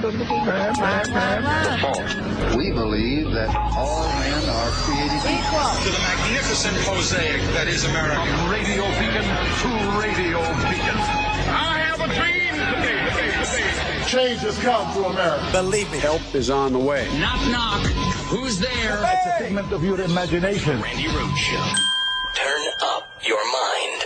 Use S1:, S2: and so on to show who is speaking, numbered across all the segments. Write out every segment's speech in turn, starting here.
S1: Fourth, we believe that all men are created equal.
S2: To the magnificent mosaic that is America.
S3: From radio beacon to radio beacon. I have a dream. Change has come to America.
S4: Believe me.
S5: Help is on the way.
S2: Knock, knock. Who's there?
S3: It's a figment of your imagination.
S6: Randi Rhodes Show. Turn up your mind.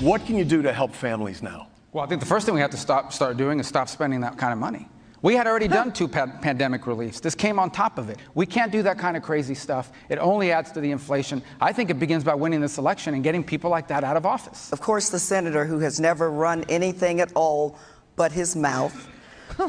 S4: What can you do to help families now?
S7: Well, I think the first thing we have to start doing is stop spending that kind of money. We had already done 2 pandemic reliefs. This came on top of it. We can't do that kind of crazy stuff. It only adds to the inflation. I think it begins by winning this election and getting people like that out of office.
S8: Of course, the senator who has never run anything at all but his mouth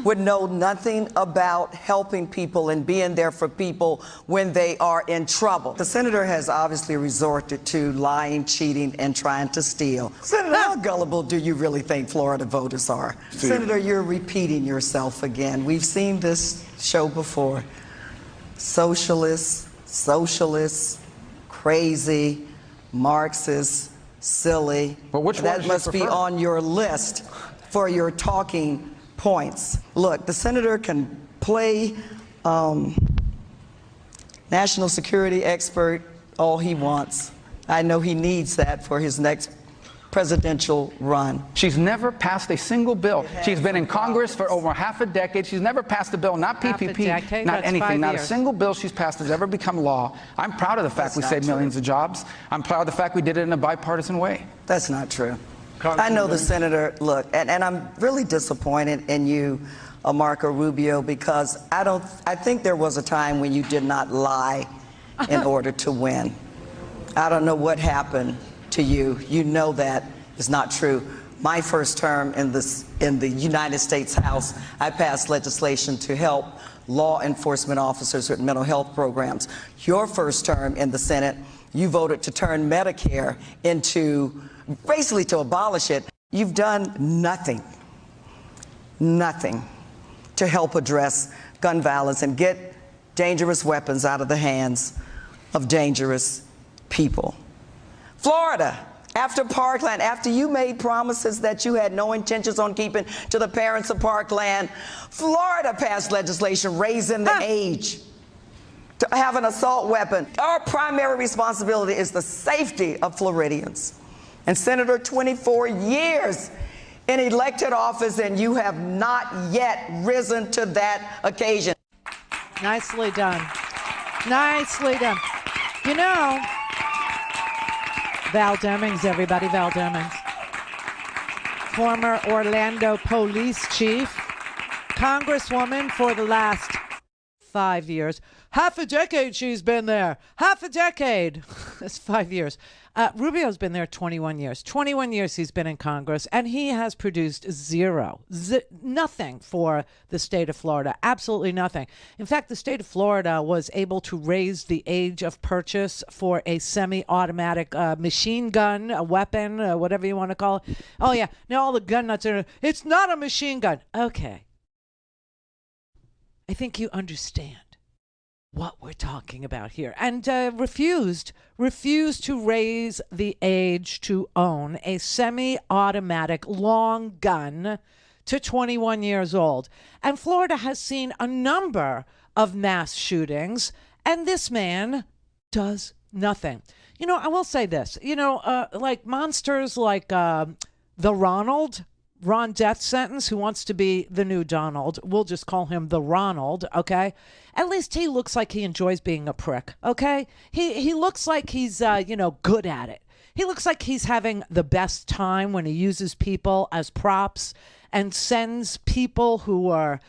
S8: would know nothing about helping people and being there for people when they are in trouble. The senator has obviously resorted to lying, cheating, and trying to steal. Senator, how gullible do you really think Florida voters are? Senator, you're repeating yourself again. We've seen this show before. Socialists, crazy, Marxist, silly.
S7: But which one
S8: that must be on your list for your talking points. Look, the senator can play national security expert all he wants. I know he needs that for his next presidential run.
S7: She's never passed a single bill. She's been in Congress for over half a decade. She's never passed a bill, not PPP, not anything, not a single bill she's passed has ever become law. I'm proud of the fact we saved millions of jobs. I'm proud of the fact we did it in a bipartisan way.
S8: That's not true. I know the senator, look, and I'm really disappointed in you, Marco Rubio, because I think there was a time when you did not lie in order to win. I don't know what happened to you. You know that is not true. My first term in the United States House, I passed legislation to help law enforcement officers with mental health programs. Your first term in the Senate, you voted to turn Medicare into, basically to abolish it. You've done nothing to help address gun violence and get dangerous weapons out of the hands of dangerous people. Florida, after Parkland, after you made promises that you had no intentions on keeping to the parents of Parkland, Florida passed legislation raising the age to have an assault weapon. Our primary responsibility is the safety of Floridians. And Senator, 24 years in elected office, and you have not yet risen to that occasion.
S9: Nicely done. Nicely done. You know, Val Demings, everybody, Val Demings. Former Orlando police chief, congresswoman for the last 5 years. Half a decade she's been there. Half a decade. That's 5 years. Rubio's been there 21 years. 21 years he's been in Congress, and he has produced nothing for the state of Florida. Absolutely nothing. In fact, the state of Florida was able to raise the age of purchase for a semi-automatic machine gun, a weapon, whatever you want to call it. Oh, yeah. Now all the gun nuts are, it's not a machine gun. Okay. I think you understand what we're talking about here, and refused to raise the age to own a semi-automatic long gun to 21 years old. And Florida has seen a number of mass shootings, and this man does nothing. You know, I will say this, like monsters like the Ron Death Sentence, who wants to be the new Donald. We'll just call him the Ronald, okay? At least he looks like he enjoys being a prick, okay? He looks like he's, good at it. He looks like he's having the best time when he uses people as props and sends people who are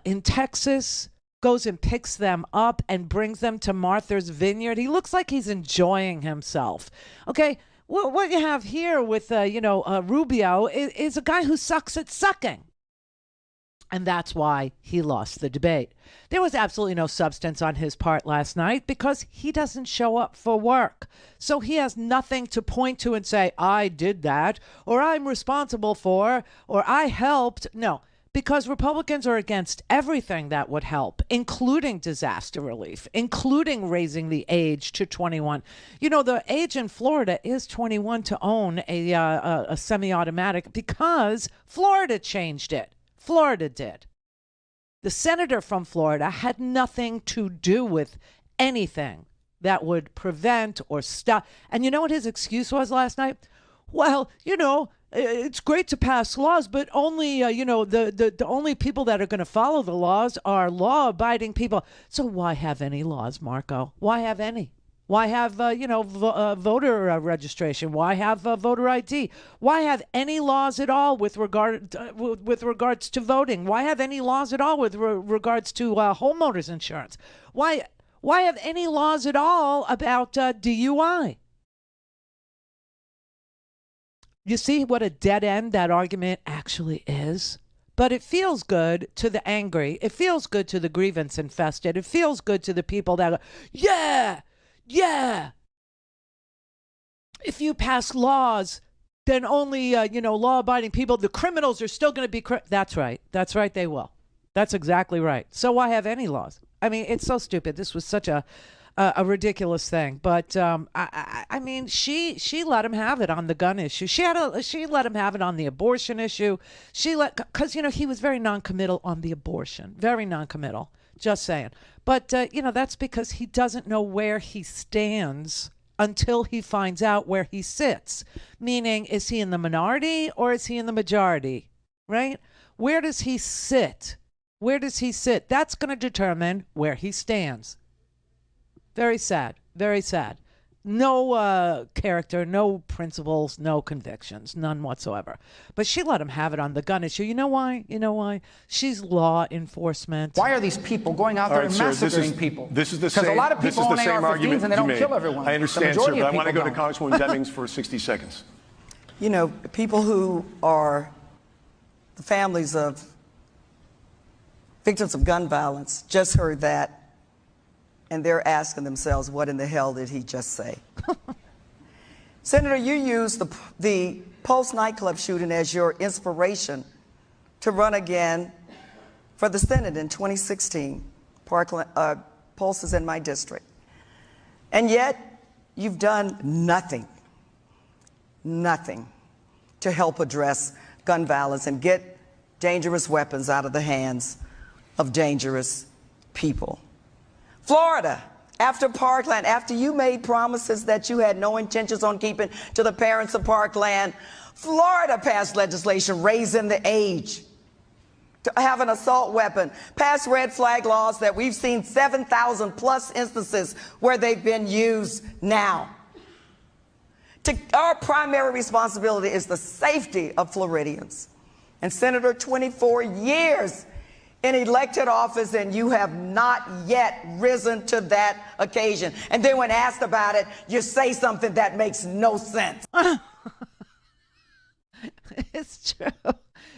S9: in Texas, goes and picks them up and brings them to Martha's Vineyard. He looks like he's enjoying himself, okay? What you have here with, Rubio is a guy who sucks at sucking. And that's why he lost the debate. There was absolutely no substance on his part last night because he doesn't show up for work. So he has nothing to point to and say, I did that, or I'm responsible for, or I helped. No. Because Republicans are against everything that would help, including disaster relief, including raising the age to 21. You know, the age in Florida is 21 to own a semi-automatic because Florida changed it. Florida did. The senator from Florida had nothing to do with anything that would prevent or stop. And you know what his excuse was last night? Well, it's great to pass laws, but only, the only people that are going to follow the laws are law-abiding people. So why have any laws, Marco? Why have any? Why have, voter registration? Why have voter ID? Why have any laws at all with regards to voting? Why have any laws at all with regards to homeowners insurance? Why have any laws at all about DUI? You see what a dead end that argument actually is? But it feels good to the angry. It feels good to the grievance infested. It feels good to the people that go, yeah. If you pass laws, then only, law-abiding people, the criminals are still going to be. That's right. That's right. They will. That's exactly right. So why have any laws? I mean, it's so stupid. This was such a ridiculous thing. But I mean, she let him have it on the gun issue. She let him have it on the abortion issue. Because he was very non-committal on the abortion. Very non-committal. Just saying. But, that's because he doesn't know where he stands until he finds out where he sits. Meaning, is he in the minority or is he in the majority? Right? Where does he sit? Where does he sit? That's going to determine where he stands. Very sad. Very sad. No character, no principles, no convictions, none whatsoever. But she let him have it on the gun issue. You know why? She's law enforcement.
S7: Why are these people going out there and massacring people?
S4: This is the same.
S7: Because a lot of people own AR-15s and they don't kill everyone.
S4: I understand, sir, but I want to go to Congresswoman Demings for 60 seconds.
S8: People who are the families of victims of gun violence just heard that. And they're asking themselves, what in the hell did he just say? Senator, you used the Pulse nightclub shooting as your inspiration to run again for the Senate in 2016. Pulse is in my district. And yet, you've done nothing to help address gun violence and get dangerous weapons out of the hands of dangerous people. Florida, after Parkland, after you made promises that you had no intentions on keeping to the parents of Parkland, Florida passed legislation raising the age to have an assault weapon, passed red flag laws that we've seen 7,000 plus instances where they've been used now. Our primary responsibility is the safety of Floridians. And Senator, 24 years in elected office, and you have not yet risen to that occasion. And then when asked about it, you say something that makes no sense.
S9: It's true.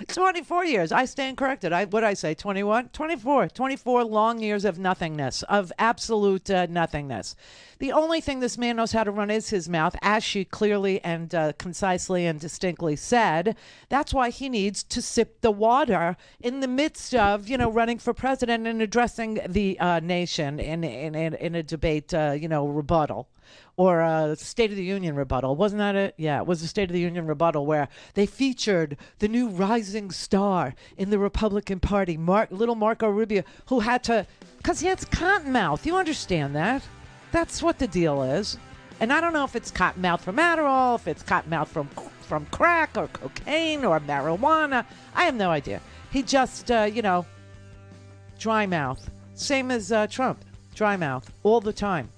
S9: 24 years. I stand corrected. What'd I say? 21? 24. 24 long years of nothingness, of absolute nothingness. The only thing this man knows how to run is his mouth, as she clearly and concisely and distinctly said. That's why he needs to sip the water in the midst of, running for president and addressing the nation in a debate, rebuttal. Or a State of the Union rebuttal. Wasn't that it? Yeah, it was a State of the Union rebuttal where they featured the new rising star in the Republican Party, little Marco Rubio, who had to, because he has cotton mouth. You understand that? That's what the deal is. And I don't know if it's cotton mouth from Adderall, if it's cotton mouth from crack or cocaine or marijuana. I have no idea. He just, dry mouth. Same as Trump. Dry mouth. All the time.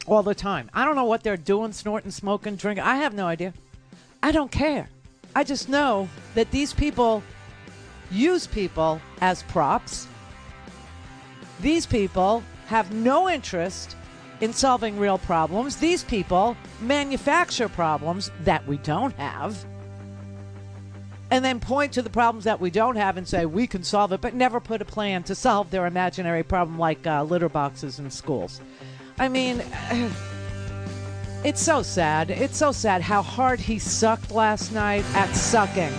S9: All the time. I don't know what they're doing, snorting, smoking, drinking. I have no idea. I don't care. I just know that these people use people as props. These people have no interest in solving real problems. These people manufacture problems that we don't have and then point to the problems that we don't have and say we can solve it, but never put a plan to solve their imaginary problem like litter boxes in schools. I mean, it's so sad. It's so sad how hard he sucked last night at sucking.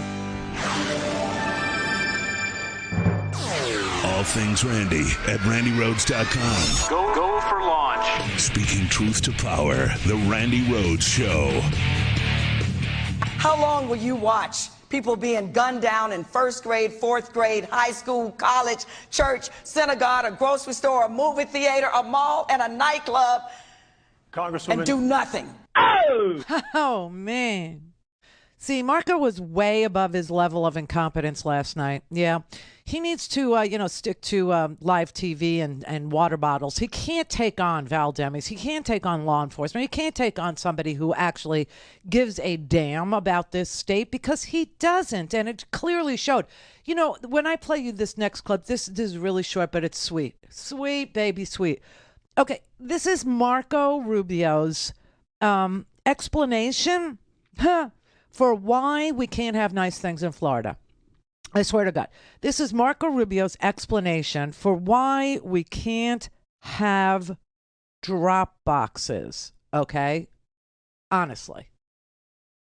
S5: All things Randi at RandiRhodes.com.
S3: Go for launch.
S5: Speaking truth to power, the Randi Rhodes Show.
S8: How long will you watch people being gunned down in 1st grade, 4th grade, high school, college, church, synagogue, a grocery store, a movie theater, a mall, and a nightclub,
S4: Congresswoman,
S8: and do nothing.
S9: Oh, man. See, Marco was way above his level of incompetence last night. Yeah. He needs to, stick to live TV and water bottles. He can't take on Val Demings. He can't take on law enforcement. He can't take on somebody who actually gives a damn about this state, because he doesn't. And it clearly showed. You know, when I play you this next clip, this is really short, but it's sweet. Sweet, baby, sweet. Okay, this is Marco Rubio's explanation for why we can't have nice things in Florida. I swear to God. This is Marco Rubio's explanation for why we can't have drop boxes, okay? Honestly.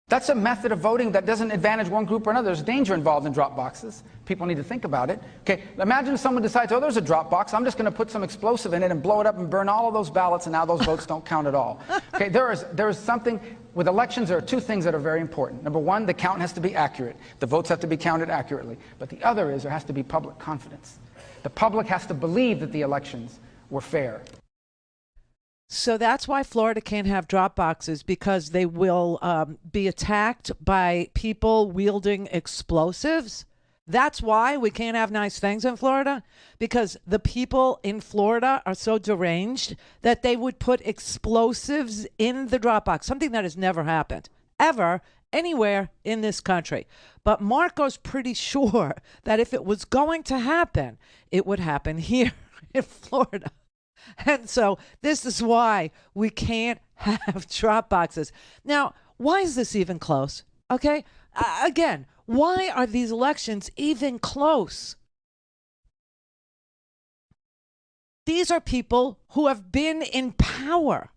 S7: That's a method of voting that doesn't advantage one group or another. There's danger involved in drop boxes. People need to think about it. Okay, imagine someone decides, oh, there's a drop box. I'm just going to put some explosive in it and blow it up and burn all of those ballots, and now those votes don't count at all. Okay, there is something, with elections, there are two things that are very important. Number one, the count has to be accurate. The votes have to be counted accurately. But the other is there has to be public confidence. The public has to believe that the elections were fair.
S9: So that's why Florida can't have drop boxes, because they will be attacked by people wielding explosives. That's why we can't have nice things in Florida, because the people in Florida are so deranged that they would put explosives in the drop box, something that has never happened, ever, anywhere in this country. But Marco's pretty sure that if it was going to happen, it would happen here in Florida. And so this is why we can't have drop boxes. Now, why is this even close? Okay? Again, why are these elections even close? These are people who have been in power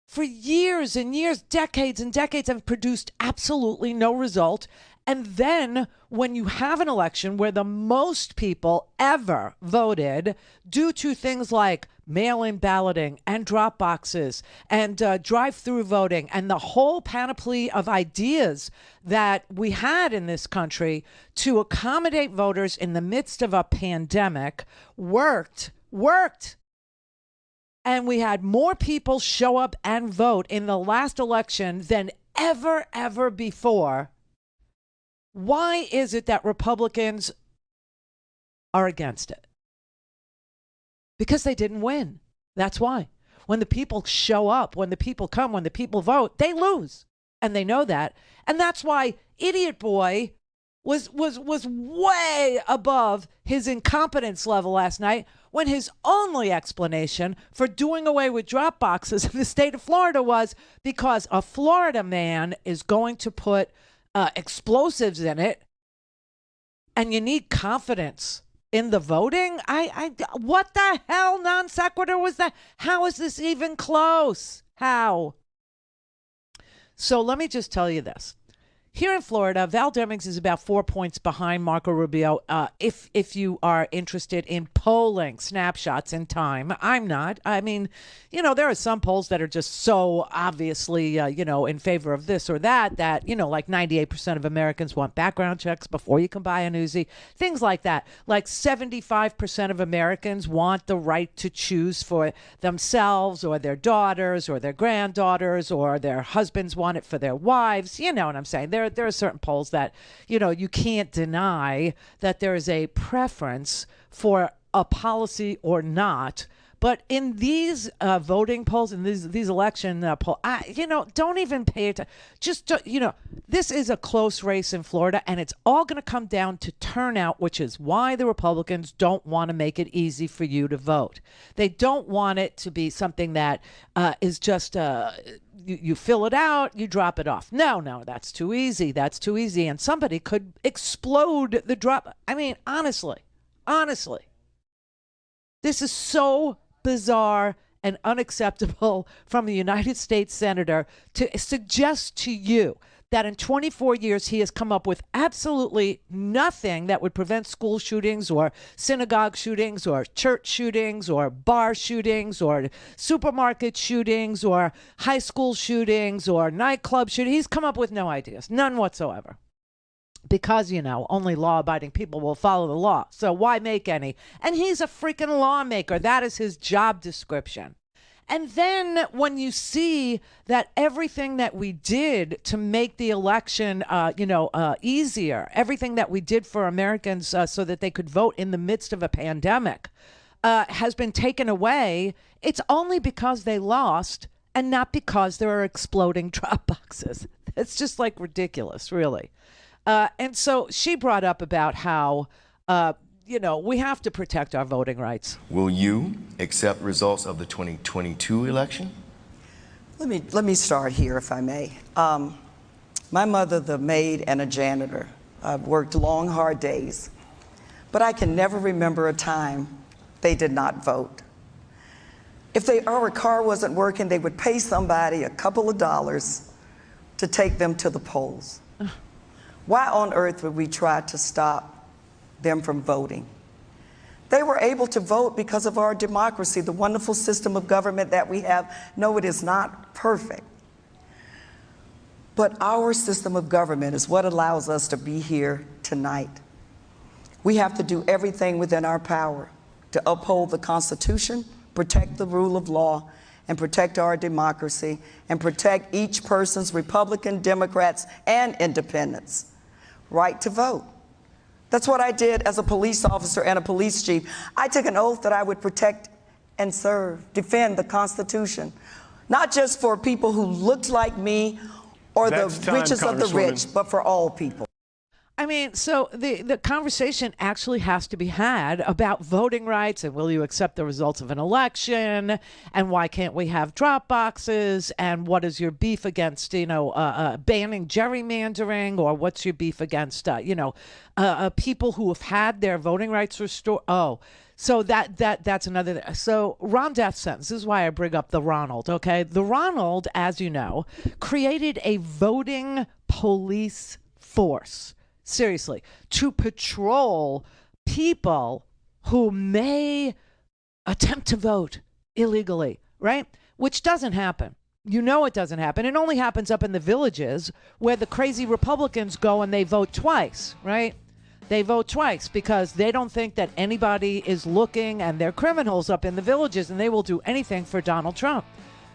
S9: for years and years, decades and decades, have produced absolutely no result. And then when you have an election where the most people ever voted due to things like mail-in balloting and drop boxes and drive-through voting and the whole panoply of ideas that we had in this country to accommodate voters in the midst of a pandemic worked. And we had more people show up and vote in the last election than ever before. Why is it that Republicans are against it? Because they didn't win. That's why. When the people show up, when the people come, when the people vote, they lose. And they know that. And that's why Idiot Boy was way above his incompetence level last night, when his only explanation for doing away with drop boxes in the state of Florida was because a Florida man is going to put explosives in it, and you need confidence in the voting. What the hell non sequitur was that? How is this even close? How? So let me just tell you this. Here in Florida, Val Demings is about 4 points behind Marco Rubio. If you are interested in polling snapshots in time, I'm not. I mean, there are some polls that are just so obviously, in favor of this or that, like 98% of Americans want background checks before you can buy an Uzi. Things like that. Like 75% of Americans want the right to choose for themselves or their daughters or their granddaughters, or their husbands want it for their wives. You know what I'm saying? There are certain polls that, you can't deny that there is a preference for a policy or not. But in these voting polls, in these election polls, don't even pay attention. Just, this is a close race in Florida, and it's all going to come down to turnout, which is why the Republicans don't want to make it easy for you to vote. They don't want it to be something that is just you fill it out, you drop it off. No, that's too easy. That's too easy. And somebody could explode the drop. I mean, honestly, this is so bizarre and unacceptable from a United States senator to suggest to you that in 24 years he has come up with absolutely nothing that would prevent school shootings or synagogue shootings or church shootings or bar shootings or supermarket shootings or high school shootings or nightclub shootings. He's come up with no ideas, none whatsoever. because, you know, only law-abiding people will follow the law. So why make any? And he's a freaking lawmaker. That is his job description. And then when you see that everything that we did to make the election, easier, everything that we did for Americans so that they could vote in the midst of a pandemic has been taken away, it's only because they lost and not because there are exploding drop boxes. It's just like ridiculous, really. And so she brought up about how, we have to protect our voting rights.
S10: Will you accept results of the 2022 election?
S8: Let me start here, if I may. My mother, the maid and a janitor, worked long, hard days, but I can never remember a time they did not vote. If our car wasn't working, they would pay somebody a couple of dollars to take them to the polls. Why on earth would we try to stop them from voting? They were able to vote because of our democracy, the wonderful system of government that we have. No, it is not perfect. But our system of government is what allows us to be here tonight. We have to do everything within our power to uphold the Constitution, protect the rule of law, and protect our democracy, and protect each person's Republican, Democrats, and independents right to vote. That's what I did as a police officer and a police chief. I took an oath that I would protect and serve, defend the Constitution, not just for people who looked like me or the richest of the rich, but for all people.
S9: I mean, so the conversation actually has to be had about voting rights and will you accept the results of an election and why can't we have drop boxes and what is your beef against, banning gerrymandering, or what's your beef against, people who have had their voting rights restored. Oh, so that's another. So Ron death sentence. This is why I bring up the Ronald. Okay, the Ronald, as you know, created a voting police force. Seriously, to patrol people who may attempt to vote illegally, right? Which doesn't happen. You know it doesn't happen. It only happens up in the villages where the crazy Republicans go and they vote twice, right? They vote twice because they don't think that anybody is looking, and they're criminals up in the villages, and they will do anything for Donald Trump.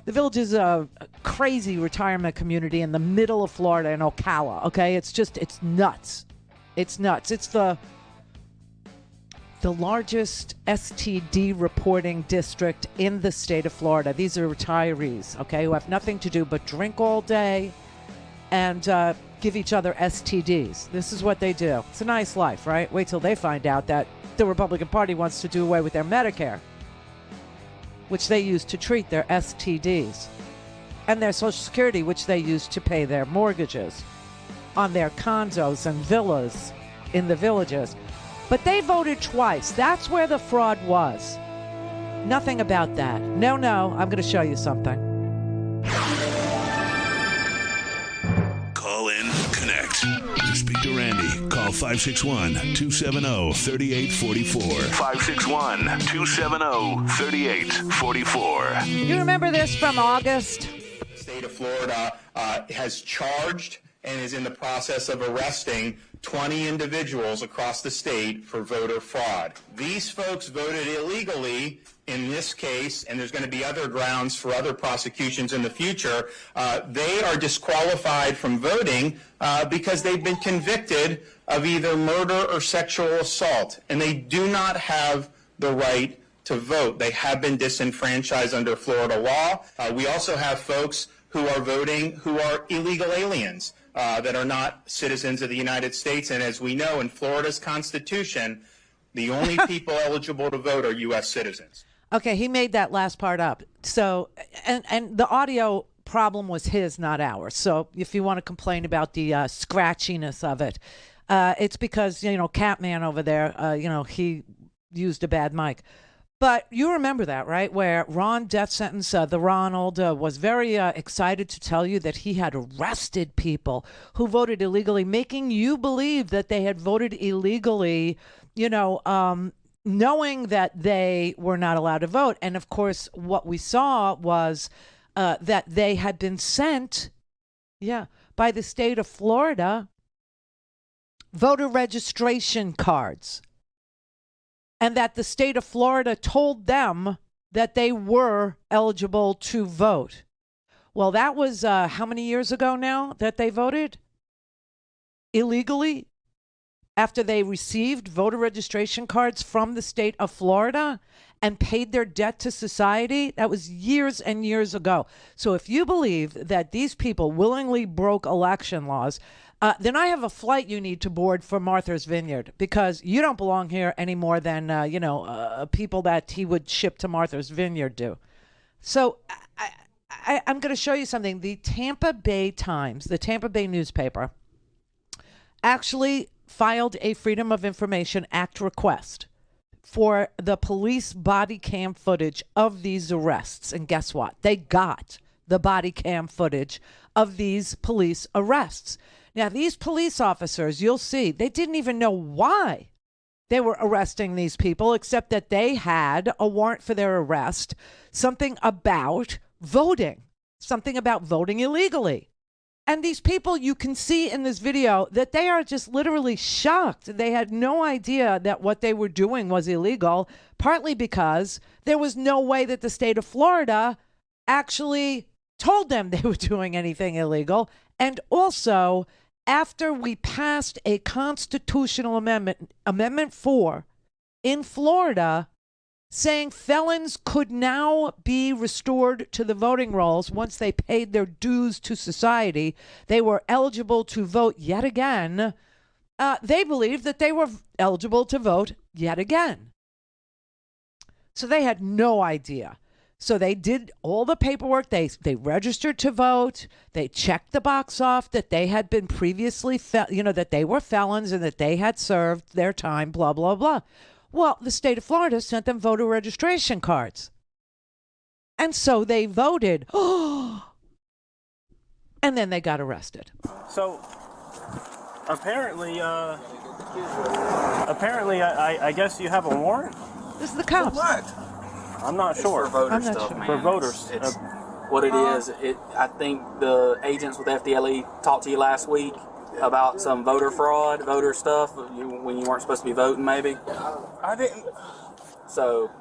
S9: The Village is a crazy retirement community in the middle of Florida in Ocala, okay? It's nuts. It's nuts. It's the largest STD reporting district in the state of Florida. These are retirees, okay, who have nothing to do but drink all day and give each other STDs. This is what they do. It's a nice life, right? Wait till they find out that the Republican Party wants to do away with their Medicare, which they use to treat their STDs, and their Social Security, which they use to pay their mortgages on their condos and villas in the villages. But they voted twice. That's where the fraud was. Nothing about that. No, I'm going to show you something.
S5: Call in, connect. To speak to Randi, call 561-270-3844. 561-270-3844.
S9: You remember this from August?
S11: The state of Florida has charged and is in the process of arresting 20 individuals across the state for voter fraud. These folks voted illegally in this case, and there's going to be other grounds for other prosecutions in the future. They are disqualified from voting because they've been convicted of either murder or sexual assault, and they do not have the right to vote. They have been disenfranchised under Florida law. We also have folks who are voting who are illegal aliens that are not citizens of the United States. And as we know, in Florida's Constitution, the only people eligible to vote are U.S. citizens.
S9: Okay, he made that last part up. So, and the audio problem was his, not ours. So if you want to complain about the scratchiness of it, it's because, Catman over there, he used a bad mic. But you remember that, right? Where Ron death sentence, the Ronald, was very excited to tell you that he had arrested people who voted illegally, making you believe that they had voted illegally, knowing that they were not allowed to vote. And of course, what we saw was that they had been sent, by the state of Florida voter registration cards, and that the state of Florida told them that they were eligible to vote. Well, that was how many years ago now that they voted illegally after they received voter registration cards from the state of Florida and paid their debt to society? That was years and years ago. So if you believe that these people willingly broke election laws, then I have a flight you need to board for Martha's Vineyard, because you don't belong here any more than, people that he would ship to Martha's Vineyard do. So I'm going to show you something. The Tampa Bay Times, the Tampa Bay newspaper, actually filed a Freedom of Information Act request for the police body cam footage of these arrests. And guess what? They got the body cam footage of these police arrests. Now, these police officers, you'll see, they didn't even know why they were arresting these people, except that they had a warrant for their arrest, something about voting illegally. And these people, you can see in this video that they are just literally shocked. They had no idea that what they were doing was illegal, partly because there was no way that the state of Florida actually told them they were doing anything illegal. And also, after we passed a constitutional amendment, Amendment 4, in Florida, saying felons could now be restored to the voting rolls once they paid their dues to society, they were eligible to vote yet again. They believed that they were eligible to vote yet again. So they had no idea. So they did all the paperwork. They registered to vote. They checked the box off that they had been previously, that they were felons and that they had served their time, blah, blah, blah. Well, the state of Florida sent them voter registration cards. And so they voted. And then they got arrested.
S12: So apparently, I guess you have a warrant?
S9: This is the cops.
S12: For what? I'm not sure.
S13: For voter
S9: I'm not
S13: stuff,
S9: sure.
S13: man.
S12: For voters.
S13: It's what it is. I think the agents with FDLE talked to you last week about some voter fraud, voter stuff, when you weren't supposed to be voting, maybe.
S12: I didn't.
S13: So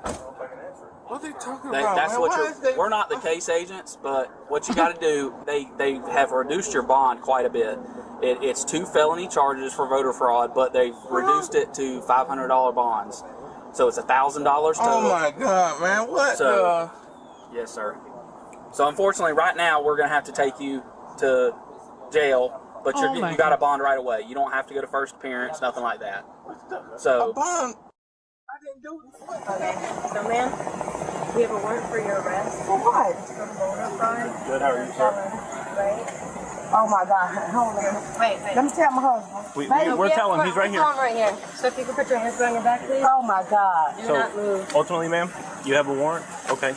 S12: what are they talking about?
S13: that's
S12: man?
S13: what we're not the case agents, but what you got to do, they have reduced your bond quite a bit. It's 2 felony charges for voter fraud, but they've reduced it to $500 bonds. So it's $1,000 total.
S12: Oh my God, man! What?
S13: So, yes, sir. So unfortunately, right now we're gonna have to take you to jail, but you got a bond right away. You don't have to go to first appearance, nothing like that. So
S12: a bond?
S13: I didn't do it.
S14: Okay. So, ma'am, we have a warrant for your arrest. For what? For voter fraud.
S12: Good. How are you, sir?
S14: Right. Oh my God! Hold on. Wait. Let me tell my husband.
S12: We're telling him he's right here.
S14: Right here. So if you could put your hands behind your back, please. Oh my God! Do not move.
S12: Ultimately, ma'am, you have a warrant. Okay.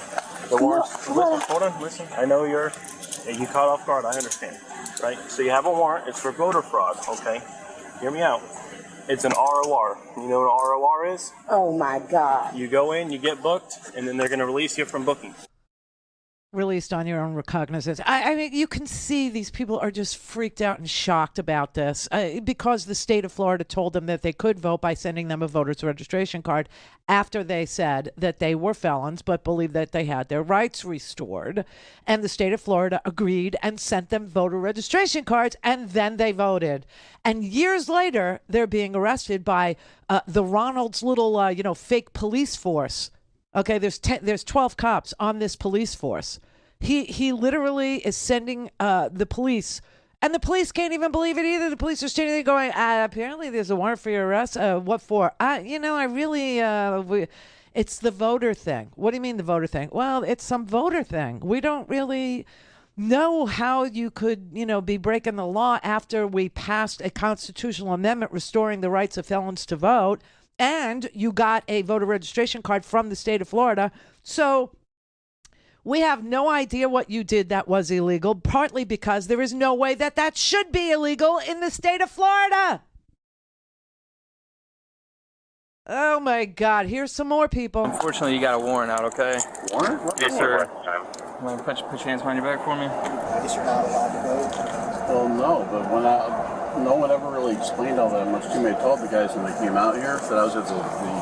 S12: The warrant. Hold on. Listen. I know you caught off guard. I understand. Right. So you have a warrant. It's for voter fraud. Okay. Hear me out. It's an ROR. You know what an ROR is?
S14: Oh my God!
S12: You go in, you get booked, and then they're going to release you from booking.
S9: Released on your own recognizance. I mean, you can see these people are just freaked out and shocked about this because the state of Florida told them that they could vote by sending them a voter's registration card after they said that they were felons but believed that they had their rights restored. And the state of Florida agreed and sent them voter registration cards, and then they voted. And years later, they're being arrested by the Ronald's little, fake police force. Okay, there's 12 cops on this police force. He literally is sending the police, and the police can't even believe it either. The police are standing there going, apparently there's a warrant for your arrest. What for? It's the voter thing. What do you mean the voter thing? Well, it's some voter thing. We don't really know how you could, be breaking the law after we passed a constitutional amendment restoring the rights of felons to vote. And you got a voter registration card from the state of Florida. So we have no idea what you did that was illegal, partly because there is no way that should be illegal in the state of Florida. Oh, my God. Here's some more people.
S15: Unfortunately, you got a warrant out, okay?
S1: Warrant?
S15: Yes, sir. You want to put your hands behind your back for me?
S1: I guess you're not allowed to vote. Well, no, but when
S16: no one ever really explained all that much to me. I told the guys when they came out here that I was at the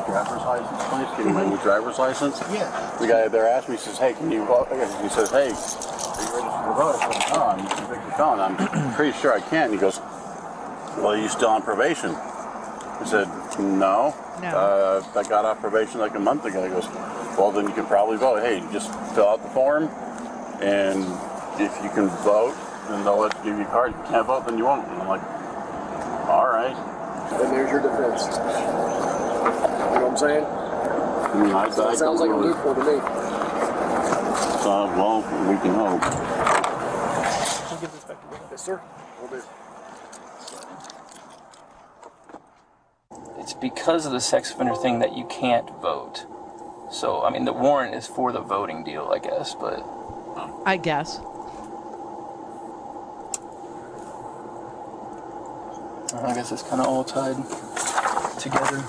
S16: driver's license place, getting my new driver's license. Yeah. The guy there asked me, he says, hey, can you vote? He says, hey, are you registered to vote? I said, no, I'm a convicted felon. I'm pretty sure I can. He goes, well, are you still on probation? I said, no. I got off probation like a month ago. He goes, well, then you can probably vote. Hey, just fill out the form, and if you can vote, then they'll let you give you a card. If you can't vote, then you won't. And I'm like, all right.
S17: And there's your defense. You know what I'm saying?
S16: That
S17: sounds like a loophole to me.
S16: Well, we can hope.
S17: Can you give this back to me? Yes, sir. Will do.
S15: It's because of the sex offender thing that you can't vote. So, I mean, the warrant is for the voting deal, I guess, but...
S9: I guess.
S15: I guess it's kind of all tied together.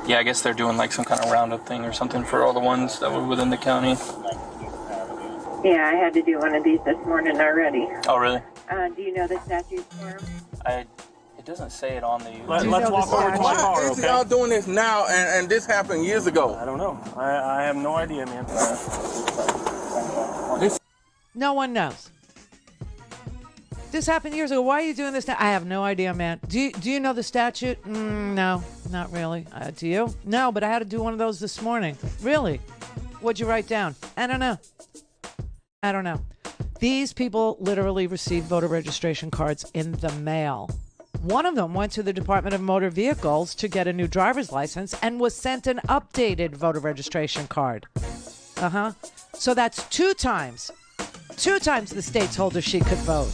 S15: Yeah, I guess they're doing like some kind of roundup thing or something for all the ones that were within the county.
S14: Yeah, I had to do one of these this morning already.
S15: Oh, really?
S14: Do you know the statute for them?
S15: It doesn't say it on the...
S12: Let's walk over to my car,
S18: Why is y'all doing this now and this happened years ago?
S12: I don't know. I have no idea, man.
S9: No one knows. This happened years ago. Why are you doing this now? I have no idea, man. Do you know the statute? No, not really. Do you? No, but I had to do one of those this morning. Really? What'd you write down? I don't know. These people literally received voter registration cards in the mail. One of them went to the Department of Motor Vehicles to get a new driver's license and was sent an updated voter registration card. So that's two times the state told her she could vote.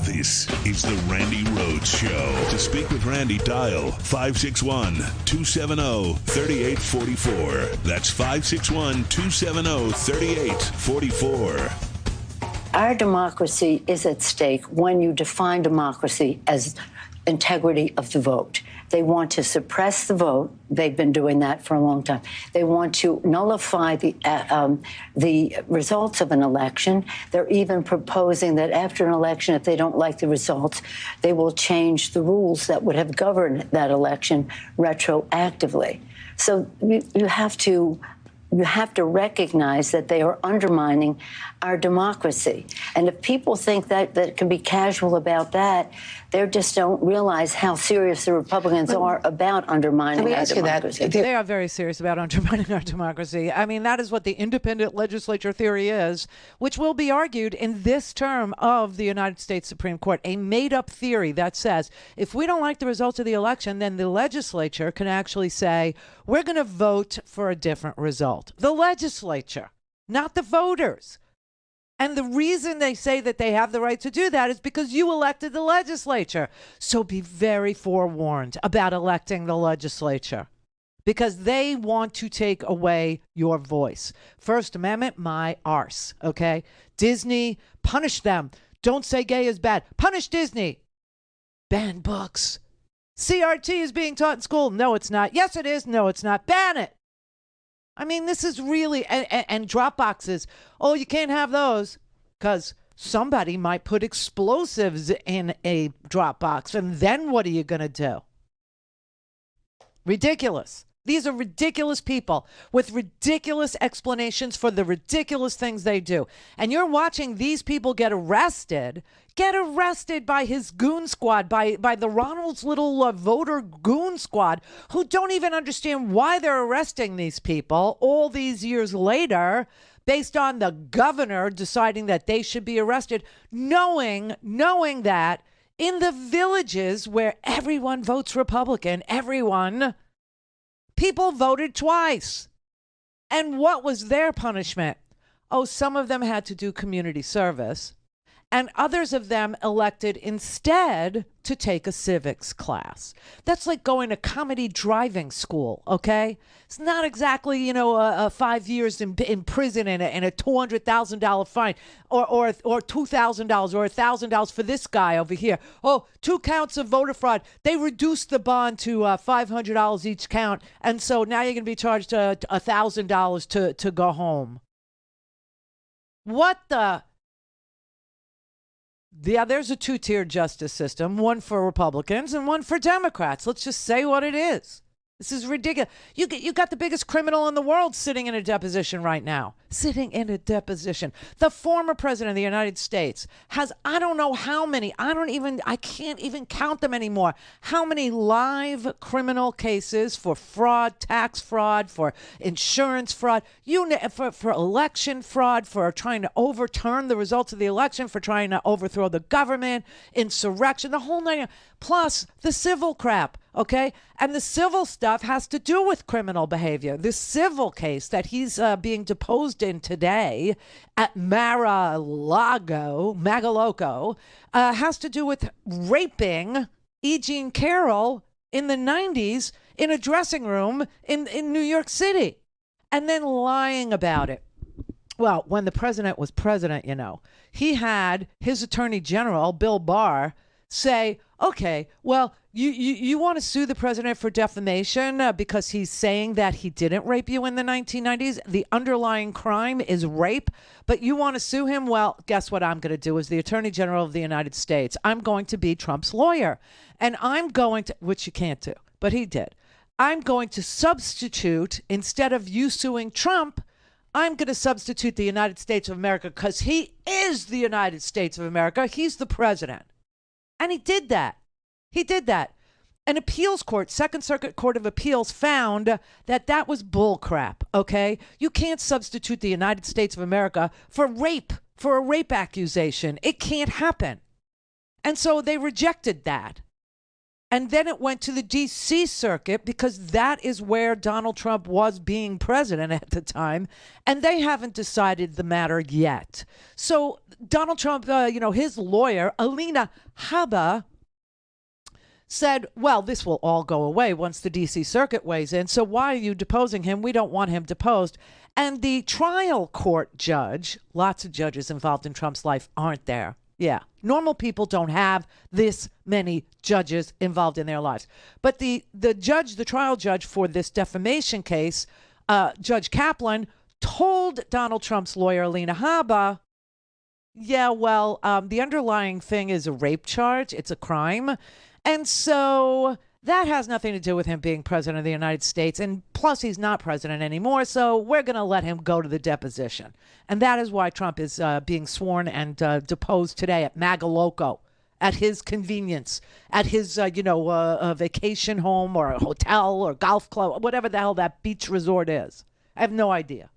S5: This is the Randi Rhodes Show. To speak with Randi, dial 561-270-3844. That's 561-270-3844.
S19: Our democracy is at stake when you define democracy as integrity of the vote. They want to suppress the vote. They've been doing that for a long time. They want to nullify the results of an election. They're even proposing that after an election, if they don't like the results, they will change the rules that would have governed that election retroactively. So you have to recognize that they are undermining our democracy. And if people think that can be casual about that, they just don't realize how serious the Republicans are about undermining our democracy.
S9: They are very serious about undermining our democracy. I mean, that is what the independent legislature theory is, which will be argued in this term of the United States Supreme Court, a made-up theory that says if we don't like the results of the election, then the legislature can actually say, we're going to vote for a different result. The legislature, not the voters. And the reason they say that they have the right to do that is because you elected the legislature. So be very forewarned about electing the legislature, because they want to take away your voice. First Amendment, my arse, okay? Disney, punish them. Don't say gay is bad. Punish Disney. Ban books. CRT is being taught in school. No, it's not. Yes, it is. No, it's not. Ban it. I mean, this is really, and drop boxes. Oh, you can't have those because somebody might put explosives in a drop box. And then what are you going to do? Ridiculous. These are ridiculous people with ridiculous explanations for the ridiculous things they do. And you're watching these people get arrested by his goon squad, by the Ronald's little voter goon squad, who don't even understand why they're arresting these people all these years later, based on the governor deciding that they should be arrested, knowing that in the villages where everyone votes Republican, people voted twice. And what was their punishment? Oh, some of them had to do community service. and others of them elected instead to take a civics class. That's like going to comedy driving school, okay? It's not exactly, 5 years in prison and a $200,000 fine or $2,000 or $1,000 for this guy over here. Oh, 2 counts of voter fraud. They reduced the bond to $500 each count, and so now you're going to be charged $1,000 to go home. What the... Yeah, there's a 2-tiered justice system, one for Republicans and one for Democrats. Let's just say what it is. This is ridiculous. You got the biggest criminal in the world sitting in a deposition right now. Sitting in a deposition. The former president of the United States has, I don't know how many, I can't even count them anymore. How many live criminal cases for fraud, tax fraud, for insurance fraud, for election fraud, for trying to overturn the results of the election, for trying to overthrow the government, insurrection, the whole nine. Plus the civil crap, okay? And the civil stuff has to do with criminal behavior. The civil case that he's being deposed in today at Mar-a-Lago has to do with raping E. Jean Carroll in the 90s in a dressing room in New York City and then lying about it. Well, when the president was president, he had his attorney general, Bill Barr, say, okay, well, you want to sue the president for defamation because he's saying that he didn't rape you in the 1990s. The underlying crime is rape, but you want to sue him? Well, guess what I'm going to do as the Attorney General of the United States? I'm going to be Trump's lawyer, and I'm going to, which you can't do, but he did. I'm going to substitute, instead of you suing Trump, I'm going to substitute the United States of America because he is the United States of America. He's the president. And he did that. An appeals court, Second Circuit Court of Appeals, found that was bull crap, okay? You can't substitute the United States of America for rape, for a rape accusation. It can't happen. And so they rejected that. And then it went to the D.C. Circuit because that is where Donald Trump was being president at the time. And they haven't decided the matter yet. So Donald Trump, his lawyer, Alina Habba, said, well, this will all go away once the D.C. Circuit weighs in. So why are you deposing him? We don't want him deposed. And the trial court judge, lots of judges involved in Trump's life aren't there. Yeah, normal people don't have this many judges involved in their lives. But the trial judge for this defamation case, Judge Kaplan, told Donald Trump's lawyer, Alina Habba, yeah, well, the underlying thing is a rape charge. It's a crime. And so that has nothing to do with him being president of the United States. And plus, he's not president anymore. So we're going to let him go to the deposition. And that is why Trump is being sworn and deposed today at Mar-a-Lago, at his convenience, at his, a vacation home or a hotel or golf club, whatever the hell that beach resort is. I have no idea.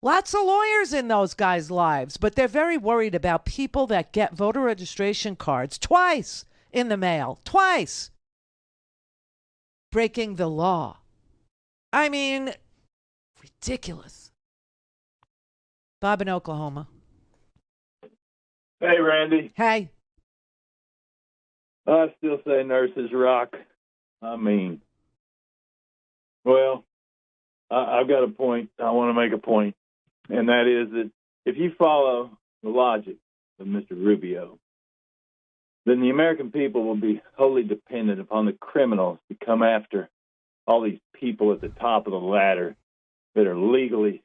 S9: Lots of lawyers in those guys' lives, but they're very worried about people that get voter registration cards twice in the mail. Twice. Breaking the law. I mean, ridiculous. Bob in Oklahoma.
S20: Hey, Randy.
S9: Hey.
S20: I still say nurses rock. I've got a point. I want to make a point. And that is that if you follow the logic of Mr. Rubio, then the American people will be wholly dependent upon the criminals to come after all these people at the top of the ladder that are legally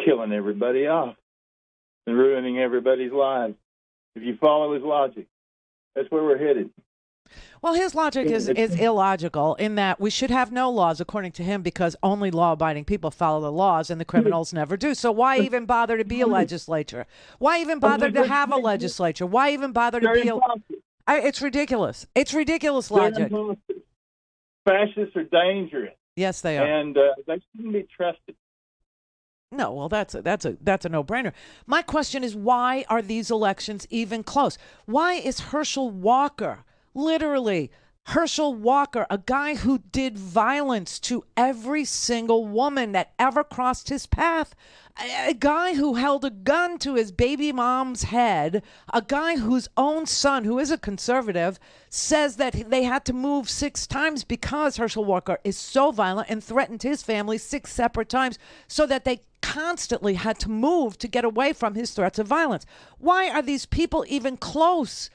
S20: killing everybody off and ruining everybody's lives. If you follow his logic, that's where we're headed.
S9: Well, his logic is illogical in that we should have no laws, according to him, because only law-abiding people follow the laws and the criminals never do. So why even bother to be a legislature? Why even bother to have a legislature? Why even bother to be it's ridiculous. It's ridiculous logic.
S20: Fascists are dangerous.
S9: Yes, they are.
S20: And they shouldn't be trusted.
S9: No, well, that's a no-brainer. My question is, why are these elections even close? Why is Herschel Walker literally Herschel Walker, a guy who did violence to every single woman that ever crossed his path, a guy who held a gun to his baby mom's head, a guy whose own son, who is a conservative, says that they had to move 6 times because Herschel Walker is so violent and threatened his family 6 separate times, so that they constantly had to move to get away from his threats of violence. Why are these people even close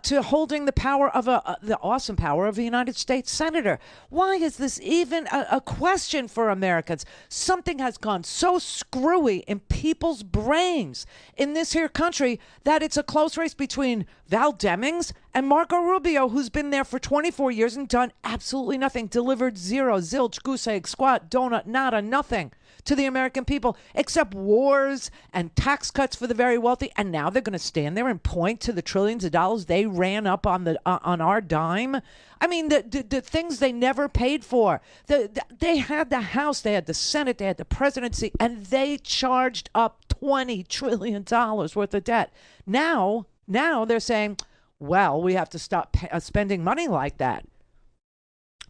S9: to holding the power of the awesome power of a United States senator? Why is this even a question for Americans? Something has gone so screwy in people's brains in this here country that it's a close race between Val Demings and Marco Rubio, who's been there for 24 years and done absolutely nothing, delivered zero, zilch, goose egg, squat, donut, nada, nothing to the American people except wars and tax cuts for the very wealthy. And now they're going to stand there and point to the trillions of dollars they ran up on our dime. I mean, the things they never paid for. They had the House, they had the Senate, they had the presidency, and they charged up $20 trillion worth of debt. Now they're saying, well, we have to stop spending money like that.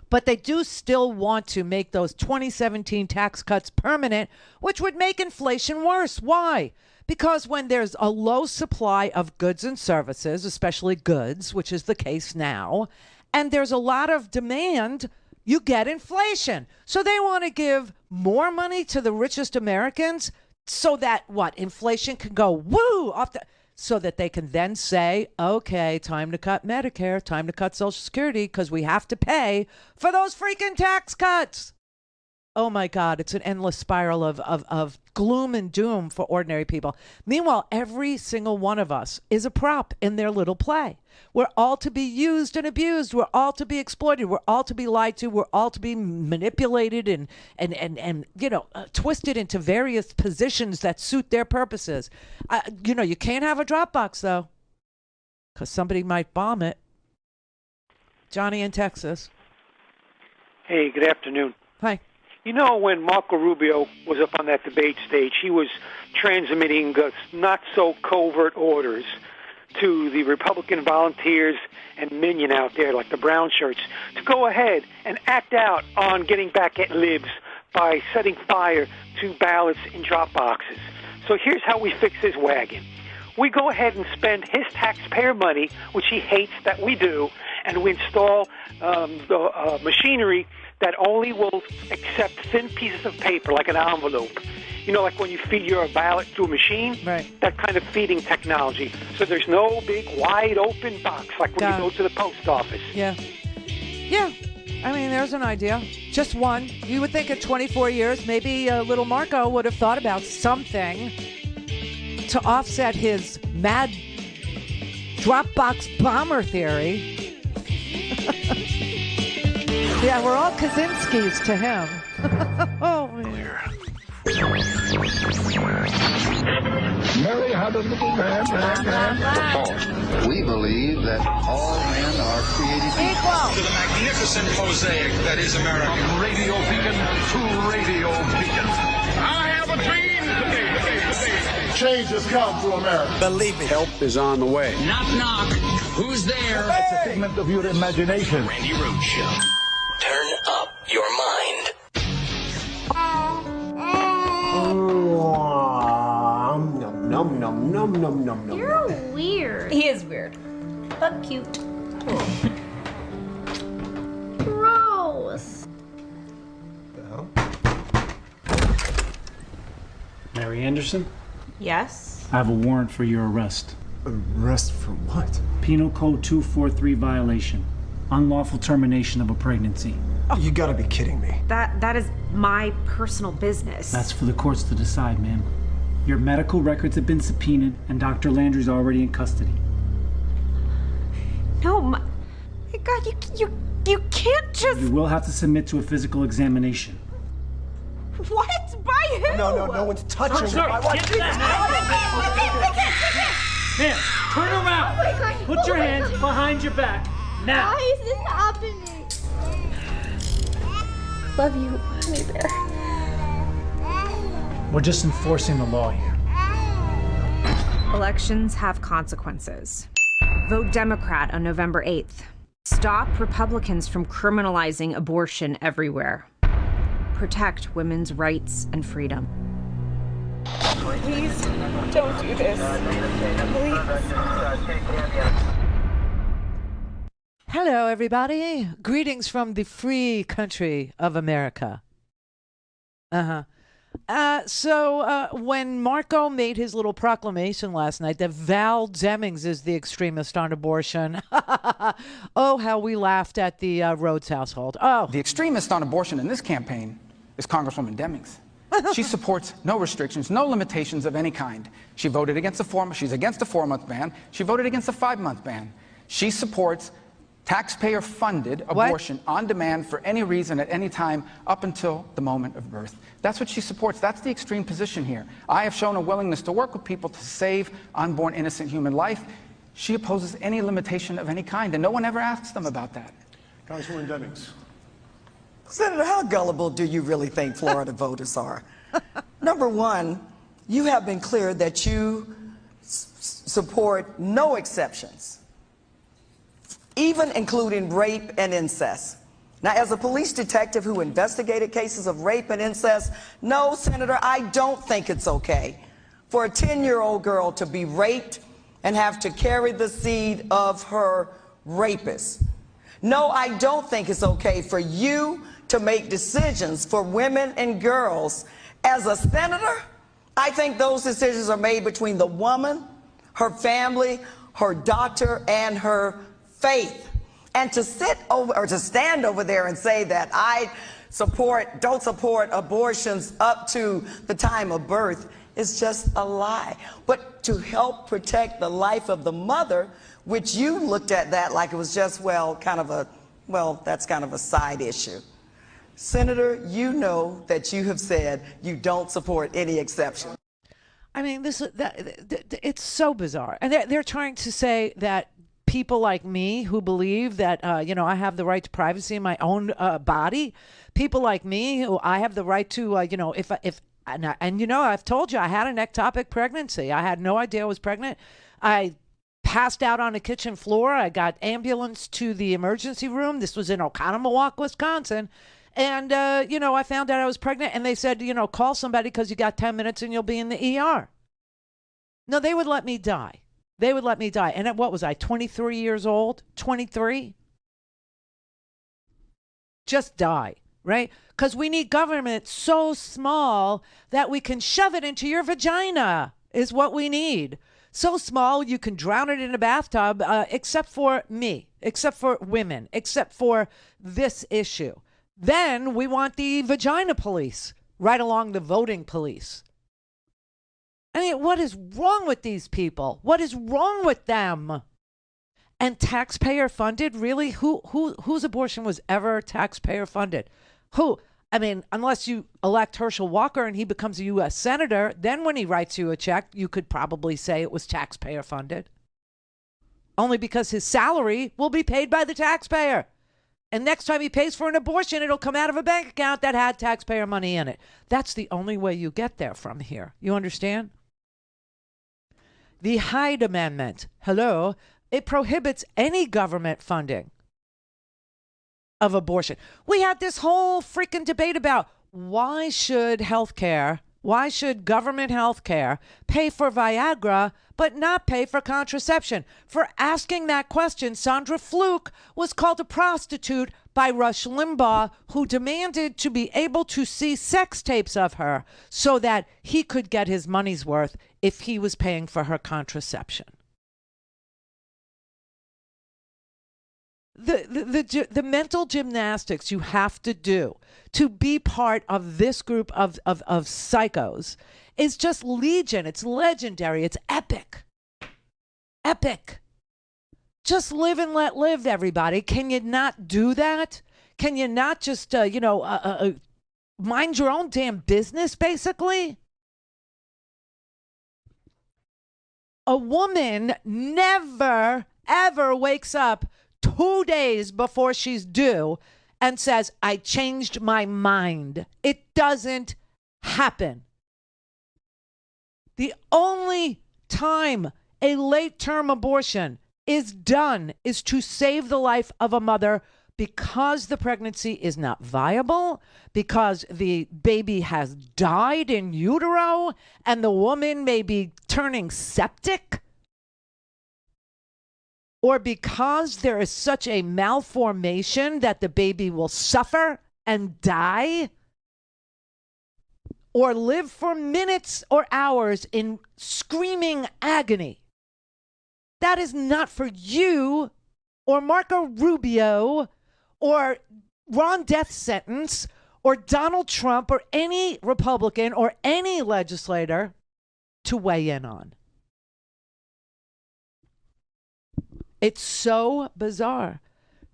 S9: But they do still want to make those 2017 tax cuts permanent, which would make inflation worse. Why? Because when there's a low supply of goods and services, especially goods, which is the case now, and there's a lot of demand, you get inflation. So they want to give more money to the richest Americans so that, inflation can go woo off so that they can then say, okay, time to cut Medicare, time to cut Social Security, because we have to pay for those freaking tax cuts. Oh my God, it's an endless spiral of gloom and doom for ordinary people. Meanwhile, every single one of us is a prop in their little play. We're all to be used and abused. We're all to be exploited. We're all to be lied to. We're all to be manipulated and twisted into various positions that suit their purposes. You can't have a Dropbox, though, because somebody might bomb it. Johnny in Texas.
S21: Hey, good afternoon.
S9: Hi.
S21: You know, when Marco Rubio was up on that debate stage, he was transmitting not-so-covert orders to the Republican volunteers and minion out there, like the brown shirts, to go ahead and act out on getting back at libs by setting fire to ballots in drop boxes. So here's how we fix his wagon. We go ahead and spend his taxpayer money, which he hates that we do, and we install the machinery that only will accept thin pieces of paper, like an envelope. You know, like when you feed your ballot to a machine?
S9: Right.
S21: That kind of feeding technology. So there's no big, wide open box, like when you go to the post office.
S9: Yeah. Yeah. I mean, there's an idea. Just one. You would think in 24 years, maybe little Marco would have thought about something to offset his mad Dropbox bomber theory. Yeah, we're all Kaczynskis to him. Oh, man.
S3: Mary had a little man.
S1: We believe that all men are created equal.
S2: To the magnificent mosaic that is America.
S3: From radio beacon to radio beacon. I have a dream today. Change has come to America.
S4: Believe me. Help is on the way.
S2: Knock, knock. Who's there?
S3: It's a figment of your imagination.
S6: Randi Rhodes Show. Turn up your mind.
S14: Nom. You're weird.
S22: He is weird, but cute.
S14: Gross.
S23: Mary Anderson?
S22: Yes?
S23: I have a warrant for your arrest.
S24: Arrest for what?
S23: Penal Code 243 violation. Unlawful termination of a pregnancy.
S24: Oh, you gotta be kidding me.
S22: That is my personal business.
S23: That's for the courts to decide, ma'am. Your medical records have been subpoenaed, and Dr. Landry's already in custody.
S22: No, my God, you can't just...
S23: You will have to submit to a physical examination.
S22: What? By who?
S24: No one's touching
S23: Sir,
S24: me.
S23: get Ma'am, turn around.
S14: Oh my God.
S23: Put your hands behind your back. Now.
S14: Why is this happening? Love you, honey bear.
S23: We're just enforcing the law here.
S22: Elections have consequences. Vote Democrat on November 8th.
S7: Stop Republicans from criminalizing abortion everywhere. Protect women's rights and freedom.
S22: Please don't do this. Please.
S9: Hello, everybody. Greetings from the free country of America. So when Marco made his little proclamation last night that Val Demings is the extremist on abortion, oh, how we laughed at the Rhodes household. Oh,
S8: the extremist on abortion in this campaign is Congresswoman Demings. She supports no restrictions, no limitations of any kind. She voted against she's against a 4-month ban. She voted against a 5-month ban. She supports taxpayer-funded abortion on demand for any reason at any time up until the moment of birth. That's what she supports. That's the extreme position here. I have shown a willingness to work with people to save unborn innocent human life. She opposes any limitation of any kind, and no one ever asks them about that.
S24: Congresswoman Demings.
S10: Senator, how gullible do you really think Florida voters are? Number one, you have been clear that you support no exceptions, even including rape and incest. Now, as a police detective who investigated cases of rape and incest, no, Senator, I don't think it's okay for a 10-year-old girl to be raped and have to carry the seed of her rapist. No, I don't think it's okay for you to make decisions for women and girls. As a senator, I think those decisions are made between the woman, her family, her doctor, and her faith. And to sit over or to stand over there and say that I don't support abortions up to the time of birth is just a lie. But to help protect the life of the mother, which you looked at that like it was just, that's kind of a side issue. Senator, you know that you have said you don't support any exception.
S9: I mean, it's so bizarre. And they're trying to say that people like me who believe that, I have the right to privacy in my own body, people like me who I have the right to, I've told you I had an ectopic pregnancy. I had no idea I was pregnant. I passed out on the kitchen floor. I got ambulance to the emergency room. This was in Oconomowoc, Wisconsin. And, I found out I was pregnant, and they said, call somebody because you got 10 minutes and you'll be in the ER. No, they would let me die. They would let me die. And what was I, 23 years old? 23? Just die, right? Because we need government so small that we can shove it into your vagina is what we need. So small you can drown it in a bathtub, except for me, except for women, except for this issue. Then we want the vagina police right along the voting police. I mean, what is wrong with these people? What is wrong with them? And taxpayer funded? Really? Whose abortion was ever taxpayer funded? Who? I mean, unless you elect Herschel Walker and he becomes a U.S. Senator, then when he writes you a check, you could probably say it was taxpayer funded. Only because his salary will be paid by the taxpayer. And next time he pays for an abortion, it'll come out of a bank account that had taxpayer money in it. That's the only way you get there from here. You understand? The Hyde Amendment, it prohibits any government funding of abortion. We had this whole freaking debate about why should government health care pay for Viagra but not pay for contraception? For asking that question, Sandra Fluke was called a prostitute by Rush Limbaugh, who demanded to be able to see sex tapes of her so that he could get his money's worth if he was paying for her contraception. The mental gymnastics you have to do to be part of this group of psychos is just legion. It's legendary. It's epic. Epic. Just live and let live, everybody. Can you not do that? Can you not just, mind your own damn business, basically? A woman never, ever wakes up 2 days before she's due and says, I changed my mind. It doesn't happen. The only time a late-term abortion is done is to save the life of a mother because the pregnancy is not viable, because the baby has died in utero, and the woman may be turning septic, or because there is such a malformation that the baby will suffer and die, or live for minutes or hours in screaming agony. That is not for you or Marco Rubio or Ron Death Sentence or Donald Trump or any Republican or any legislator to weigh in on. It's so bizarre.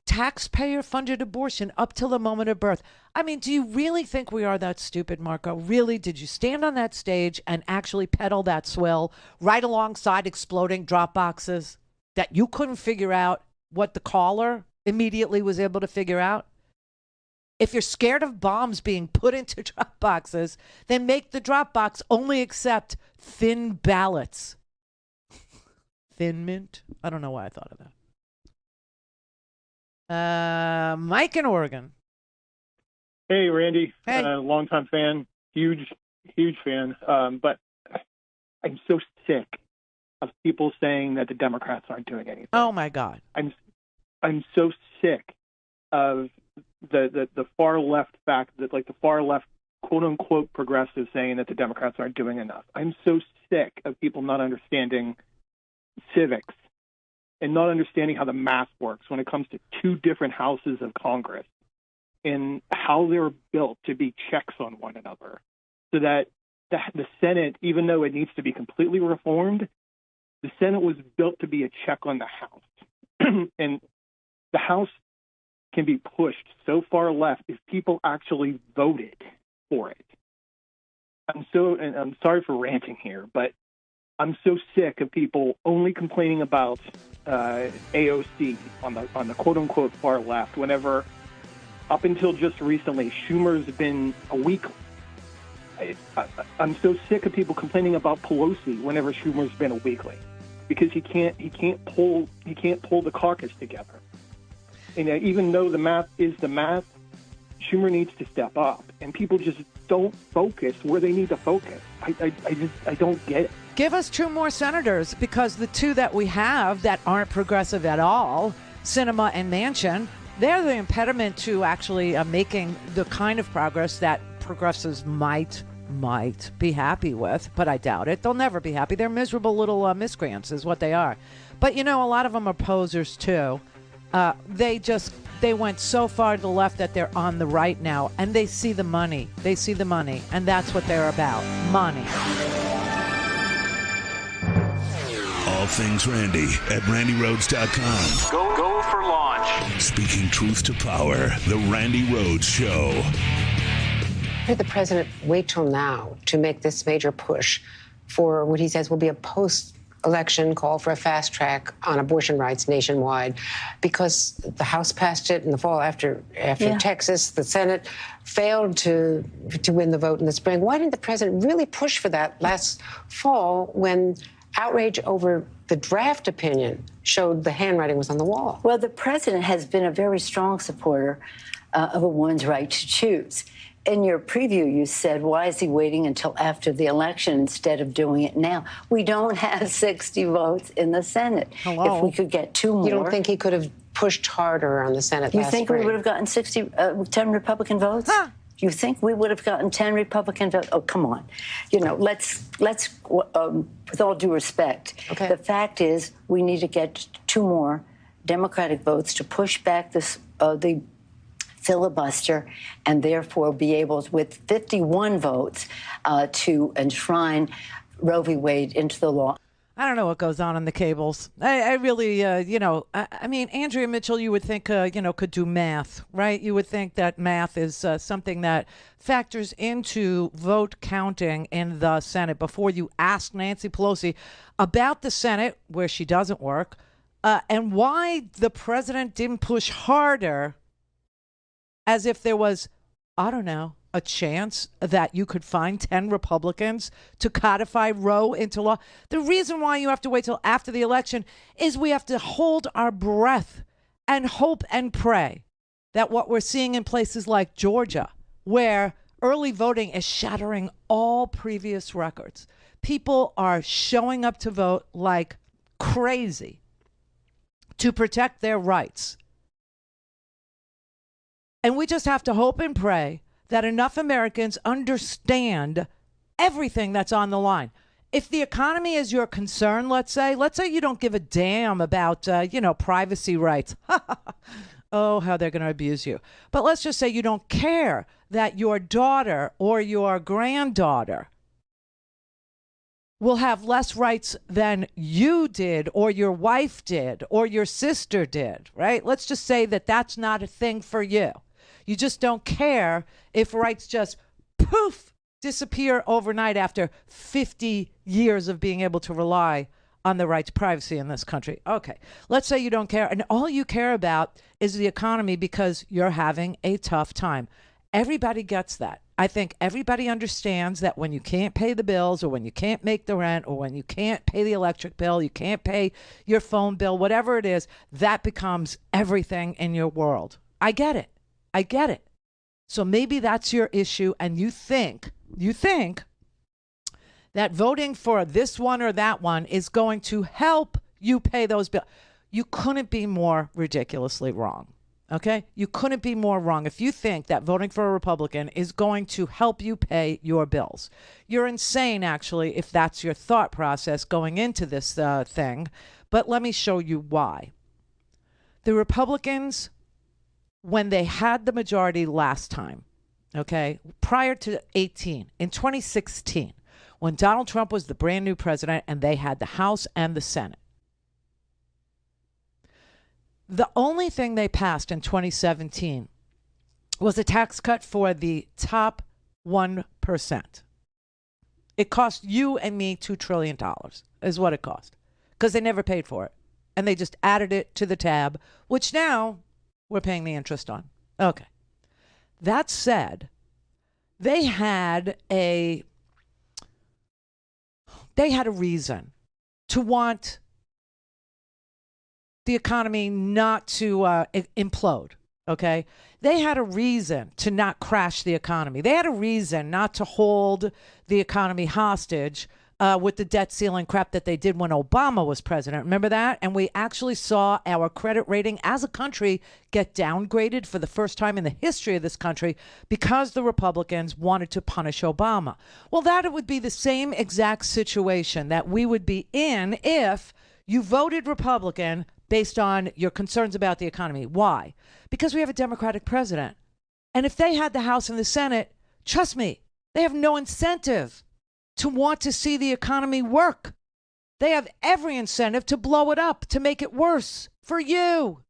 S9: Taxpayer-funded abortion up till the moment of birth. I mean, do you really think we are that stupid, Marco? Really? Did you stand on that stage and actually peddle that swill right alongside exploding drop boxes that you couldn't figure out what the caller immediately was able to figure out? If you're scared of bombs being put into drop boxes, then make the drop box only accept thin ballots. Thin mint? I don't know why I thought of that. Mike in Oregon.
S11: Hey, Randy.
S9: Hey.
S11: Longtime fan, huge fan. But I'm so sick of people saying that the Democrats aren't doing anything.
S9: Oh my God.
S11: I'm so sick of the far left fact that, like, the far left quote unquote progressives saying that the Democrats aren't doing enough. I'm so sick of people not understanding civics and not understanding how the math works when it comes to two different houses of Congress and how they're built to be checks on one another, so that the Senate, even though it needs to be completely reformed, the Senate was built to be a check on the House. And the House can be pushed so far left if people actually voted for it. I'm sorry for ranting here, but I'm so sick of people only complaining about AOC on the quote unquote far left, whenever up until just recently Schumer's been a weakling. I'm so sick of people complaining about Pelosi whenever Schumer's been a weakling, because he can't pull the caucus together. And even though the math is the math, Schumer needs to step up, and people just don't focus where they need to focus. I don't get it.
S9: Give us two more senators, because the two that we have that aren't progressive at all, Sinema and Manchin, they're the impediment to actually making the kind of progress that progressives might be happy with, but I doubt it. They'll never be happy. They're miserable little miscreants is what they are. But, you know, a lot of them are posers, too. They went so far to the left that they're on the right now, and they see the money. They see the money, and that's what they're about, money.
S5: All things Randy at RandyRhodes.com.
S2: Go for launch.
S5: Speaking truth to power, the Randi Rhodes Show.
S13: Did the president wait till now to make this major push for what he says will be a post-election call for a fast track on abortion rights nationwide? Because the House passed it in the fall after Texas, the Senate failed to win the vote in the spring. Why didn't the president really push for that last fall when outrage over the draft opinion showed the handwriting was on the wall?
S19: Well, the president has been a very strong supporter of a woman's right to choose. In your preview, you said, why is he waiting until after the election instead of doing it now? We don't have 60 votes in the Senate.
S9: Hello?
S19: If we could get two more.
S13: You don't think he could have pushed harder on the Senate last spring?
S19: You think we would have gotten 10 Republican votes?
S9: Huh.
S19: You think we would have gotten 10 Republican votes? Oh, come on. You know, let's with all due respect,
S13: okay.
S19: The fact is we need to get two more Democratic votes to push back the filibuster, and therefore be able, with 51 votes, to enshrine Roe v. Wade into the law.
S9: I don't know what goes on in the cables. I really, I mean, Andrea Mitchell, you would think, could do math, right? You would think that math is something that factors into vote counting in the Senate before you ask Nancy Pelosi about the Senate, where she doesn't work, and why the president didn't push harder, as if there was, I don't know, a chance that you could find 10 Republicans to codify Roe into law? The reason why you have to wait till after the election is we have to hold our breath and hope and pray that what we're seeing in places like Georgia, where early voting is shattering all previous records, people are showing up to vote like crazy to protect their rights. And we just have to hope and pray that enough Americans understand everything that's on the line. If the economy is your concern, let's say you don't give a damn about, privacy rights. Oh, how they're going to abuse you. But let's just say you don't care that your daughter or your granddaughter will have less rights than you did or your wife did or your sister did, right? Let's just say that that's not a thing for you. You just don't care if rights just poof disappear overnight after 50 years of being able to rely on the right to privacy in this country. Okay, let's say you don't care, and all you care about is the economy because you're having a tough time. Everybody gets that. I think everybody understands that when you can't pay the bills or when you can't make the rent or when you can't pay the electric bill, you can't pay your phone bill, whatever it is, that becomes everything in your world. I get it. I get it. So maybe that's your issue, and you think that voting for this one or that one is going to help you pay those bills. You couldn't be more ridiculously wrong. Okay? You couldn't be more wrong if you think that voting for a Republican is going to help you pay your bills. You're insane, actually, if that's your thought process going into this thing. But let me show you why. The Republicans, when they had the majority last time, okay, prior to 18, in 2016, when Donald Trump was the brand new president and they had the House and the Senate, the only thing they passed in 2017 was a tax cut for the top 1%. It cost you and me $2 trillion is what it cost because they never paid for it. And they just added it to the tab, which now we're paying the interest on. Okay. That said, they had a reason to want the economy not to implode, okay? They had a reason to not crash the economy. They had a reason not to hold the economy hostage with the debt ceiling crap that they did when Obama was president. Remember that? And we actually saw our credit rating as a country get downgraded for the first time in the history of this country because the Republicans wanted to punish Obama. Well, that would be the same exact situation that we would be in if you voted Republican based on your concerns about the economy. Why? Because we have a Democratic president. And if they had the House and the Senate, trust me, they have no incentive to want to see the economy work. They have every incentive to blow it up, to make it worse for you,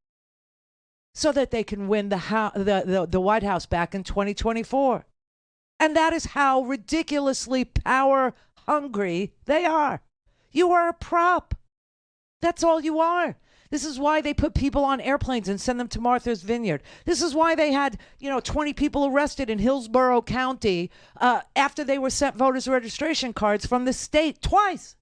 S9: so that they can win the White House back in 2024. And that is how ridiculously power hungry they are. You are a prop. That's all you are. This is why they put people on airplanes and send them to Martha's Vineyard. This is why they had, 20 people arrested in Hillsborough County after they were sent voters' registration cards from the state twice.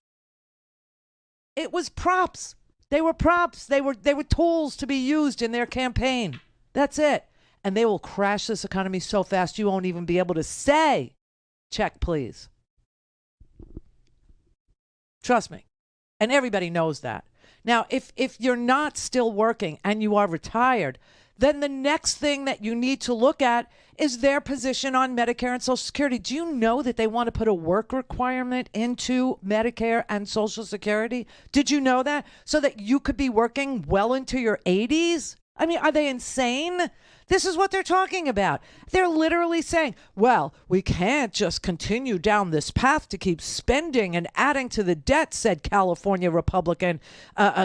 S9: It was props. They were props. They were tools to be used in their campaign. That's it. And they will crash this economy so fast you won't even be able to say, check, please. Trust me. And everybody knows that. Now, if you're not still working and you are retired, then the next thing that you need to look at is their position on Medicare and Social Security. Do you know that they want to put a work requirement into Medicare and Social Security? Did you know that? So that you could be working well into your 80s? I mean, are they insane? This is what they're talking about. They're literally saying, well, we can't just continue down this path to keep spending and adding to the debt, said California Republican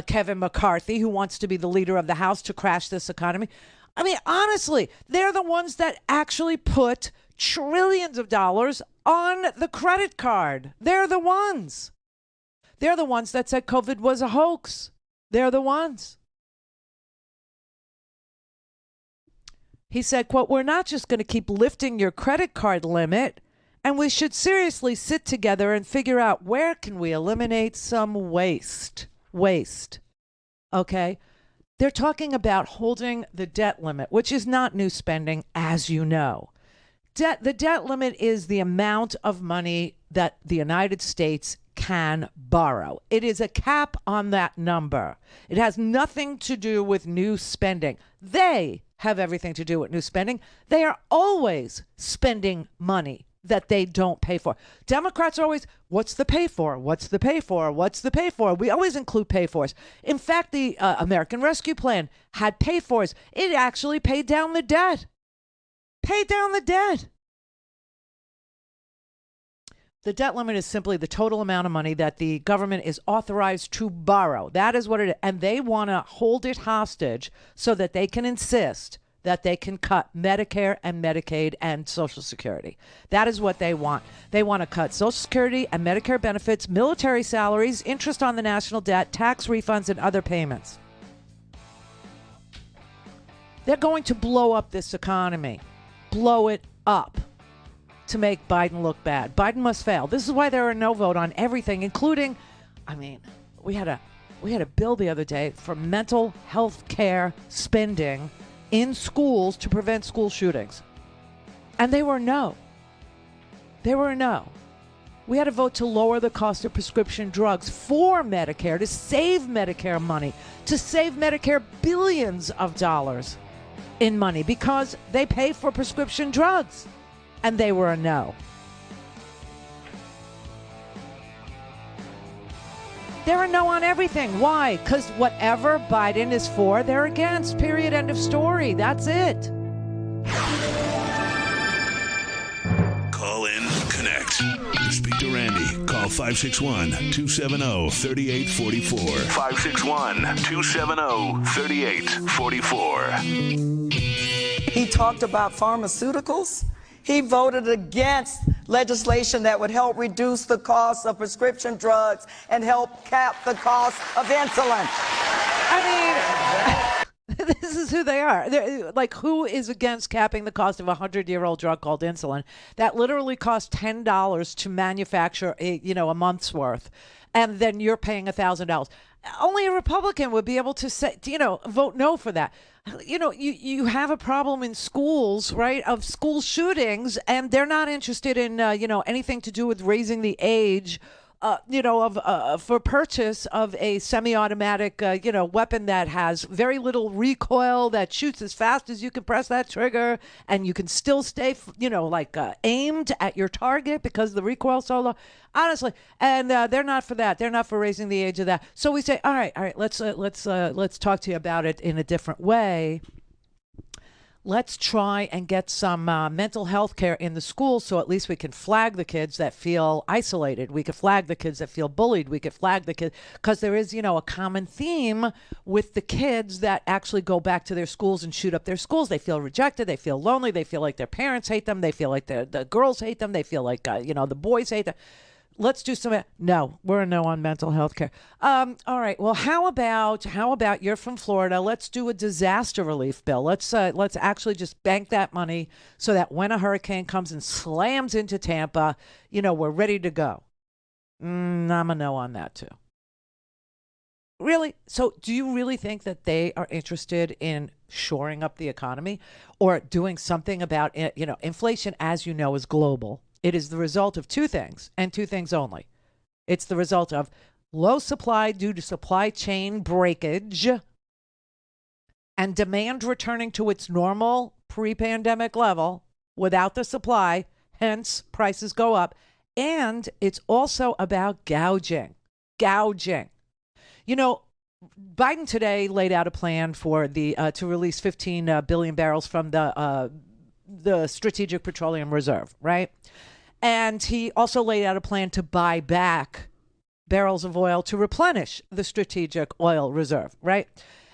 S9: Kevin McCarthy, who wants to be the leader of the House to crash this economy. I mean, honestly, they're the ones that actually put trillions of dollars on the credit card. They're the ones. They're the ones that said COVID was a hoax. They're the ones. He said, quote, "We're not just going to keep lifting your credit card limit, and we should seriously sit together and figure out where can we eliminate some waste. Okay? They're talking about holding the debt limit, which is not new spending, as you know. The debt limit is the amount of money that the United States can borrow. It is a cap on that number. It has nothing to do with new spending. They have everything to do with new spending. They are always spending money that they don't pay for. Democrats are always, what's the pay for? What's the pay for? What's the pay for? We always include pay fors. In fact, the American Rescue Plan had pay fors. It actually paid down the debt. Paid down the debt. The debt limit is simply the total amount of money that the government is authorized to borrow. That is what it is. And they want to hold it hostage so that they can insist that they can cut Medicare and Medicaid and Social Security. That is what they want. They want to cut Social Security and Medicare benefits, military salaries, interest on the national debt, tax refunds, and other payments. They're going to blow up this economy. Blow it up. To make Biden look bad. Biden must fail. This is why there are no vote on everything, including, we had a bill the other day for mental health care spending in schools to prevent school shootings. And they were no. They were no. We had a vote to lower the cost of prescription drugs for Medicare, to save Medicare money, to save Medicare billions of dollars in money because they pay for prescription drugs. And they were a no. They're a no on everything. Why? Because whatever Biden is for, they're against. Period. End of story. That's it.
S5: Call in, connect. To speak to Randi, call 561-270-3844. 561-270-3844.
S10: He talked about pharmaceuticals. He voted against legislation that would help reduce the cost of prescription drugs and help cap the cost of insulin.
S9: I mean, this is who they are. They're, like, who is against capping the cost of a 100-year-old drug called insulin that literally costs $10 to manufacture a month's worth, and then you're paying $1,000? Only a Republican would be able to say, vote no for that. You have a problem in schools, right, of school shootings, and they're not interested in, anything to do with raising the age, for purchase of a semi-automatic, weapon that has very little recoil, that shoots as fast as you can press that trigger, and you can still stay, aimed at your target because the recoil so low. Honestly, and they're not for that. They're not for raising the age of that. So we say, all right, let's talk to you about it in a different way. Let's try and get some mental health care in the schools so at least we can flag the kids that feel isolated. We could flag the kids that feel bullied. We could flag the kids because there is, a common theme with the kids that actually go back to their schools and shoot up their schools. They feel rejected. They feel lonely. They feel like their parents hate them. They feel like the girls hate them. They feel like, the boys hate them. Let's do some. No, we're a no on mental health care. All right. Well, how about you're from Florida? Let's do a disaster relief bill. Let's actually just bank that money so that when a hurricane comes and slams into Tampa, we're ready to go. I'm a no on that too. Really? So do you really think that they are interested in shoring up the economy or doing something about it? Inflation, as you know, is global. It is the result of two things, and two things only. It's the result of low supply due to supply chain breakage and demand returning to its normal pre-pandemic level without the supply, hence prices go up. And it's also about gouging. Biden today laid out a plan for to release 15 billion barrels from the Strategic Petroleum Reserve, right? And he also laid out a plan to buy back barrels of oil to replenish the Strategic Oil Reserve, right?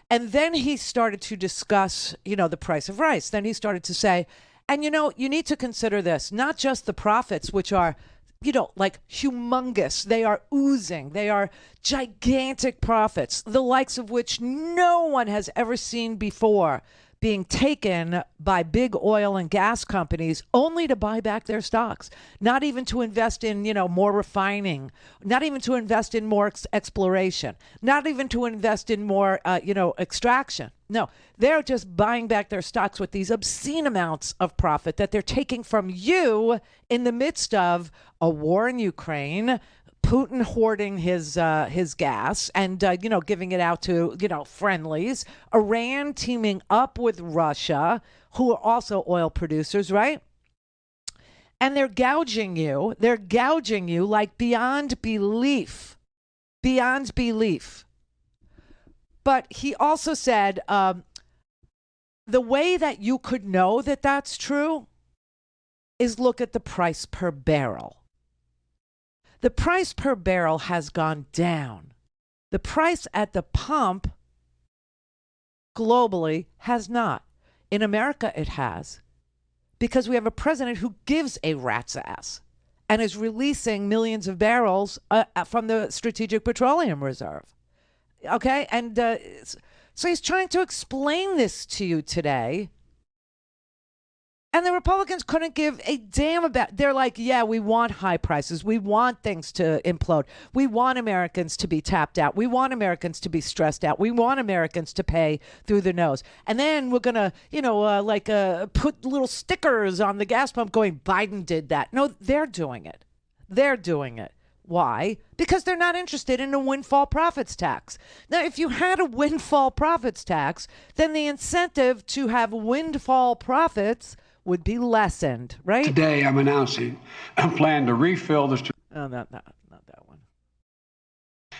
S9: And then he started to discuss, the price of rice. Then he started to say, and you need to consider this, not just the profits, which are, humongous. They are oozing. They are gigantic profits, the likes of which no one has ever seen before. being taken by big oil and gas companies only to buy back their stocks, not even to invest in, more refining, not even to invest in more exploration, not even to invest in more, extraction. No, they're just buying back their stocks with these obscene amounts of profit that they're taking from you in the midst of a war in Ukraine, Putin hoarding his gas and giving it out to friendlies, Iran teaming up with Russia, who are also oil producers, right? And they're gouging you. They're gouging you like beyond belief, beyond belief. But he also said the way that you could know that that's true is look at the price per barrel. The price per barrel has gone down. The price at the pump globally has not. In America, it has. Because we have a president who gives a rat's ass and is releasing millions of barrels from the Strategic Petroleum Reserve. Okay? And so he's trying to explain this to you today. And the Republicans couldn't give a damn about. They're like, yeah, we want high prices. We want things to implode. We want Americans to be tapped out. We want Americans to be stressed out. We want Americans to pay through the nose. And then we're going to, put little stickers on the gas pump going, Biden did that. No, they're doing it. They're doing it. Why? Because they're not interested in a windfall profits tax. Now, if you had a windfall profits tax, then the incentive to have windfall profits would be lessened, right?
S15: Today, I'm announcing a plan to refill the...
S9: Oh, not that one.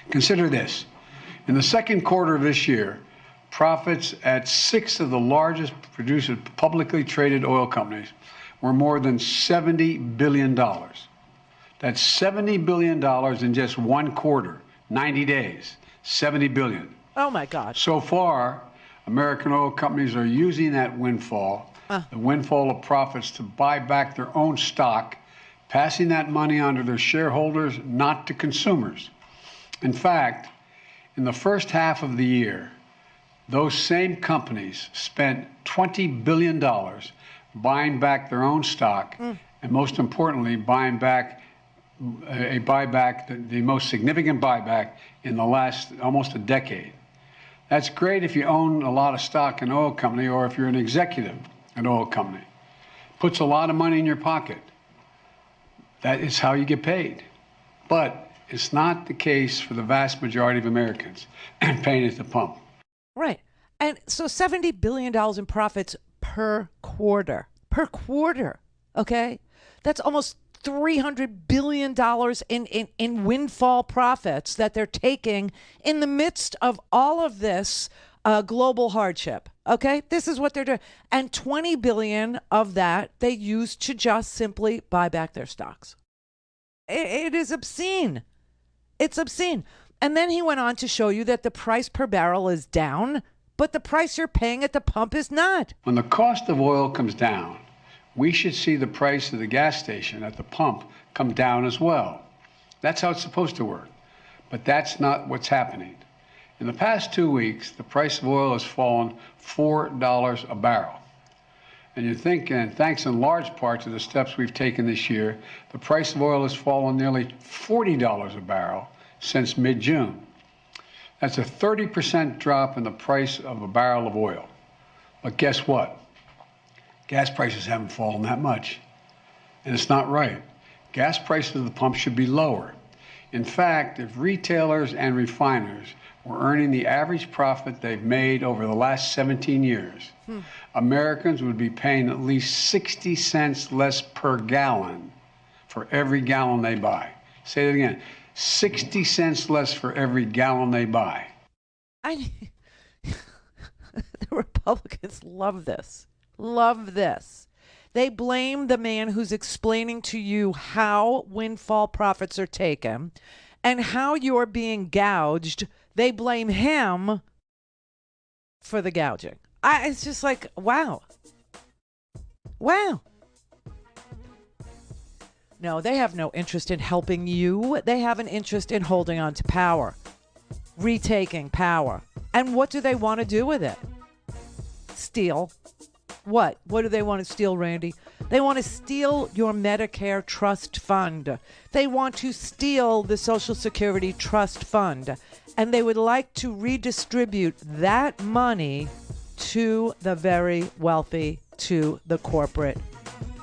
S15: Consider this. In the second quarter of this year, profits at 6 of the largest producers, publicly traded oil companies, were more than $70 billion. That's $70 billion in just one quarter, 90 days, $70 billion.
S9: Oh, my God.
S15: So far, American oil companies are using that windfall, the windfall of profits, to buy back their own stock, passing that money on to their shareholders, not to consumers. In fact, in the first half of the year, those same companies spent $20 billion buying back their own stock, and most importantly, buying back the most significant buyback in the last almost a decade. That's great if you own a lot of stock in an oil company or if you're an executive in an oil company. Puts a lot of money in your pocket. That is how you get paid. But it's not the case for the vast majority of Americans paying at the pump.
S9: Right. And so $70 billion in profits per quarter. Per quarter. Okay? That's almost $300 billion in windfall profits that they're taking in the midst of all of this global hardship. Okay, this is what they're doing. And $20 billion of that they use to just simply buy back their stocks. It is obscene. It's obscene. And then he went on to show you that the price per barrel is down, but the price you're paying at the pump is not.
S15: When the cost of oil comes down, we should see the price of the gas station at the pump come down as well. That's how it's supposed to work. But that's not what's happening. In the past 2 weeks, the price of oil has fallen $4 a barrel. And you think, and thanks in large part to the steps we've taken this year, the price of oil has fallen nearly $40 a barrel since mid-June. That's a 30% drop in the price of a barrel of oil. But guess what? Gas prices haven't fallen that much. And it's not right. Gas prices at the pump should be lower. In fact, if retailers and refiners were earning the average profit they've made over the last 17 years, Americans would be paying at least 60 cents less per gallon for every gallon they buy. Say it again, 60 cents less for every gallon they buy.
S9: The Republicans love this. Love this. They blame the man who's explaining to you how windfall profits are taken and how you're being gouged. They blame him for the gouging. It's just like, wow. Wow. No, they have no interest in helping you. They have an interest in holding on to power, retaking power. And what do they want to do with it? steal. What? What do they want to steal, Randy? They want to steal your Medicare trust fund. They want to steal the Social Security trust fund. And they would like to redistribute that money to the very wealthy, to the corporate,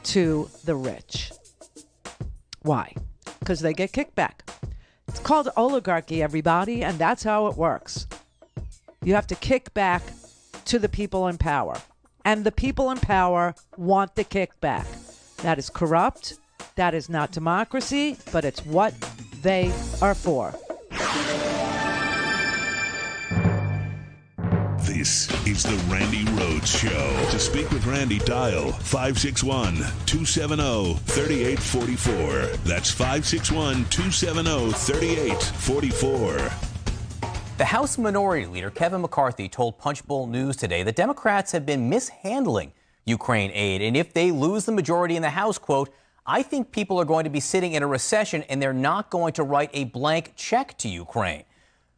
S9: to the rich. Why? Because they get kickback. It's called oligarchy, everybody, and that's how it works. You have to kick back to the people in power. And the people in power want the kickback. That is corrupt. That is not democracy, but it's what they are for.
S5: This is the Randi Rhodes Show. To speak with Randi, dial 561-270-3844. That's 561-270-3844.
S12: The House Minority Leader Kevin McCarthy told Punchbowl News today that Democrats have been mishandling Ukraine aid. And if they lose the majority in the House, quote, I think people are going to be sitting in a recession and they're not going to write a blank check to Ukraine.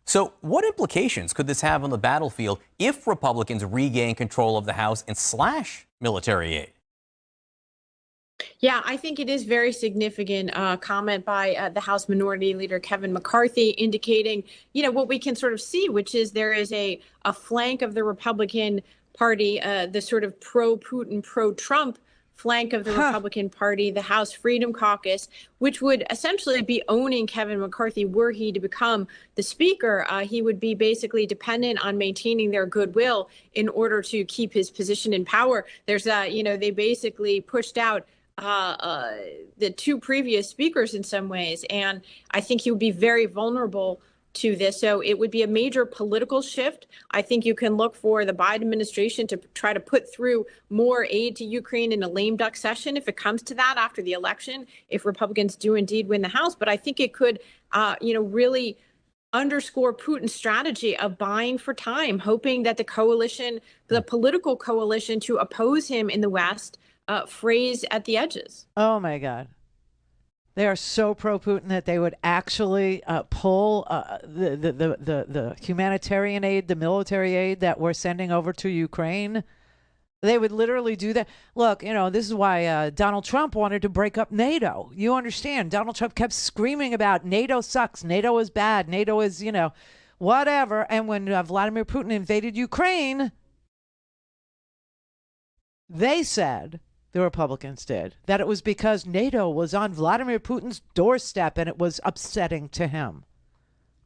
S12: So what implications could this have on the battlefield if Republicans regain control of the House and slash military aid?
S22: Yeah, I think it is very significant comment by the House Minority Leader Kevin McCarthy indicating, what we can sort of see, which is there is a flank of the Republican Party, the sort of pro-Putin, pro-Trump flank of the Republican Party, the House Freedom Caucus, which would essentially be owning Kevin McCarthy were he to become the speaker. He would be basically dependent on maintaining their goodwill in order to keep his position in power. There's, they basically pushed out the two previous speakers in some ways, and I think he would be very vulnerable to this. So it would be a major political shift. I think you can look for the Biden administration to try to put through more aid to Ukraine in a lame duck session if it comes to that after the election, if Republicans do indeed win the House. But I think it could, really underscore Putin's strategy of buying for time, hoping that the coalition, the political coalition to oppose him in the West, frays at the edges.
S9: Oh, my God. They are so pro-Putin that they would actually pull the humanitarian aid, the military aid that we're sending over to Ukraine. They would literally do that. Look, this is why Donald Trump wanted to break up NATO. You understand? Donald Trump kept screaming about NATO sucks, NATO is bad, NATO is, whatever. And when Vladimir Putin invaded Ukraine, they said, the Republicans did, that it was because NATO was on Vladimir Putin's doorstep and it was upsetting to him.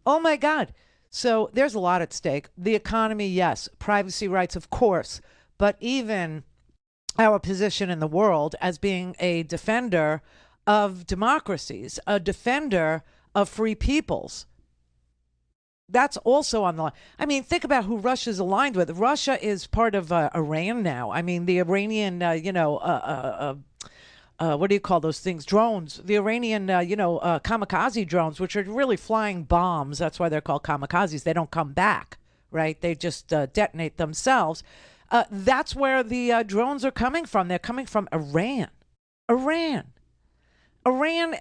S9: Oh, my God. So there's a lot at stake. The economy, yes. Privacy rights, of course. But even our position in the world as being a defender of democracies, a defender of free peoples, that's also on the line. I mean, think about who Russia's aligned with. Russia is part of Iran now. I mean, the Iranian, what do you call those things? Drones. The Iranian, kamikaze drones, which are really flying bombs. That's why they're called kamikazes. They don't come back, right? They just detonate themselves. That's where the drones are coming from. They're coming from Iran. Iran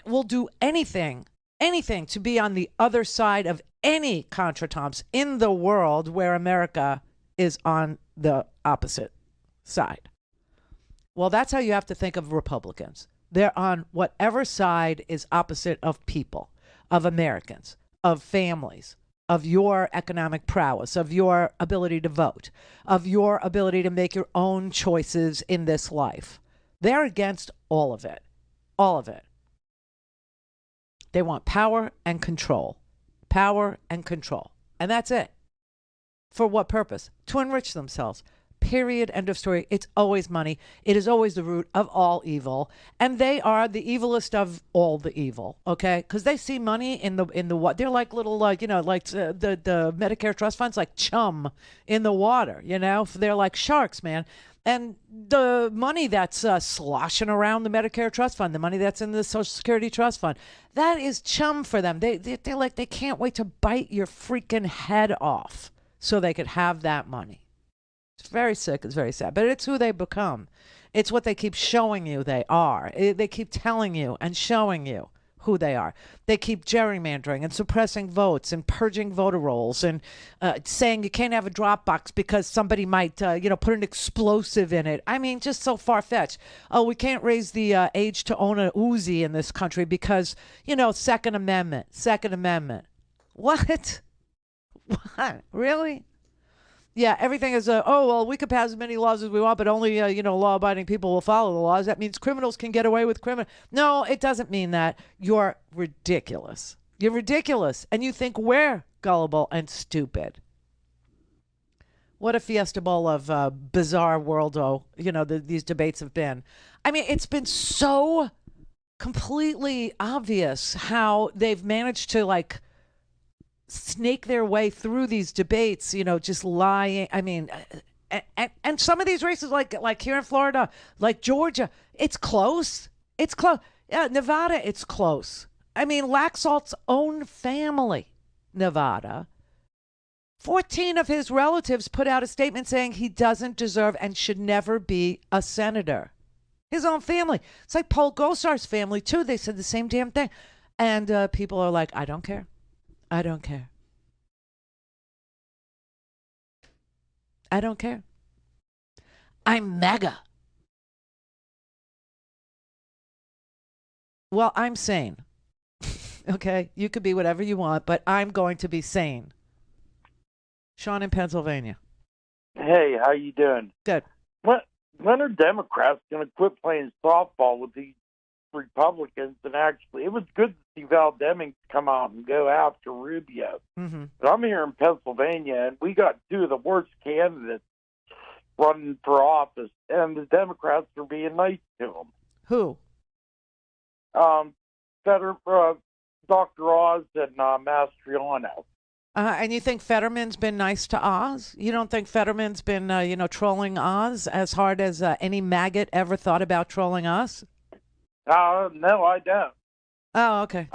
S9: will do anything to be on the other side of any contretemps in the world where America is on the opposite side. Well, that's how you have to think of Republicans. They're on whatever side is opposite of people, of Americans, of families, of your economic prowess, of your ability to vote, of your ability to make your own choices in this life. They're against all of it. All of it. They want power and control. Power and control. And that's it. For what purpose? To enrich themselves. Period. End of story. It's always money. It is always the root of all evil. And they are the evilest of all the evil. Okay? Because they see money in the what? They're like little, the Medicare trust funds, like chum in the water. They're like sharks, man. And the money that's sloshing around the Medicare trust fund, the money that's in the Social Security trust fund, that is chum for them. They're like, they can't wait to bite your freaking head off so they could have that money. It's very sick. It's very sad. But it's who they become. It's what they keep showing you they are. They keep telling you and showing you who they are. They keep gerrymandering and suppressing votes and purging voter rolls and saying you can't have a drop box because somebody might, put an explosive in it. I mean, just so far-fetched. Oh, we can't raise the age to own a Uzi in this country because, Second Amendment. What? What? Really? Yeah, everything is, we could pass as many laws as we want, but only, law-abiding people will follow the laws. That means criminals can get away with criminal. No, it doesn't mean that. You're ridiculous. You're ridiculous. And you think we're gullible and stupid. What a fiesta bowl of bizarre worldo, these debates have been. I mean, it's been so completely obvious how they've managed to, snake their way through these debates, just lying. I mean, and some of these races, like here in Florida, like Georgia, it's close. It's close. Yeah, Nevada, it's close. I mean, Laxalt's own family, Nevada, 14 of his relatives put out a statement saying he doesn't deserve and should never be a senator. His own family. It's like Paul Gosar's family, too. They said the same damn thing. And people are like, I don't care. I don't care. I don't care. I'm MAGA. Well, I'm sane. Okay? You could be whatever you want, but I'm going to be sane. Sean in Pennsylvania.
S16: Hey, how you doing?
S9: Good.
S16: When are Democrats going to quit playing softball with these Republicans? And actually, it was good to see Val Demings come out and go after Rubio.
S9: Mm-hmm.
S16: But I'm here in Pennsylvania, and we got two of the worst candidates running for office, and the Democrats are being nice to them.
S9: Who?
S16: Dr. Oz and Mastriano.
S9: And you think Fetterman's been nice to Oz? You don't think Fetterman's been, trolling Oz as hard as any maggot ever thought about trolling us?
S16: No, I don't.
S9: Oh, okay.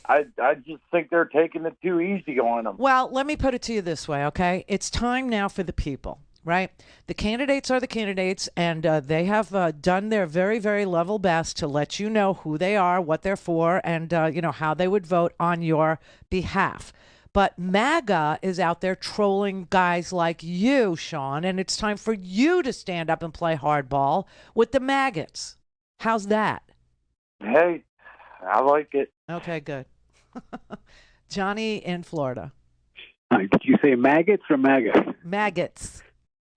S16: I just think they're taking it too easy on them.
S9: Well, let me put it to you this way, okay? It's time now for the people, right? The candidates are the candidates, and they have done their very, very level best to let you know who they are, what they're for, and, how they would vote on your behalf. But MAGA is out there trolling guys like you, Sean, and it's time for you to stand up and play hardball with the maggots. How's that?
S16: Hey, I like it.
S9: Okay, good. Johnny in Florida.
S17: Did you say maggots or MAGA?
S9: Maggots.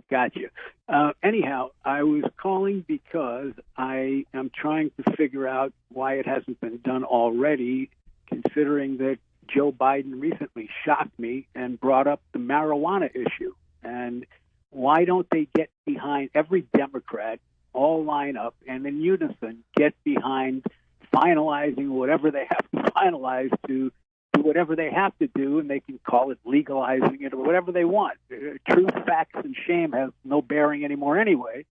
S17: Gotcha. Anyhow, I was calling because I am trying to figure out why it hasn't been done already, considering that Joe Biden recently shocked me and brought up the marijuana issue. And why don't they get behind every Democrat, all line up, and in unison get behind finalizing whatever they have to finalize to do whatever they have to do, and they can call it legalizing it or whatever they want. Truth, facts, and shame have no bearing anymore anyway.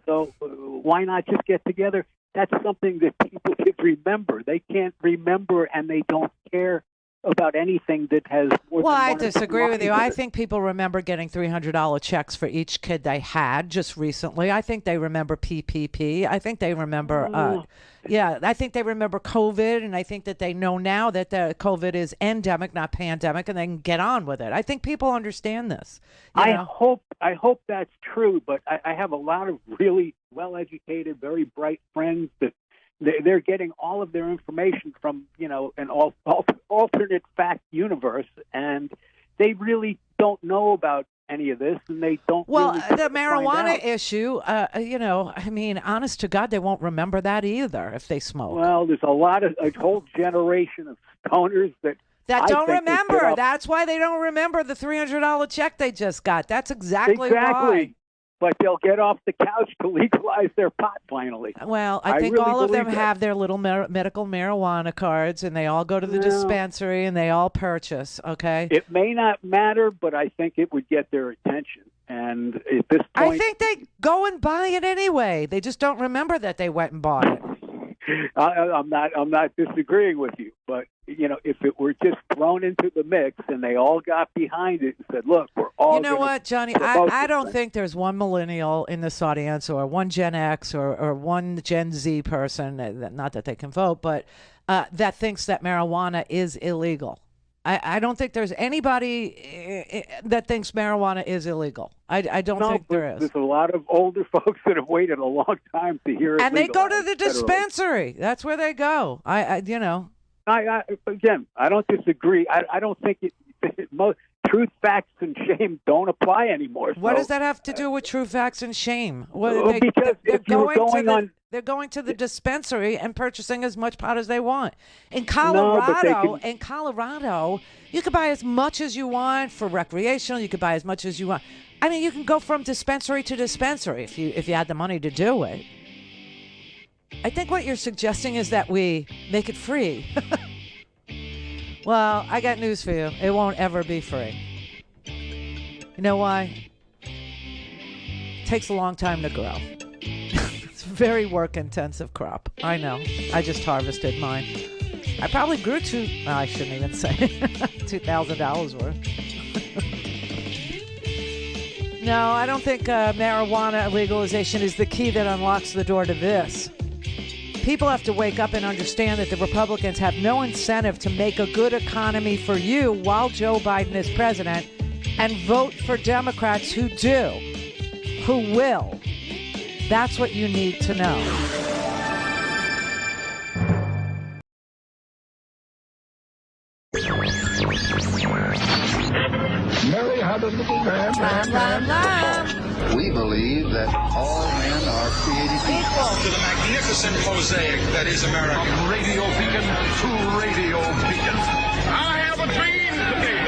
S17: So why not just get together? That's something that people should remember. They can't remember, and they don't care about anything that has more
S9: well,
S17: than
S9: I
S17: one or two
S9: disagree with you.
S17: lines in
S9: I
S17: it.
S9: think people remember getting $300 checks for each kid they had just recently. I think they remember PPP. I think they remember, I think they remember COVID, and I think that they know now that the COVID is endemic, not pandemic, and they can get on with it. I think people understand this.
S17: I hope that's true, but I have a lot of really well-educated, very bright friends that they're getting all of their information from, an alternate fact universe, and they really don't know about any of this, and they don't.
S9: Well,
S17: really
S9: the marijuana
S17: out.
S9: issue, honest to God, they won't remember that either if they smoke.
S17: Well, there's a whole generation of stoners that
S9: don't remember. That's why they don't remember the $300 check they just got. That's exactly why.
S17: But they'll get off the couch to legalize their pot finally.
S9: Well, I think
S17: really
S9: all of them
S17: believe
S9: have their little medical marijuana cards, and they all go to the dispensary, and they all purchase, okay?
S17: It may not matter, but I think it would get their attention. And at this point,
S9: I think they go and buy it anyway. They just don't remember that they went and bought it.
S17: I'm not disagreeing with you, but if it were just thrown into the mix and they all got behind it and said, "Look, we're all."
S9: You know what, Johnny? I don't think there's one millennial in this audience, or one Gen X, or one Gen Z person. Not that they can vote, but that thinks that marijuana is illegal. I don't think there's anybody that thinks marijuana is illegal. I don't think there is.
S17: There's a lot of older folks that have waited a long time to hear it.
S9: And they go to the
S17: legalized federally.
S9: dispensary. That's where they go. I
S17: Again, I don't disagree. I don't think most truth, facts, and shame don't apply anymore.
S9: What
S17: So,
S9: does that have to do with true facts and shame?
S17: because if you're going on.
S9: They're going to the dispensary and purchasing as much pot as they want. In
S17: No, but they
S9: Colorado, you can buy as much as you want for recreational. You can buy as much as you want. I mean, you can go from dispensary to dispensary if you had the money to do it. I think what you're suggesting is that we make it free. Well, I got news for you. It won't ever be free. You know why? It takes a long time to grow. Very work-intensive crop. I know. I just harvested mine. I probably grew I shouldn't even say $2,000 worth. No, I don't think marijuana legalization is the key that unlocks the door to this. People have to wake up and understand that the Republicans have no incentive to make a good economy for you while Joe Biden is president, and vote for Democrats who do, who will. That's what you need to know.
S3: Mary had a little lamb.
S1: We believe that all men are created equal.
S3: To the magnificent mosaic that is America. From radio beacon to radio beacon. I have a dream today.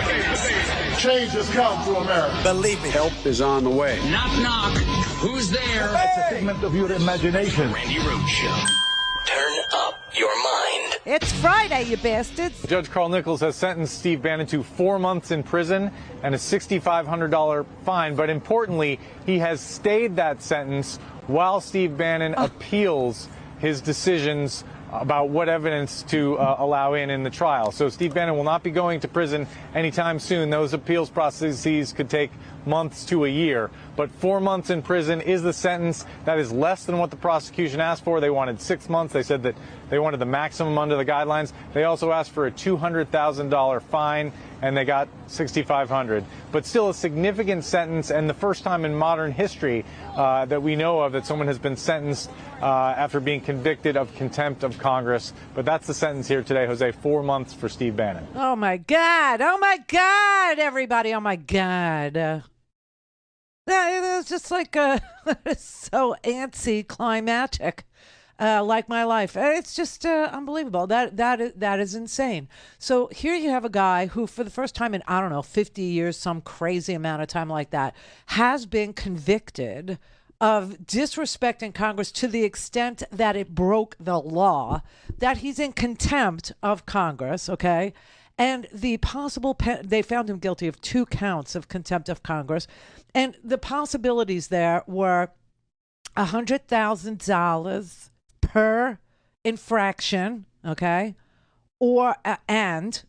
S3: Change has come to America.
S1: Believe me.
S15: Help is on the way.
S6: Knock, knock. Who's there?
S3: It's a figment of your imagination.
S6: Randi Rhodes Show. Turn up your mind.
S9: It's Friday, you bastards.
S18: Judge Carl Nichols has sentenced Steve Bannon to 4 months in prison and a $6,500 fine. But importantly, he has stayed that sentence while Steve Bannon appeals his decisions about what evidence to allow in the trial. So Steve Bannon will not be going to prison anytime soon. Those appeals processes could take months to a year. But 4 months in prison is the sentence. That is less than what the prosecution asked for. They wanted 6 months. They said that they wanted the maximum under the guidelines. They also asked for a $200,000 fine, and they got $6,500. But still a significant sentence, and the first time in modern history that we know of that someone has been sentenced after being convicted of contempt of Congress. But that's the sentence here today, Jose. 4 months for Steve Bannon.
S9: Oh, my God. Oh, my God, everybody. Oh, my God. It's just like it's so anti-climatic, like my life. It's just unbelievable. That is insane. So here you have a guy who, for the first time in, I don't know, 50 years, some crazy amount of time like that, has been convicted of disrespecting Congress to the extent that it broke the law, that he's in contempt of Congress, okay? And the possible, they found him guilty of 2 counts of contempt of Congress. And the possibilities there were $100,000 per infraction, okay? Or, and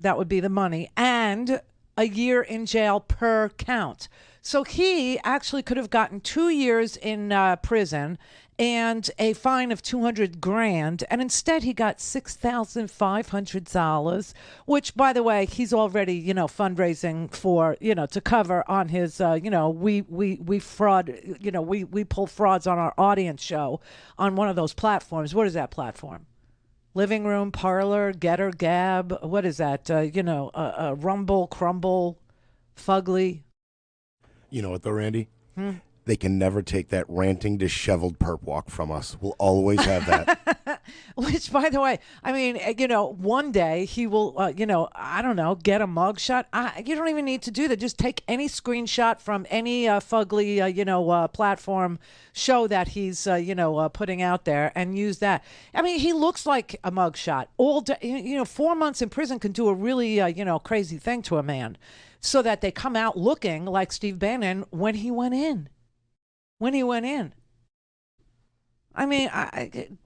S9: that would be the money, and a year in jail per count. So he actually could have gotten 2 years in prison and a fine of $200,000, and instead he got $6,500, which, by the way, he's already, fundraising for, to cover on his, we fraud, we pull frauds on our audience show on one of those platforms. What is that platform? Living Room, Parlor, Getter, Gab. What is that? Rumble, Crumble, Fugly.
S20: You know what, though, Randy? They can never take that ranting, disheveled perp walk from us. We'll always have that.
S9: Which, by the way, I mean, one day he will, I don't know, get a mugshot. You don't even need to do that. Just take any screenshot from any fugly, platform show that he's, putting out there and use that. I mean, he looks like a mugshot. All day, 4 months in prison can do a really, crazy thing to a man, so that they come out looking like Steve Bannon when he went in. I mean,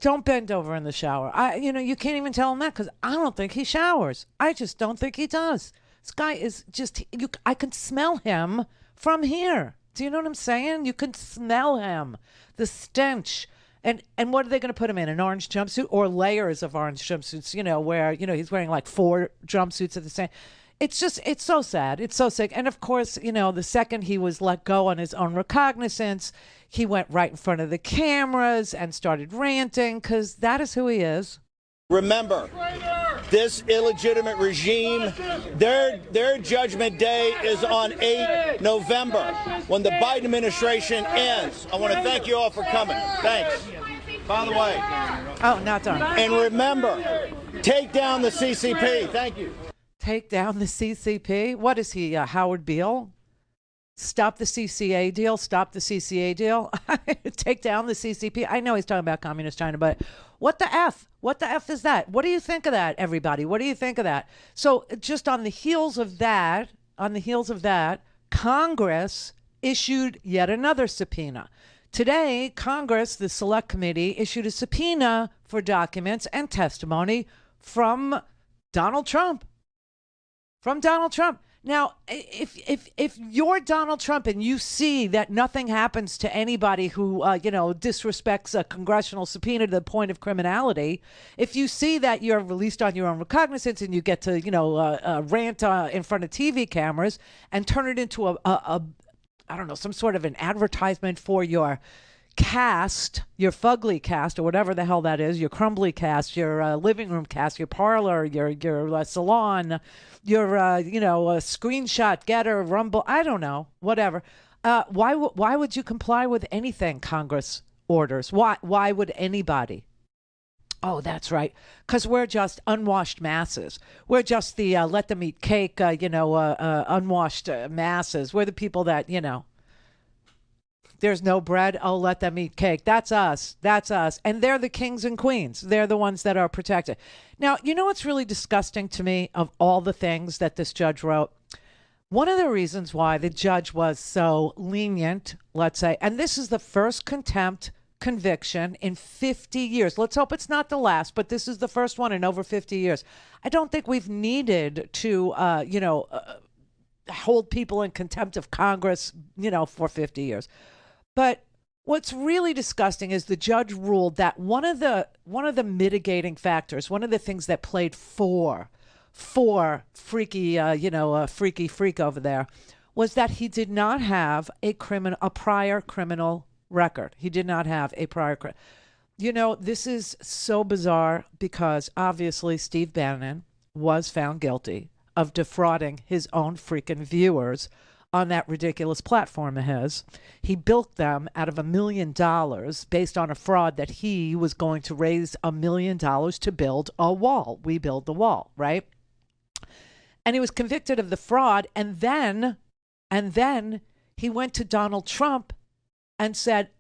S9: don't bend over in the shower. You can't even tell him that because I don't think he showers. I just don't think he does. This guy is just, I can smell him from here. Do you know what I'm saying? You can smell him. The stench. And what are they going to put him in? An orange jumpsuit or layers of orange jumpsuits, where, he's wearing like 4 jumpsuits at the same. It's so sad. It's so sick. And of course, the second he was let go on his own recognizance, he went right in front of the cameras and started ranting because that is who he is.
S4: Remember, this illegitimate regime, their judgment day is on 8 November when the Biden administration ends. I want to thank you all for coming. Thanks. By the way.
S9: Oh, not done.
S4: And remember, take down the CCP. Thank you.
S9: Take down the CCP? What is he, Howard Beale? Stop the CCA deal. Stop the CCA deal. Take down the CCP. I know he's talking about communist China, but what the F? What the F is that? What do you think of that, everybody? What do you think of that? So just on the heels of that, Congress issued yet another subpoena. Today, Congress, the Select Committee, issued a subpoena for documents and testimony from Donald Trump. From Donald Trump. Now, if you're Donald Trump and you see that nothing happens to anybody who, disrespects a congressional subpoena to the point of criminality, if you see that you're released on your own recognizance and you get to, rant in front of TV cameras and turn it into I don't know, some sort of an advertisement for your cast, your fugly cast, or whatever the hell that is, your crumbly cast, your living room cast, your parlor, your salon, your screenshot getter, Rumble, I don't know, whatever. Why would you comply with anything Congress orders? Why would anybody? Oh, that's right. Because we're just unwashed masses. We're just the let them eat cake, unwashed masses. We're the people that, there's no bread. Oh, let them eat cake. That's us. That's us. And they're the kings and queens. They're the ones that are protected. Now, you know what's really disgusting to me of all the things that this judge wrote? One of the reasons why the judge was so lenient, let's say, and this is the first contempt conviction in 50 years. Let's hope it's not the last, but this is the first one in over 50 years. I don't think we've needed to, hold people in contempt of Congress, for 50 years. But what's really disgusting is the judge ruled that one of the mitigating factors, one of the things that played for freaky, freaky freak over there, was that he did not have a prior criminal record. He did not have a prior. This is so bizarre because obviously Steve Bannon was found guilty of defrauding his own freaking viewers on that ridiculous platform of his. He built them out of $1 million based on a fraud that he was going to raise $1 million to build a wall. We build the wall, right? And he was convicted of the fraud. And then he went to Donald Trump and said,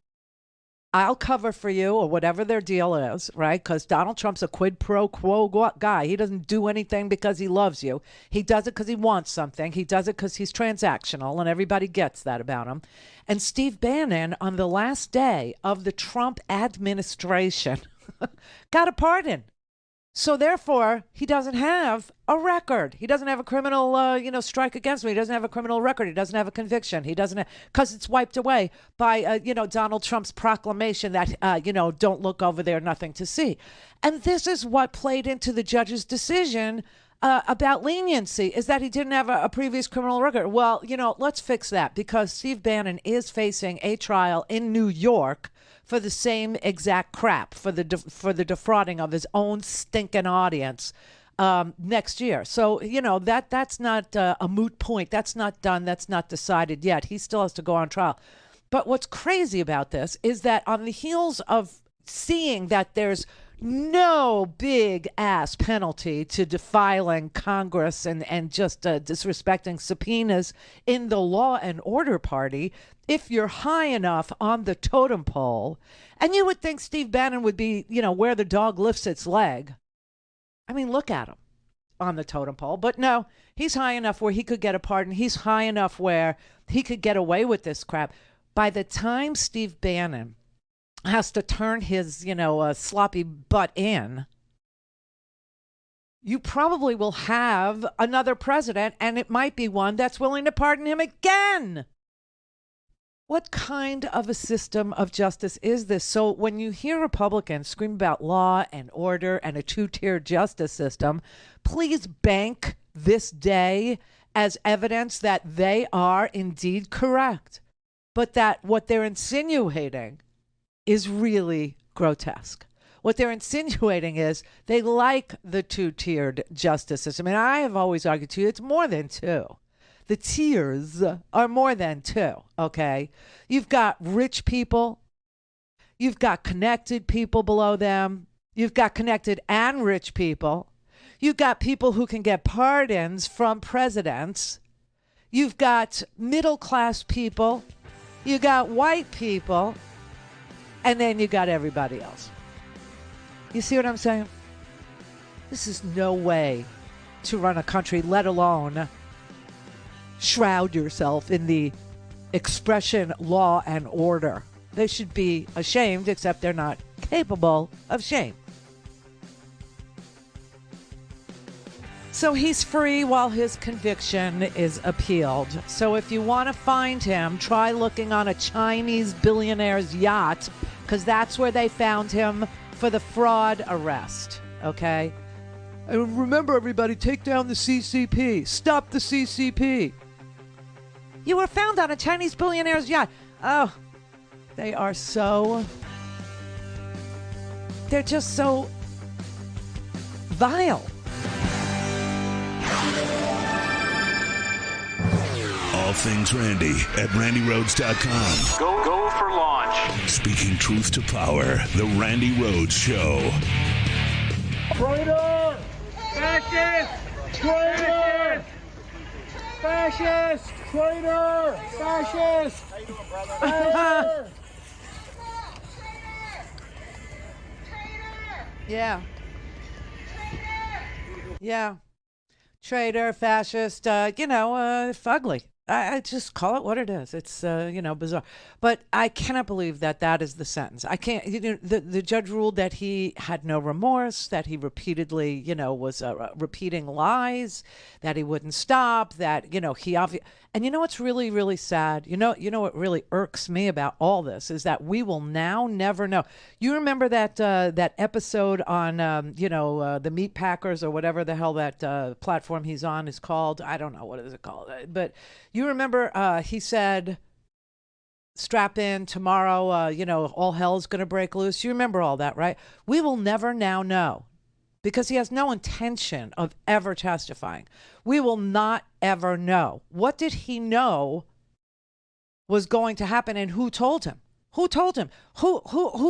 S9: I'll cover for you, or whatever their deal is, right? Because Donald Trump's a quid pro quo guy. He doesn't do anything because he loves you. He does it because he wants something. He does it because he's transactional, and everybody gets that about him. And Steve Bannon, on the last day of the Trump administration, got a pardon. So therefore, he doesn't have a record. He doesn't have a criminal, strike against him. He doesn't have a criminal record. He doesn't have a conviction. He doesn't, because it's wiped away by, Donald Trump's proclamation that, don't look over there, nothing to see. And this is what played into the judge's decision about leniency, is that he didn't have a previous criminal record. Well, let's fix that, because Steve Bannon is facing a trial in New York for the same exact crap, for the defrauding of his own stinking audience next year. So, that's not a moot point. That's not done. That's not decided yet. He still has to go on trial. But what's crazy about this is that on the heels of seeing that there's no big ass penalty to defiling Congress and just disrespecting subpoenas in the law and order party, if you're high enough on the totem pole, and you would think Steve Bannon would be, where the dog lifts its leg. I mean, look at him on the totem pole. But no, he's high enough where he could get a pardon. He's high enough where he could get away with this crap. By the time Steve Bannon has to turn his, sloppy butt in, you probably will have another president, and it might be one that's willing to pardon him again. What kind of a system of justice is this? So when you hear Republicans scream about law and order and a two-tier justice system, please bank this day as evidence that they are indeed correct, but that what they're insinuating is really grotesque. What they're insinuating is they like the two-tiered justice system. And I have always argued to you, it's more than two. The tiers are more than two, okay? You've got rich people. You've got connected people below them. You've got connected and rich people. You've got people who can get pardons from presidents. You've got middle-class people. You got white people. And then you got everybody else. You see what I'm saying? This is no way to run a country, let alone shroud yourself in the expression law and order. They should be ashamed, except they're not capable of shame. So he's free while his conviction is appealed. So if you want to find him, try looking on a Chinese billionaire's yacht, because that's where they found him for the fraud arrest, okay? And remember, everybody, take down the CCP. Stop the CCP. You were found on a Chinese billionaire's yacht. Oh, they are so... They're just so vile.
S5: All things Randi at RandiRhodes.com.
S2: Go for launch.
S5: Speaking truth to power, the Randi Rhodes Show.
S3: Traitor! Fascist! Traitor! Fascist! Traitor! Fascist! How you doing, brother?
S9: Yeah. Yeah. Traitor, fascist, fugly. I just call it what it is. It's, bizarre. But I cannot believe that is the sentence. I can't, the judge ruled that he had no remorse, that he repeatedly, was repeating lies, that he wouldn't stop, that, he obviously, and you know what's really, really sad? You know what really irks me about all this is that we will now never know. You remember that episode on, the Meat Packers or whatever the hell that platform he's on is called? I don't know. What is it called? But you remember he said, strap in tomorrow, all hell's going to break loose. You remember all that, right? We will never now know because he has no intention of ever testifying. We will not ever know. What did he know was going to happen and who told him? Who told him? Who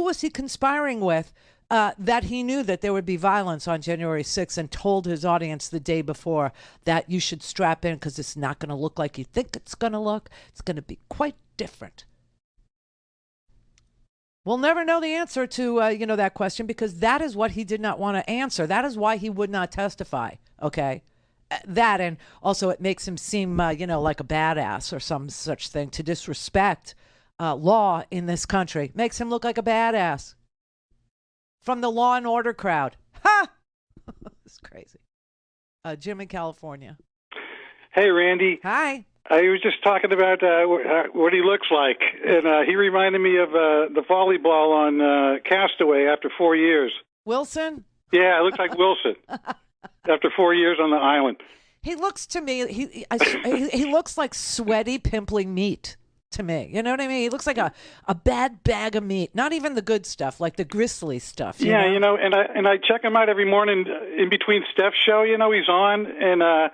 S9: was he conspiring with that he knew that there would be violence on January 6th and told his audience the day before that you should strap in because it's not going to look like you think it's going to look. It's going to be quite different. We'll never know the answer to, that question because that is what he did not want to answer. That is why he would not testify, okay? That, and also it makes him seem, like a badass or some such thing to disrespect law in this country. Makes him look like a badass. From the Law and Order crowd. Ha! It's crazy. Jim in California.
S7: Hey, Randi.
S9: Hi.
S7: I was just talking about what he looks like, and he reminded me of the volleyball on Castaway after 4 years.
S9: Wilson?
S7: Yeah, it looks like Wilson after 4 years on the island.
S9: He looks to me, he looks like sweaty, pimply meat to me. You know what I mean? He looks like a bad bag of meat. Not even the good stuff, like the gristly stuff.
S7: And I check him out every morning in between Steph's show. He's on, and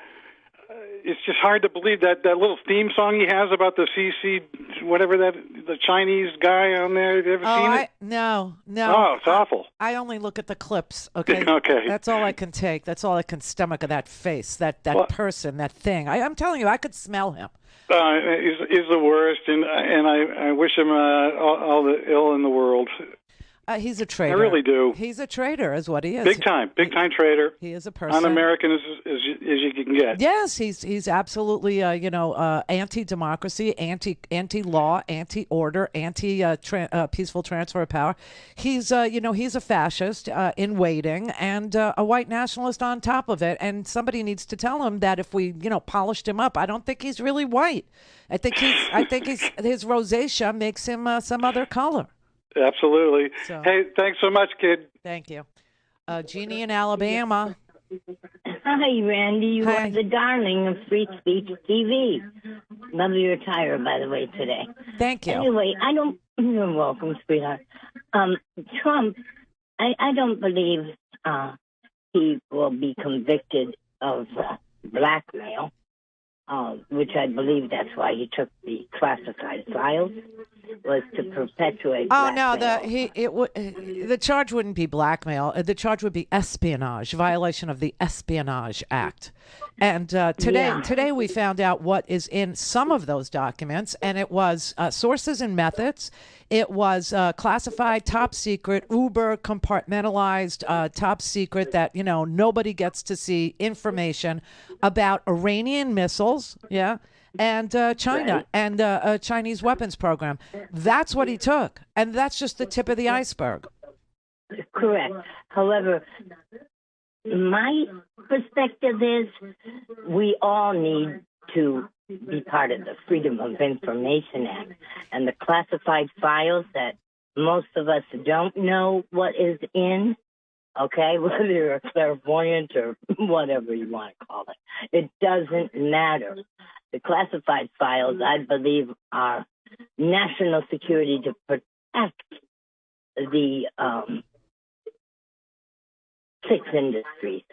S7: it's just hard to believe that little theme song he has about the CC, whatever the Chinese guy on there. Have you ever seen it?
S9: No.
S7: Oh, it's awful.
S9: I only look at the clips, okay?
S7: Okay.
S9: That's all I can take. That's all I can stomach of that face, that person, that thing. I'm telling you, I could smell him.
S7: He's the worst, and I wish him all the ill in the world.
S9: He's a traitor.
S7: I really do.
S9: He's a traitor, is what he is.
S7: Big time traitor.
S9: He is a person.
S7: Un-American as you can get.
S9: Yes, he's absolutely anti-democracy, anti-law, anti-order, peaceful transfer of power. He's he's a fascist in waiting and a white nationalist on top of it. And somebody needs to tell him that if we polished him up, I don't think he's really white. I think his rosacea makes him some other color.
S7: Absolutely.
S9: So,
S7: hey, thanks so much, kid.
S9: Thank you. Jeannie in Alabama.
S8: Hi, Randy. You are the darling of Free Speech TV. Love your attire, by the way, today.
S9: Thank you.
S8: Anyway, you're welcome, sweetheart. Trump, I don't believe he will be convicted of blackmail, which I believe that's why he took the classified files, was to perpetuate blackmail.
S9: The charge wouldn't be blackmail. The charge would be espionage, violation of the Espionage Act. And today we found out what is in some of those documents, and it was sources and methods. It was classified, top secret, uber compartmentalized, top secret that nobody gets to see information about Iranian missiles. Yeah. And China and a Chinese weapons program. That's what he took. And that's just the tip of the iceberg.
S8: Correct. However, my perspective is we all need to be part of the Freedom of Information Act. And the classified files that most of us don't know what is in, okay, whether you're a clairvoyant or whatever you want to call it, it doesn't matter. The classified files, I believe, are national security to protect the 6 industries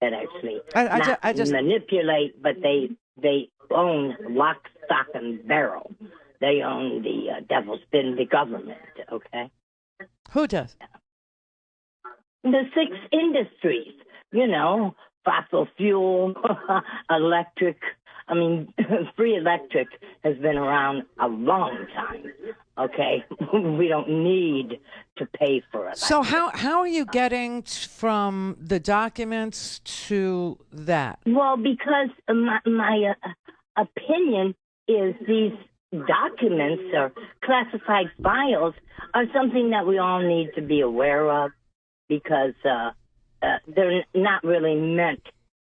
S8: that actually I just manipulate, but they own lock, stock, and barrel. They own the devil's bin, the government, okay?
S9: Who does?
S8: The 6 industries, fossil fuel, electric. I mean, free electric has been around a long time, okay? We don't need to pay for it.
S9: So how are you getting from the documents to that?
S8: Well, because my opinion is these documents or classified files are something that we all need to be aware of because they're not really meant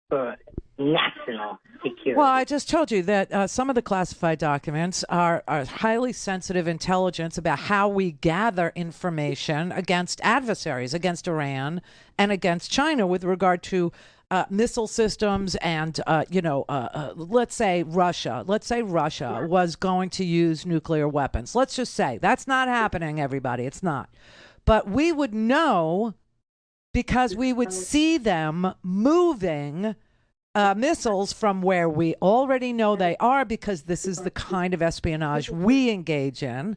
S8: for national security.
S9: Well, I just told you that some of the classified documents are highly sensitive intelligence about how we gather information against adversaries, against Iran and against China with regard to missile systems and, let's say Russia. Let's say Russia was going to use nuclear weapons. Let's just say that's not happening, everybody. It's not. But we would know because we would see them moving missiles from where we already know they are, because this is the kind of espionage we engage in.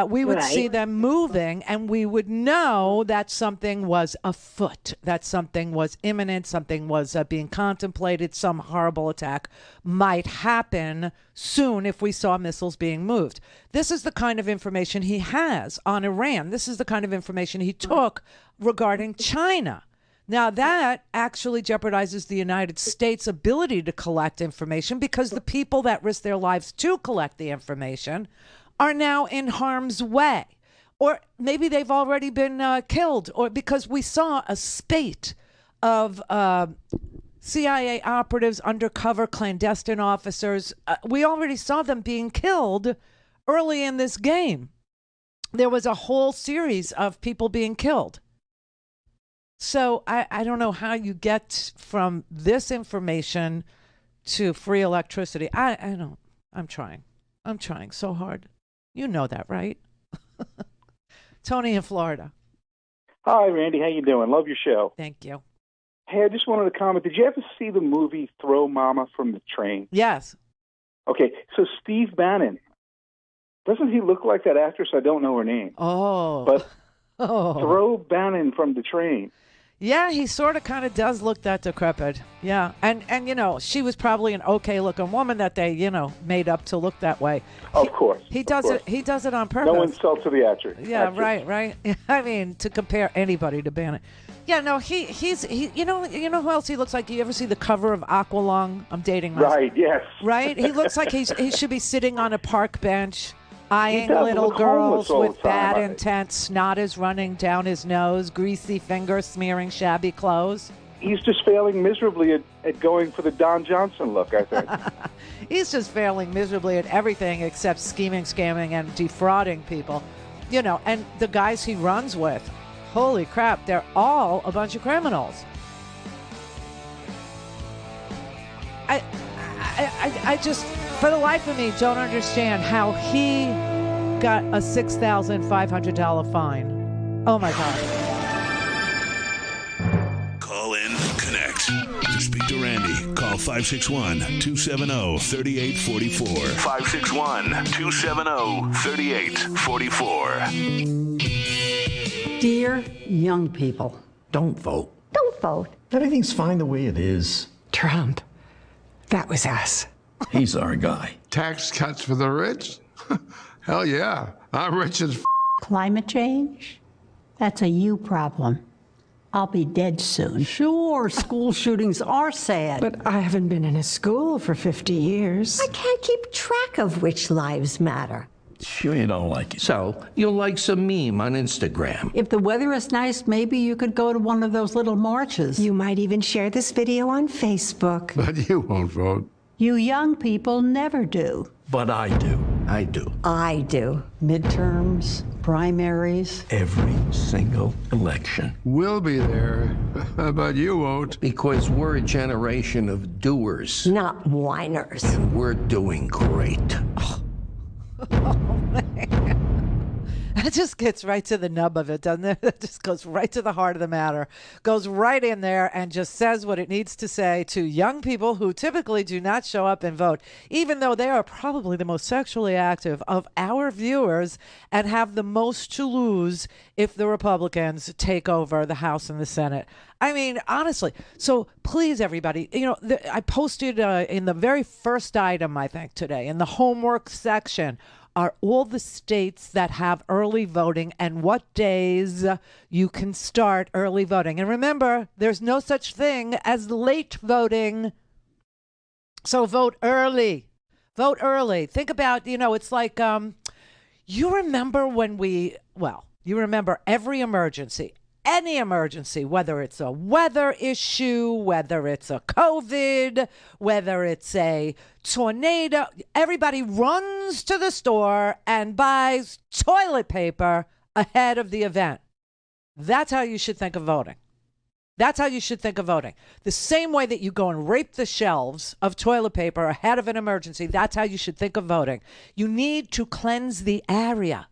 S9: We would see them moving, and we would know that something was afoot, that something was imminent, something was being contemplated, some horrible attack might happen soon if we saw missiles being moved. This is the kind of information he has on Iran. This is the kind of information he took regarding China. Now, that actually jeopardizes the United States' ability to collect information because the people that risk their lives to collect the information are now in harm's way. Or maybe they've already been killed, or because we saw a spate of CIA operatives, undercover clandestine officers. We already saw them being killed early in this game. There was a whole series of people being killed. So I don't know how you get from this information to free electricity. I don't. I'm trying. I'm trying so hard. You know that, right? Tony in Florida.
S14: Hi, Randy. How you doing? Love your show.
S9: Thank you.
S14: Hey, I just wanted to comment. Did you ever see the movie Throw Mama from the Train?
S9: Yes.
S14: Okay, so Steve Bannon, doesn't he look like that actress? I don't know her name.
S9: Oh.
S14: But Throw Bannon from the Train.
S9: Yeah, he sort of kind of does look that decrepit. Yeah. And you know, she was probably an okay looking woman that they, you know, made up to look that way.
S14: Of course.
S9: He does it on purpose.
S14: No insult to the actor.
S9: Yeah, right. I mean, to compare anybody to Bannon. Yeah, no, he's you know who else he looks like? You ever see the cover of Aqualung? I'm dating myself.
S14: Right, yes.
S9: Right? He looks like he should be sitting on a park bench eyeing
S14: does
S9: little
S14: look homeless
S9: girls
S14: all
S9: with
S14: the time,
S9: bad
S14: I
S9: intent. Snot is running down his nose, greasy fingers smearing shabby clothes.
S14: He's just failing miserably at going for the Don Johnson look, I think.
S9: He's just failing miserably at everything except scheming, scamming, and defrauding people. You know, and the guys he runs with, holy crap, they're all a bunch of criminals. I just, for the life of me, don't understand how he got a $6,500 fine. Oh, my God.
S5: Call in, connect. To speak to Randi, call 561-270-3844.
S11: 561-270-3844.
S21: Dear young people,
S11: Don't vote.
S21: don't vote.
S11: Everything's fine the way it is.
S21: Trump. That was us.
S11: He's our guy.
S3: Tax cuts for the rich? Hell yeah. I'm rich as
S21: Climate change? That's a you problem. I'll be dead soon. Sure, school shootings are sad. But I haven't been in a school for 50 years. I can't keep track of which lives matter.
S11: Sure you don't like it. So, you'll like some meme on Instagram.
S21: If the weather is nice, maybe you could go to one of those little marches. You might even share this video on Facebook.
S3: But you won't vote.
S21: You young people never do.
S11: But I do. I do.
S21: I do. Midterms, primaries.
S11: Every single election.
S3: We'll be there, but you won't.
S11: Because we're a generation of doers.
S21: Not whiners.
S11: And we're doing great.
S9: Oh, man. That just gets right to the nub of it, doesn't it? It just goes right to the heart of the matter, goes right in there and just says what it needs to say to young people who typically do not show up and vote, even though they are probably the most sexually active of our viewers and have the most to lose if the Republicans take over the House and the Senate. I mean, honestly, so please, everybody, you know, I posted in the very first item, I think, today, in the homework section, are all the states that have early voting and what days you can start early voting. And remember, there's no such thing as late voting. So vote early. Vote early. Think about, you know, it's like, you remember when you remember every emergency. Any emergency, whether it's a weather issue, whether it's a COVID, whether it's a tornado, everybody runs to the store and buys toilet paper ahead of the event. That's how you should think of voting. That's how you should think of voting. The same way that you go and rape the shelves of toilet paper ahead of an emergency, that's how you should think of voting. You need to cleanse the area.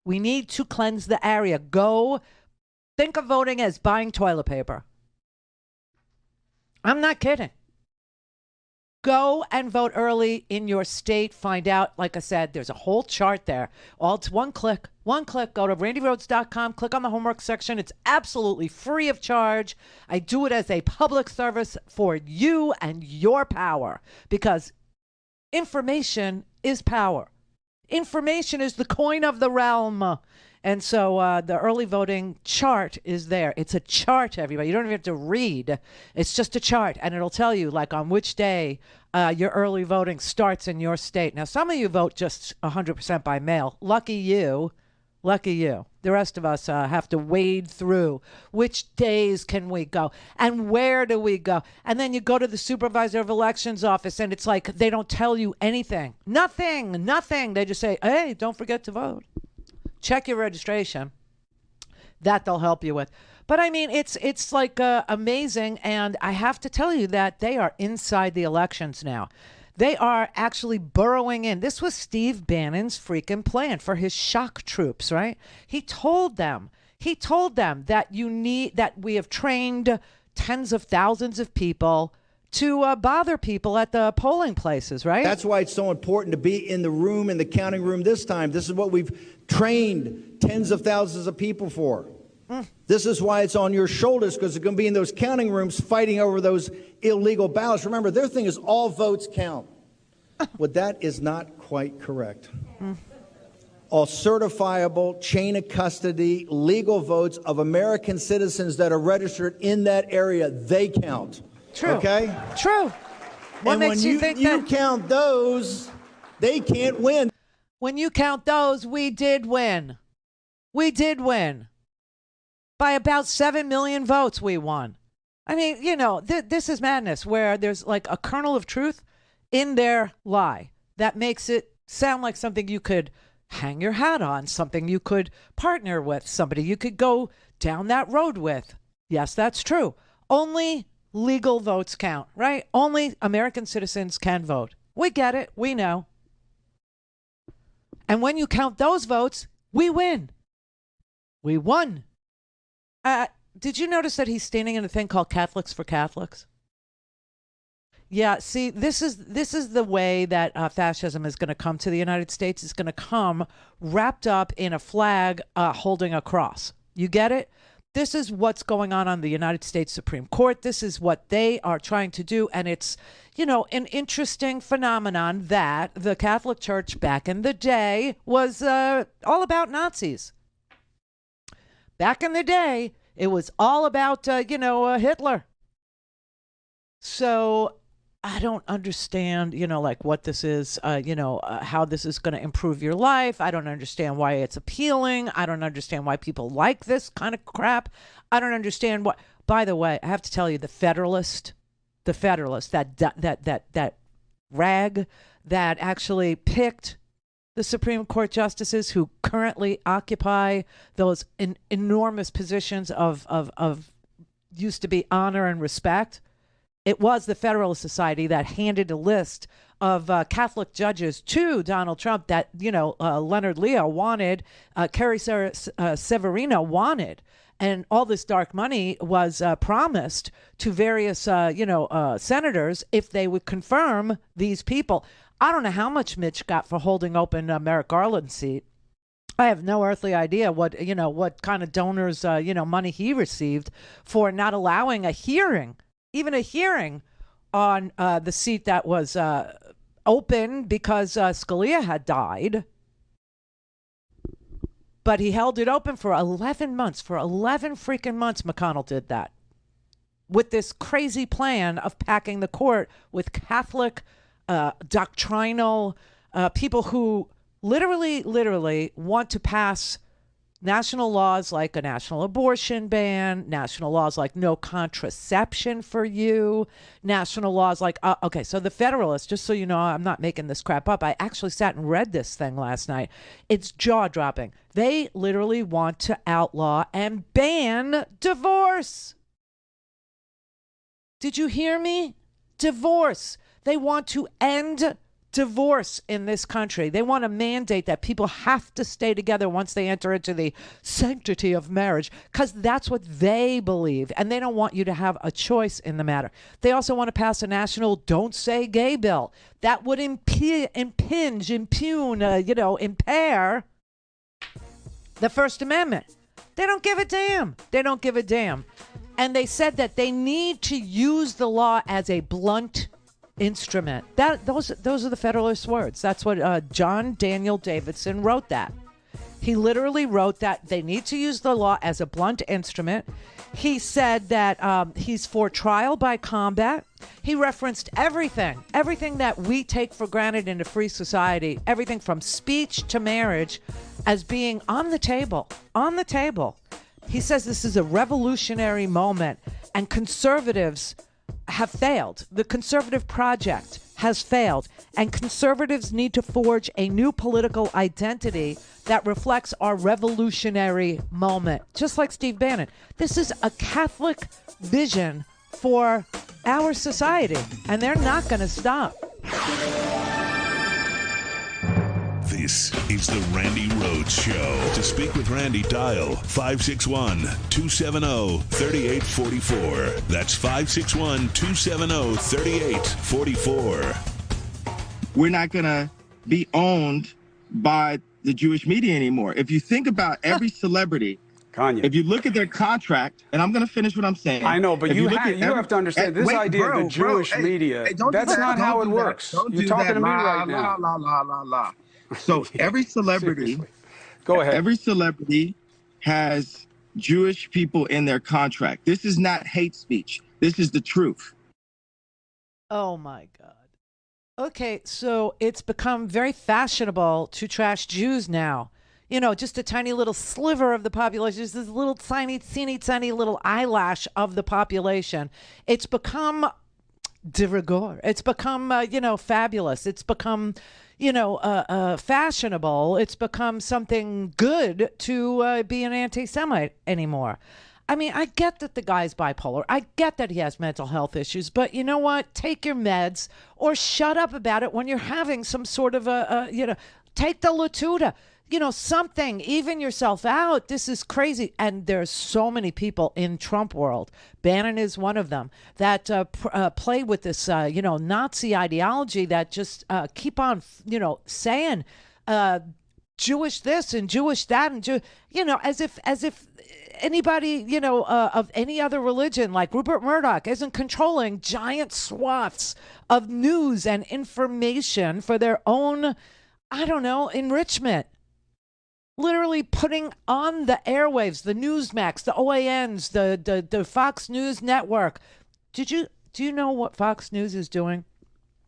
S9: We need to cleanse the area. Think of voting as buying toilet paper. I'm not kidding. Go and vote early in your state. Find out, like I said, there's a whole chart there. All it's one click. One click. Go to randirhodes.com. Click on the homework section. It's absolutely free of charge. I do it as a public service for you and your power because information is power. Information is the coin of the realm. And so the early voting chart is there. It's a chart, everybody. You don't even have to read. It's just a chart, and it'll tell you, like, on which day your early voting starts in your state. Now, some of you vote just 100% by mail. Lucky you. Lucky you. The rest of us have to wade through which days can we go and where do we go. And then you go to the supervisor of elections office, and it's like they don't tell you anything. Nothing. They just say, hey, don't forget to vote. Check your registration. That they'll help you with. But I mean, it's like amazing. And I have to tell you that they are inside the elections now. They are actually burrowing in. This was Steve Bannon's freaking plan for his shock troops, right? He told them that that we have trained tens of thousands of people to bother people at the polling places, right?
S4: That's why it's so important to be in the room, in the counting room this time. This is what we've trained tens of thousands of people for. This is why it's on your shoulders, because they're going to be in those counting rooms fighting over those illegal ballots. Remember, their thing is all votes count. Well, that is not quite correct. All certifiable, chain of custody, legal votes of American citizens that are registered in that area, they count.
S9: True.
S4: Okay?
S9: True. What makes you think
S4: you
S9: that
S4: count those, they can't win.
S9: when you count those, we did win. We did win. By about 7 million votes, we won. I mean, you know, this is madness where there's like a kernel of truth in their lie that makes it sound like something you could hang your hat on, something you could partner with, somebody you could go down that road with. Yes, that's true. Only legal votes count, right? Only American citizens can vote. We get it. We know. And when you count those votes, we win. We won. Did you notice that he's standing in a thing called Catholics for Catholics? Yeah, see, this is the way that fascism is going to come to the United States. It's going to come wrapped up in a flag holding a cross. You get it? This is what's going on the United States Supreme Court. This is what they are trying to do. And it's, you know, an interesting phenomenon that the Catholic Church back in the day was all about Nazis. Back in the day, it was all about, Hitler. So I don't understand, like what this is, how this is going to improve your life. I don't understand why it's appealing. I don't understand why people like this kind of crap. I don't understand what, by the way, I have to tell you, the Federalist, that rag that actually picked the Supreme Court justices who currently occupy those enormous positions of used to be honor and respect. It was the Federalist Society that handed a list of Catholic judges to Donald Trump that, Leonard Leo wanted, Carrie Severino wanted. And all this dark money was promised to various, senators if they would confirm these people. I don't know how much Mitch got for holding open Merrick Garland's seat. I have no earthly idea what kind of donors, money he received for not allowing a hearing, even a hearing on the seat that was open because Scalia had died. But he held it open for 11 months. For 11 freaking months, McConnell did that. With this crazy plan of packing the court with Catholic, doctrinal people who literally want to pass national laws like a national abortion ban, national laws like no contraception for you, national laws like, okay, so the Federalists, just so you know, I'm not making this crap up. I actually sat and read this thing last night. It's jaw-dropping. They literally want to outlaw and ban divorce. Did you hear me? Divorce. They want to end divorce in this country. They want to mandate that people have to stay together once they enter into the sanctity of marriage, because that's what they believe, and they don't want you to have a choice in the matter. They also want to pass a national don't say gay bill that would impair the First Amendment. They don't give a damn. They don't give a damn. And they said that they need to use the law as a blunt instrument. Those are the Federalist words. That's what John Daniel Davidson wrote that. He literally wrote that they need to use the law as a blunt instrument. He said that he's for trial by combat. He referenced everything that we take for granted in a free society, everything from speech to marriage, as being on the table. On the table. He says this is a revolutionary moment, and conservatives have failed. The conservative project has failed, and conservatives need to forge a new political identity that reflects our revolutionary moment. Just like Steve Bannon. This is a Catholic vision for our society, and they're not going to stop.
S5: This is the Randi Rhodes Show. To speak with Randi, dial 561-270-3844. That's 561-270-3844.
S13: We're not going to be owned by the Jewish media anymore. If you think about every celebrity
S10: Kanye.
S13: If you look at their contract, and I'm going to finish what I'm saying.
S10: I know, but
S13: If
S10: you
S13: look
S10: have,
S13: at
S10: you have to understand this idea of the Jewish media. That's not how it works. You're talking to me right now.
S13: La. So every celebrity,
S10: go ahead.
S13: Every celebrity has Jewish people in their contract. This is not hate speech. This is the truth.
S9: Oh my God. Okay, so it's become very fashionable to trash Jews now. You know, just a tiny little sliver of the population, just this little tiny, teeny, tiny little eyelash of the population. It's become de rigueur. It's become, fabulous. It's become, fashionable. It's become something good to be an anti-Semite anymore. I mean, I get that the guy's bipolar. I get that he has mental health issues. But you know what? Take your meds or shut up about it when you're having some sort of take the Latuda. Something, even yourself out. This is crazy. And there's so many people in Trump world. Bannon is one of them that play with this, Nazi ideology that just keep on, saying Jewish this and Jewish that and, as if anybody, of any other religion like Rupert Murdoch isn't controlling giant swaths of news and information for their own, enrichment. Literally putting on the airwaves, the Newsmax, the OANs, the Fox News Network. Do you know what Fox News is doing?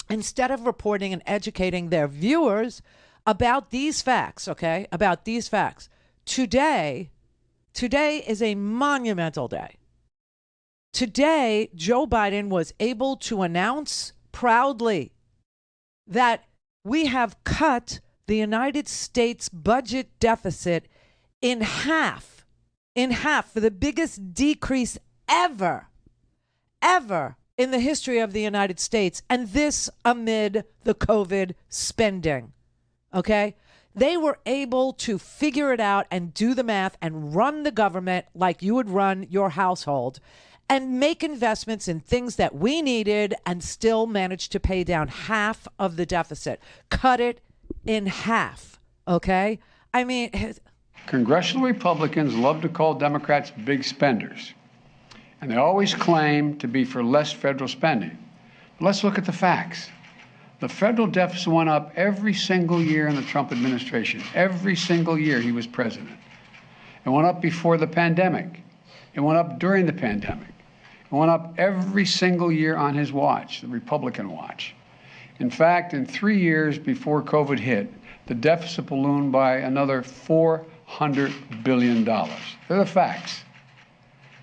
S9: Instead of reporting and educating their viewers about these facts, today is a monumental day. Today, Joe Biden was able to announce proudly that we have cut the United States budget deficit in half for the biggest decrease ever in the history of the United States. And this amid the COVID spending. Okay? They were able to figure it out and do the math and run the government like you would run your household and make investments in things that we needed and still manage to pay down half of the deficit. Cut it in half, okay? I mean...
S15: Congressional Republicans love to call Democrats big spenders, and they always claim to be for less federal spending. But let's look at the facts. The federal deficit went up every single year in the Trump administration, every single year he was president. It went up before the pandemic. It went up during the pandemic. It went up every single year on his watch, the Republican watch. In fact, in 3 years before COVID hit, the deficit ballooned by another $400 billion. They're the facts.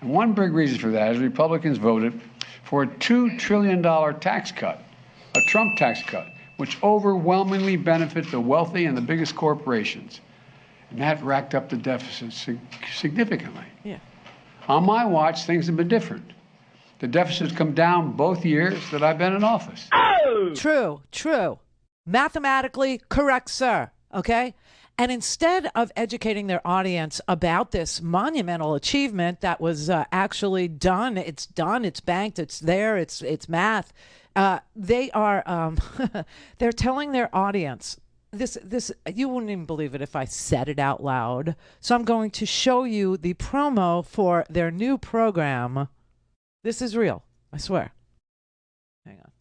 S15: And one big reason for that is Republicans voted for a $2 trillion tax cut, a Trump tax cut, which overwhelmingly benefit the wealthy and the biggest corporations. And that racked up the deficit significantly.
S9: Yeah.
S15: On my watch, things have been different. The deficit's come down both years that I've been in office.
S9: True. Mathematically correct, sir. Okay? And instead of educating their audience about this monumental achievement that was actually done, it's banked, it's there, it's math. They are they're telling their audience this you wouldn't even believe it if I said it out loud. So I'm going to show you the promo for their new program. This is real, I swear. Hang on.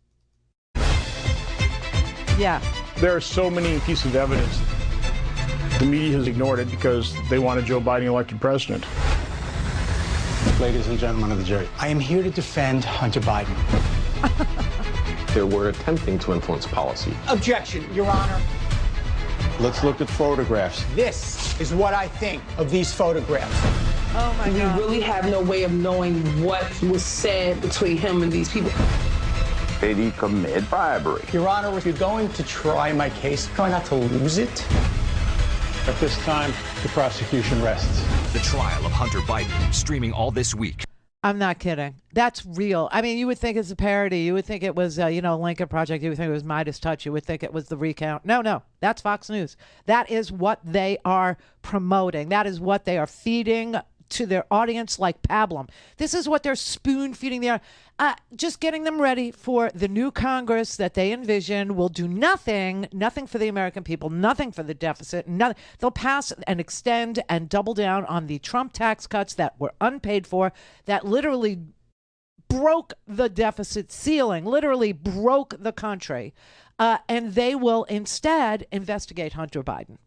S9: Yeah.
S19: There are so many pieces of evidence. The media has ignored it because they wanted Joe Biden elected president.
S23: Ladies and gentlemen of the jury, I am here to defend Hunter Biden.
S24: They were attempting to influence policy.
S23: Objection, Your Honor.
S24: Let's look at photographs.
S23: This is what I think of these photographs.
S9: Oh my God.
S25: We really have no way of knowing what was said between him and these people.
S24: Did he commit bribery?
S23: Your Honor, if you're going to try my case, try not to lose it.
S19: At this time, the prosecution rests.
S26: The trial of Hunter Biden, streaming all this week.
S9: I'm not kidding. That's real. I mean, you would think it's a parody. You would think it was, Lincoln Project. You would think it was Midas Touch. You would think it was the recount. No, that's Fox News. That is what they are promoting. That is what they are feeding to their audience like pablum. This is what they're spoon feeding just getting them ready for the new Congress that they envision will do nothing for the American people, nothing for the deficit, nothing. They'll pass and extend and double down on the Trump tax cuts that were unpaid for, that literally broke the deficit ceiling, literally broke the country. And they will instead investigate Hunter Biden.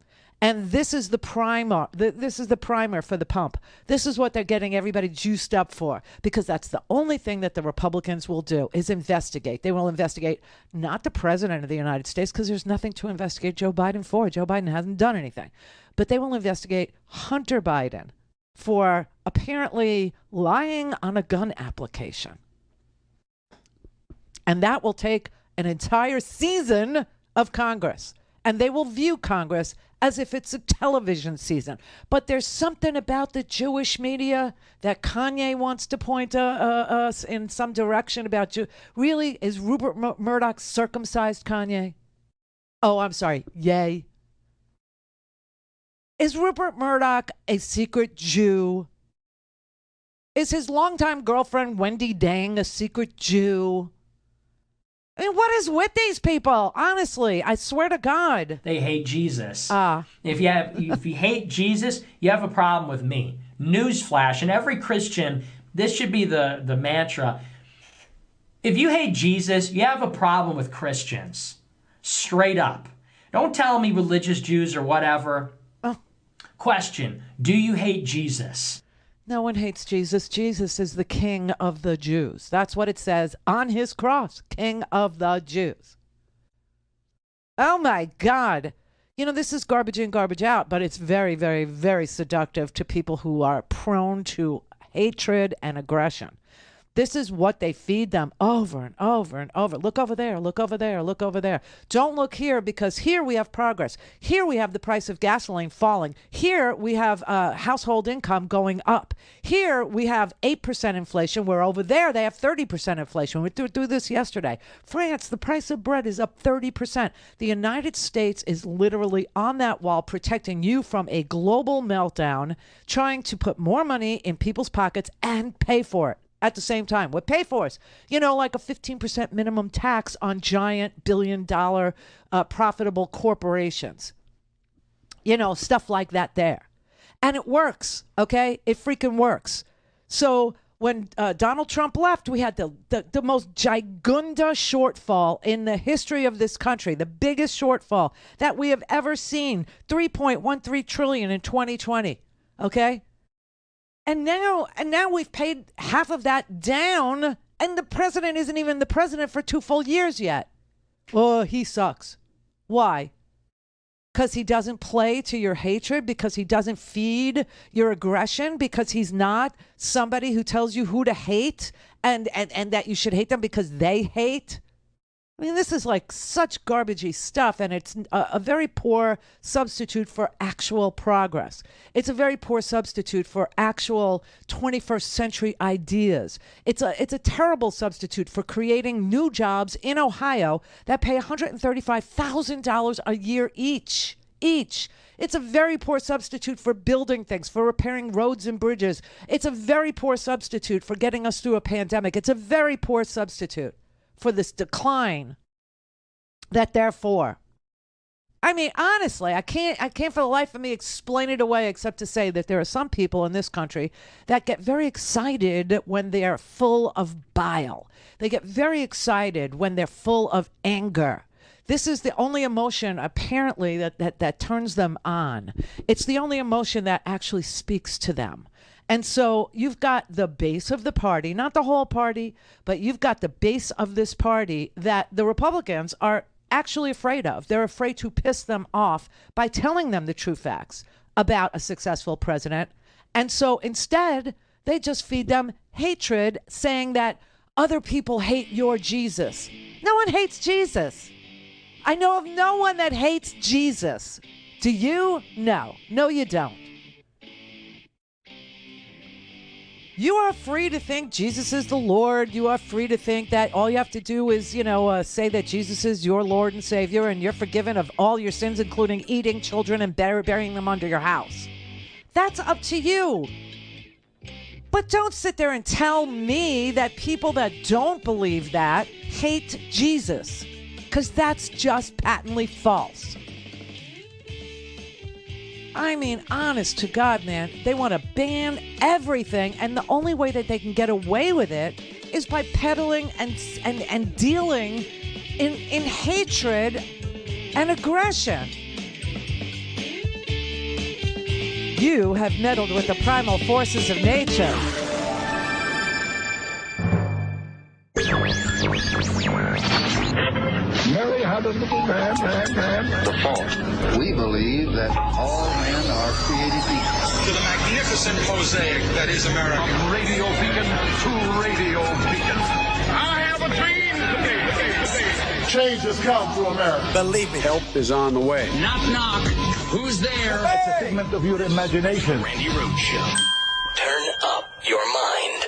S9: And this is the primer. This is the primer for the pump. This is what they're getting everybody juiced up for, because that's the only thing that the Republicans will do is investigate. They will investigate not the president of the United States, because there's nothing to investigate Joe Biden for. Joe Biden hasn't done anything. But they will investigate Hunter Biden for apparently lying on a gun application. And that will take an entire season of Congress. And they will view Congress as if it's a television season. But there's something about the Jewish media that Kanye wants to point us in some direction about. Really? Is Rupert Murdoch circumcised, Kanye? Oh, I'm sorry. Yay. Is Rupert Murdoch a secret Jew? Is his longtime girlfriend Wendy Dang a secret Jew? I mean, what is with these people? Honestly, I swear to God.
S1: They hate Jesus. If you hate Jesus, you have a problem with me. Newsflash, and every Christian, this should be the mantra. If you hate Jesus, you have a problem with Christians. Straight up. Don't tell me religious Jews or whatever. Question, do you hate Jesus?
S9: No one hates Jesus. Jesus is the King of the Jews. That's what it says on his cross, King of the Jews. Oh, my God. You know, this is garbage in, garbage out, but it's very, very, very seductive to people who are prone to hatred and aggression. This is what they feed them over and over and over. Look over there, look over there, look over there. Don't look here, because here we have progress. Here we have the price of gasoline falling. Here we have household income going up. Here we have 8% inflation, where over there they have 30% inflation. We went through this yesterday. France, the price of bread is up 30%. The United States is literally on that wall, protecting you from a global meltdown, trying to put more money in people's pockets and pay for it. At the same time, what pay for us? You know, like a 15% minimum tax on giant billion-dollar profitable corporations. You know, stuff like that there. And it works, okay? It freaking works. So when Donald Trump left, we had the most gigunda shortfall in the history of this country, the biggest shortfall that we have ever seen, $3.13 trillion in 2020, okay? And now we've paid half of that down, and the president isn't even the president for 2 full years yet. Oh, he sucks. Why? Because he doesn't play to your hatred, because he doesn't feed your aggression, because he's not somebody who tells you who to hate and that you should hate them because they hate. I mean, this is like such garbagey stuff, and it's a very poor substitute for actual progress. It's a very poor substitute for actual 21st century ideas. It's a terrible substitute for creating new jobs in Ohio that pay $135,000 a year each. It's a very poor substitute for building things, for repairing roads and bridges. It's a very poor substitute for getting us through a pandemic. It's a very poor substitute for this decline that they're for. I mean, honestly, I can't for the life of me explain it away, except to say that there are some people in this country that get very excited when they are full of bile. They get very excited when they're full of anger. This is the only emotion, apparently, that turns them on. It's the only emotion that actually speaks to them. And so you've got the base of the party, not the whole party, but you've got the base of this party that the Republicans are actually afraid of. They're afraid to piss them off by telling them the true facts about a successful president. And so instead, they just feed them hatred, saying that other people hate your Jesus. No one hates Jesus. I know of no one that hates Jesus. Do you? No. No, you don't. You are free to think Jesus is the Lord. You are free to think that all you have to do is, say that Jesus is your Lord and Savior, and you're forgiven of all your sins, including eating children and burying them under your house. That's up to you. But don't sit there and tell me that people that don't believe that hate Jesus, because that's just patently false. I mean, honest to God, man, they want to ban everything, and the only way that they can get away with it is by peddling and dealing in hatred and aggression. You have meddled with the primal forces of nature.
S3: Mary had a little man. The fault.
S6: We believe that all men are created equal.
S3: To the magnificent mosaic that is America. From radio beacon to radio beacon. I have a dream today. Change has come to America.
S6: Believe me.
S15: Help is on the way.
S2: Knock, knock. Who's there?
S3: It's a figment of your imagination.
S2: Randi Rhodes Show.
S12: Turn up your mind.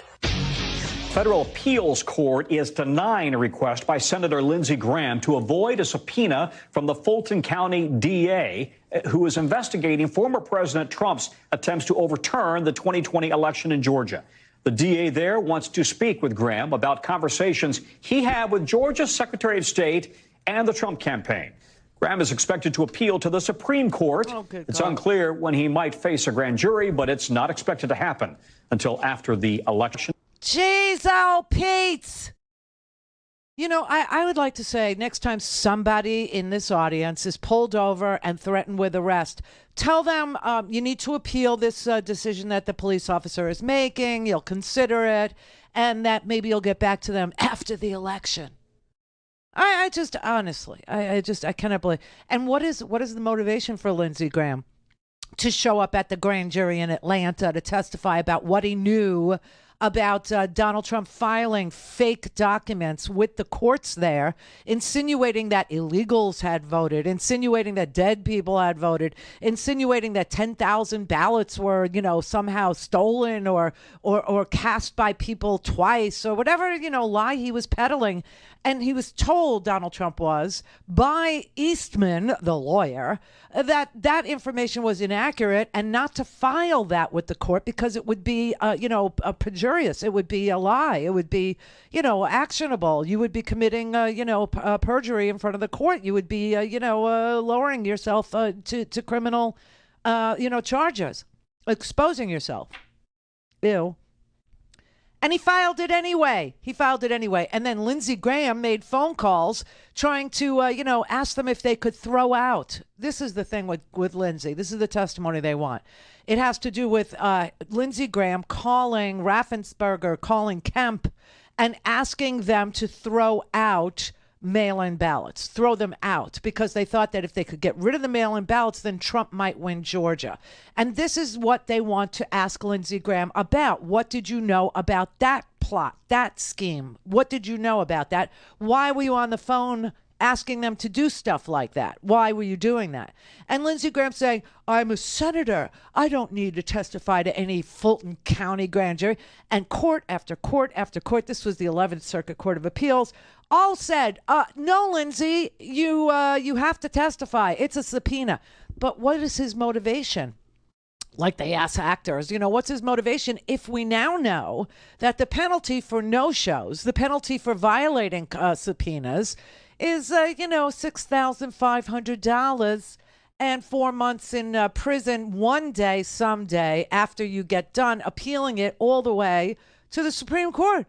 S16: Federal appeals court is denying a request by Senator Lindsey Graham to avoid a subpoena from the Fulton County DA, who is investigating former President Trump's attempts to overturn the 2020 election in Georgia. The DA there wants to speak with Graham about conversations he had with Georgia's Secretary of State and the Trump campaign. Graham is expected to appeal to the Supreme Court. It's unclear when he might face a grand jury, but it's not expected to happen until after the election.
S9: Jeez, oh, Pete. You know, I would like to say next time somebody in this audience is pulled over and threatened with arrest, tell them you need to appeal this decision that the police officer is making. You'll consider it, and that maybe you'll get back to them after the election. I just honestly, I cannot believe. And what is the motivation for Lindsey Graham to show up at the grand jury in Atlanta to testify about what he knew about Donald Trump filing fake documents with the courts there, insinuating that illegals had voted, insinuating that dead people had voted, insinuating that 10,000 ballots were, you know, somehow stolen or cast by people twice or whatever, you know, lie he was peddling. And he was told, Donald Trump was, by Eastman, the lawyer, that information was inaccurate and not to file that with the court because it would be, perjurious. It would be a lie. It would be, actionable. You would be committing, perjury in front of the court. You would be, lowering yourself to criminal, charges, exposing yourself. Ew. And he filed it anyway. And then Lindsey Graham made phone calls trying to, ask them if they could throw out. This is the thing with Lindsey. This is the testimony they want. It has to do with Lindsey Graham calling Raffensperger, calling Kemp, and asking them to throw out mail-in ballots, throw them out, because they thought that if they could get rid of the mail-in ballots, then Trump might win Georgia. And this is what they want to ask Lindsey Graham about. What did you know about that plot, that scheme? What did you know about that? Why were you on the phone asking them to do stuff like that? Why were you doing that? And Lindsey Graham saying, I'm a senator. I don't need to testify to any Fulton County grand jury. And court after court after court, this was the 11th Circuit Court of Appeals, all said, no, Lindsey, you have to testify. It's a subpoena. But what is his motivation? Like they ask actors, what's his motivation if we now know that the penalty for no-shows, the penalty for violating subpoenas is, $6,500 and 4 months in prison one day, someday, after you get done appealing it all the way to the Supreme Court.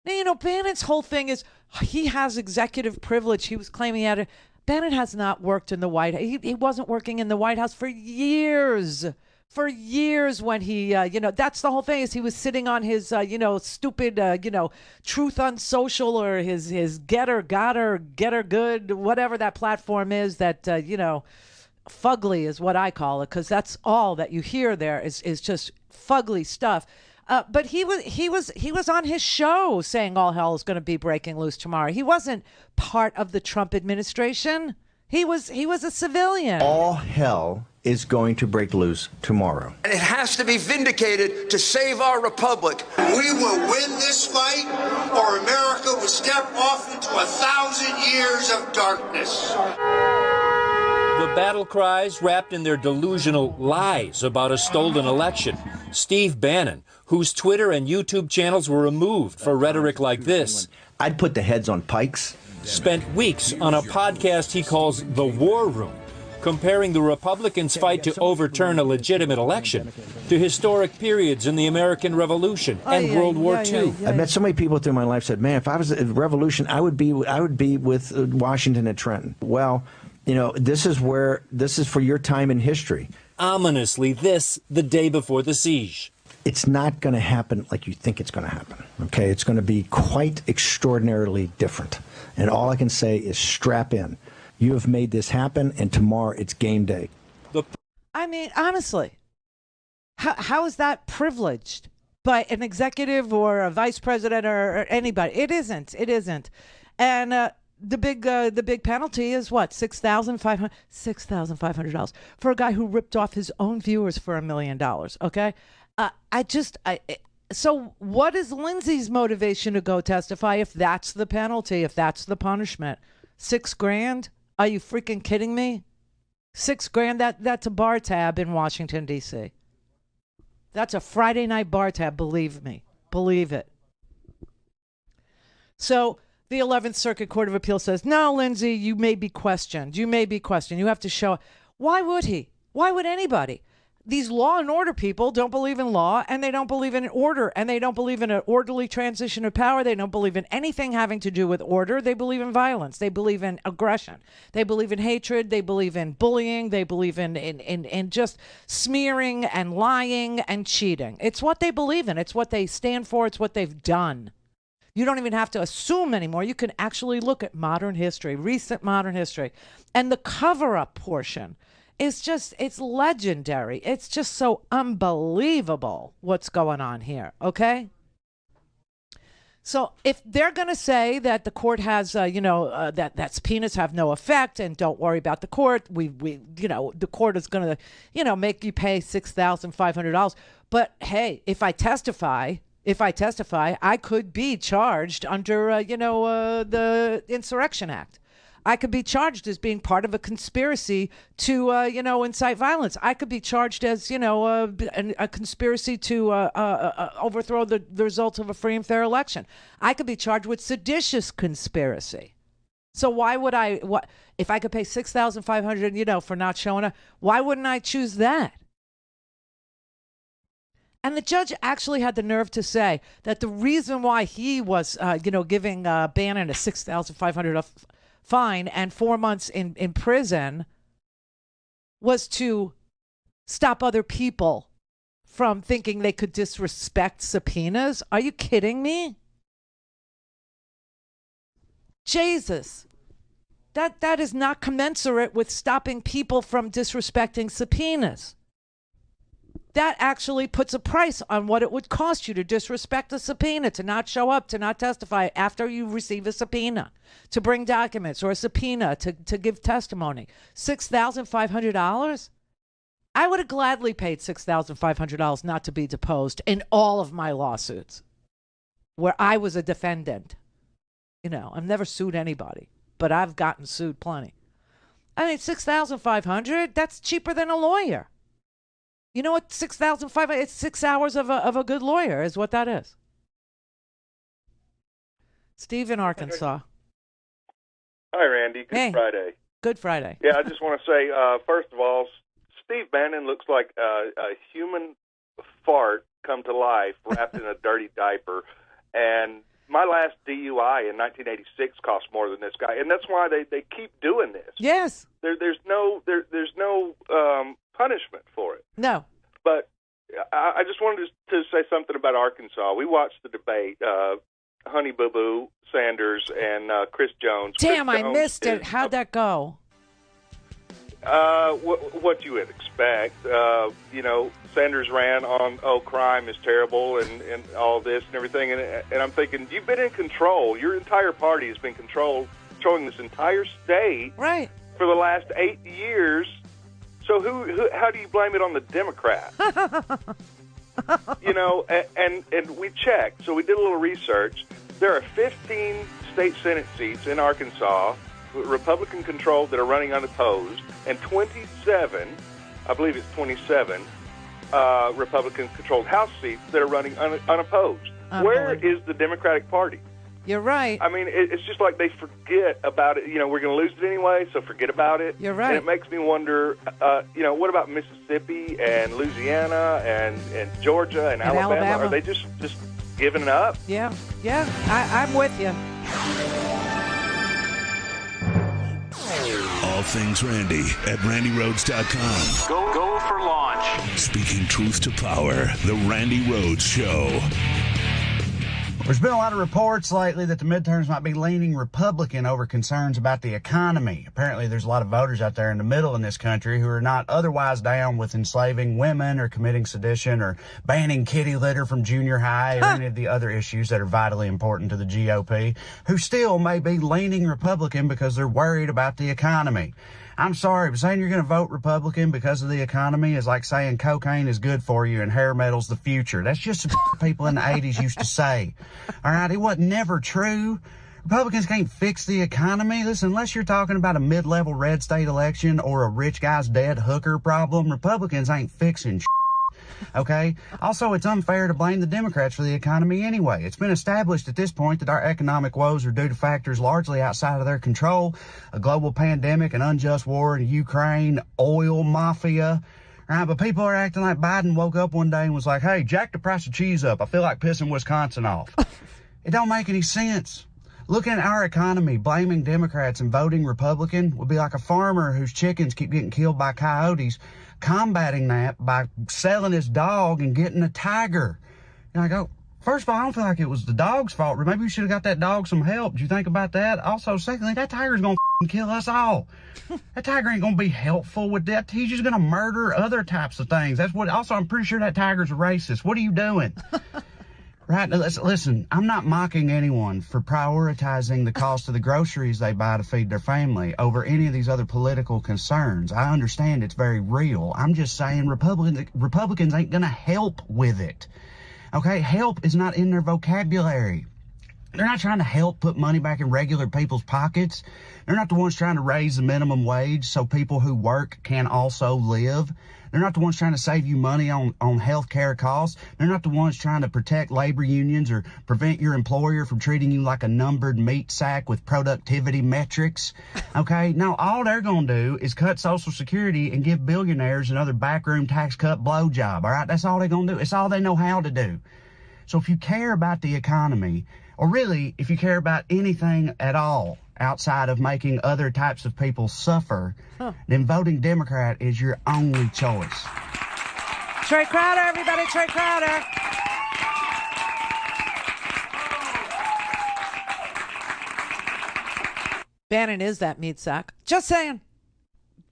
S9: Now, Bannon's whole thing is he has executive privilege. He was claiming he had Bannon has not worked in the White House. He wasn't working in the White House for years. For years when he, that's the whole thing is he was sitting on his, stupid, Truth on Social or his Getter, Gotter, Getter Good, whatever that platform is that, fugly is what I call it, because that's all that you hear there is just fugly stuff. But he was on his show saying all hell is going to be breaking loose tomorrow. He wasn't part of the Trump administration. He was a civilian.
S17: All hell is going to break loose tomorrow.
S18: And it has to be vindicated to save our republic.
S22: We will win this fight, or America will step off into 1,000 years of darkness.
S27: The battle cries wrapped in their delusional lies about a stolen election
S7: Steve Bannon, whose Twitter and YouTube channels were removed for rhetoric like this.
S17: I'd put the heads on pikes.
S7: Spent weeks on a podcast he calls The War Room, comparing the Republicans' fight to overturn a legitimate election to historic periods in the American Revolution and World War II.
S17: I met so many people through my life said, man, if I was a revolution, I would be with Washington and Trenton. Well, you know, this is for your time in history.
S7: Ominously, the day before the siege.
S17: It's not going to happen like you think it's going to happen, okay? It's going to be quite extraordinarily different. And all I can say is strap in. You have made this happen, and tomorrow it's game day.
S9: I mean, honestly, how is that privileged by an executive or a vice president or anybody? It isn't. It isn't. And the big penalty is what? $6,500 for a guy who ripped off his own viewers for $1 million. Okay, so what is Lindsey's motivation to go testify if that's the penalty, if that's the punishment? $6,000? Are you freaking kidding me? $6,000? That's a bar tab in Washington, D.C. That's a Friday night bar tab. Believe me, believe it. So the 11th Circuit Court of Appeal says, no, Lindsey, you may be questioned. You may be questioned. You have to show. Why would he? Why would anybody? These law and order people don't believe in law, and they don't believe in order, and they don't believe in an orderly transition of power. They don't believe in anything having to do with order. They believe in violence. They believe in aggression. They believe in hatred. They believe in bullying. They believe in just smearing and lying and cheating. It's what they believe in. It's what they stand for. It's what they've done. You don't even have to assume anymore. You can actually look at modern history, recent modern history. And the cover-up portion is just, it's legendary. It's just so unbelievable what's going on here, okay? So if they're going to say that the court has, that subpoenas have no effect and don't worry about the court, the court is going to, make you pay $6,500. But hey, if I testify, I could be charged under, the Insurrection Act. I could be charged as being part of a conspiracy to, incite violence. I could be charged as, a conspiracy to overthrow the results of a free and fair election. I could be charged with seditious conspiracy. So why would if I could pay $6,500, for not showing up, why wouldn't I choose that? And the judge actually had the nerve to say that the reason why he was, giving Bannon a $6,500 fine and 4 months in prison was to stop other people from thinking they could disrespect subpoenas. Are you kidding me? Jesus. That is not commensurate with stopping people from disrespecting subpoenas. That actually puts a price on what it would cost you to disrespect a subpoena, to not show up, to not testify after you receive a subpoena, to bring documents or a subpoena to give testimony. $6,500? I would have gladly paid $6,500 not to be deposed in all of my lawsuits where I was a defendant. I've never sued anybody, but I've gotten sued plenty. I mean, $6,500, that's cheaper than a lawyer. You know what? $6,500. It's 6 hours of a good lawyer, is what that is. Steve in Arkansas.
S8: Hi, Randy. Good Friday.
S9: Good Friday.
S8: Yeah, I just want to say, first of all, Steve Bannon looks like a human fart come to life, wrapped in a dirty diaper. And my last DUI in 1986 cost more than this guy, and that's why they keep doing this.
S9: Yes.
S8: There's no punishment for it.
S9: No.
S8: But I just wanted to say something about Arkansas. We watched the debate, Honey Boo Boo Sanders and Chris Jones.
S9: Damn, I missed it. How'd that go?
S8: What you would expect. Sanders ran on, crime is terrible and all this and everything. And I'm thinking, you've been in control. Your entire party has been controlling this entire state for the last 8 years. So how do you blame it on the Democrats? And we checked. So we did a little research. There are 15 state Senate seats in Arkansas, Republican-controlled, that are running unopposed, and 27, I believe it's 27, Republican-controlled House seats that are running unopposed. Where is the Democratic Party?
S9: You're right.
S8: I mean, it's just like they forget about it. You know, we're going to lose it anyway, so forget about it.
S9: You're right.
S8: And it makes me wonder, you know, what about Mississippi and Louisiana and Georgia and Alabama? Are they just giving up?
S9: Yeah, I'm with you.
S4: All things Randy at RandyRhodes.com.
S2: Go for launch.
S4: Speaking truth to power, the Randi Rhodes Show.
S5: There's been a lot of reports lately that the midterms might be leaning Republican over concerns about the economy. Apparently, there's a lot of voters out there in the middle in this country who are not otherwise down with enslaving women or committing sedition or banning kitty litter from junior high or any of the other issues that are vitally important to the GOP, who still may be leaning Republican because they're worried about the economy. I'm sorry, but saying you're going to vote Republican because of the economy is like saying cocaine is good for you and hair metal's the future. That's just what people in the 80s used to say. All right, it wasn't never true. Republicans can't fix the economy. Listen, unless you're talking about a mid-level red state election or a rich guy's dead hooker problem, Republicans ain't fixing shit. Okay? Also, it's unfair to blame the Democrats for the economy anyway. It's been established at this point that our economic woes are due to factors largely outside of their control: a global pandemic, an unjust war in Ukraine, oil mafia. Right? But people are acting like Biden woke up one day and was like, hey, jack the price of cheese up. I feel like pissing Wisconsin off. It don't make any sense. Looking at our economy, blaming Democrats and voting Republican would be like a farmer whose chickens keep getting killed by coyotes, combating that by selling his dog and getting a tiger. And I go, first of all, I don't feel like it was the dog's fault. Maybe we should have got that dog some help. Did you think about that? Also, secondly, that tiger's going to kill us all. That tiger ain't going to be helpful with that. He's just going to murder other types of things. That's what. Also, I'm pretty sure that tiger's a racist. What are you doing? Right, listen, I'm not mocking anyone for prioritizing the cost of the groceries they buy to feed their family over any of these other political concerns. I understand it's very real. I'm just saying Republicans ain't going to help with it. Okay, help is not in their vocabulary. They're not trying to help put money back in regular people's pockets. They're not the ones trying to raise the minimum wage so people who work can also live. They're not the ones trying to save you money on health care costs. They're not the ones trying to protect labor unions or prevent your employer from treating you like a numbered meat sack with productivity metrics. Okay? No, all they're going to do is cut Social Security and give billionaires another backroom tax cut blowjob. All right? That's all they're going to do. It's all they know how to do. So if you care about the economy, or really if you care about anything at all outside of making other types of people suffer, then voting Democrat is your only choice.
S9: Trey Crowder, everybody, Trey Crowder. Bannon is that meat sack. Just saying.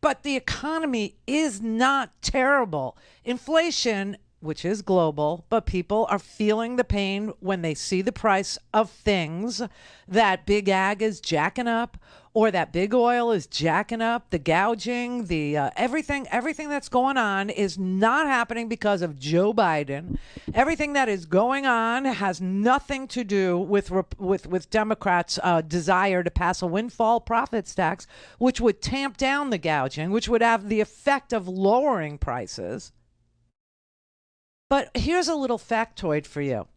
S9: But the economy is not terrible. Inflation, which is global, but people are feeling the pain when they see the price of things that big ag is jacking up, or that big oil is jacking up, the gouging, the everything that's going on is not happening because of Joe Biden. Everything that is going on has nothing to do with Democrats' desire to pass a windfall profits tax, which would tamp down the gouging, which would have the effect of lowering prices. But here's a little factoid for you.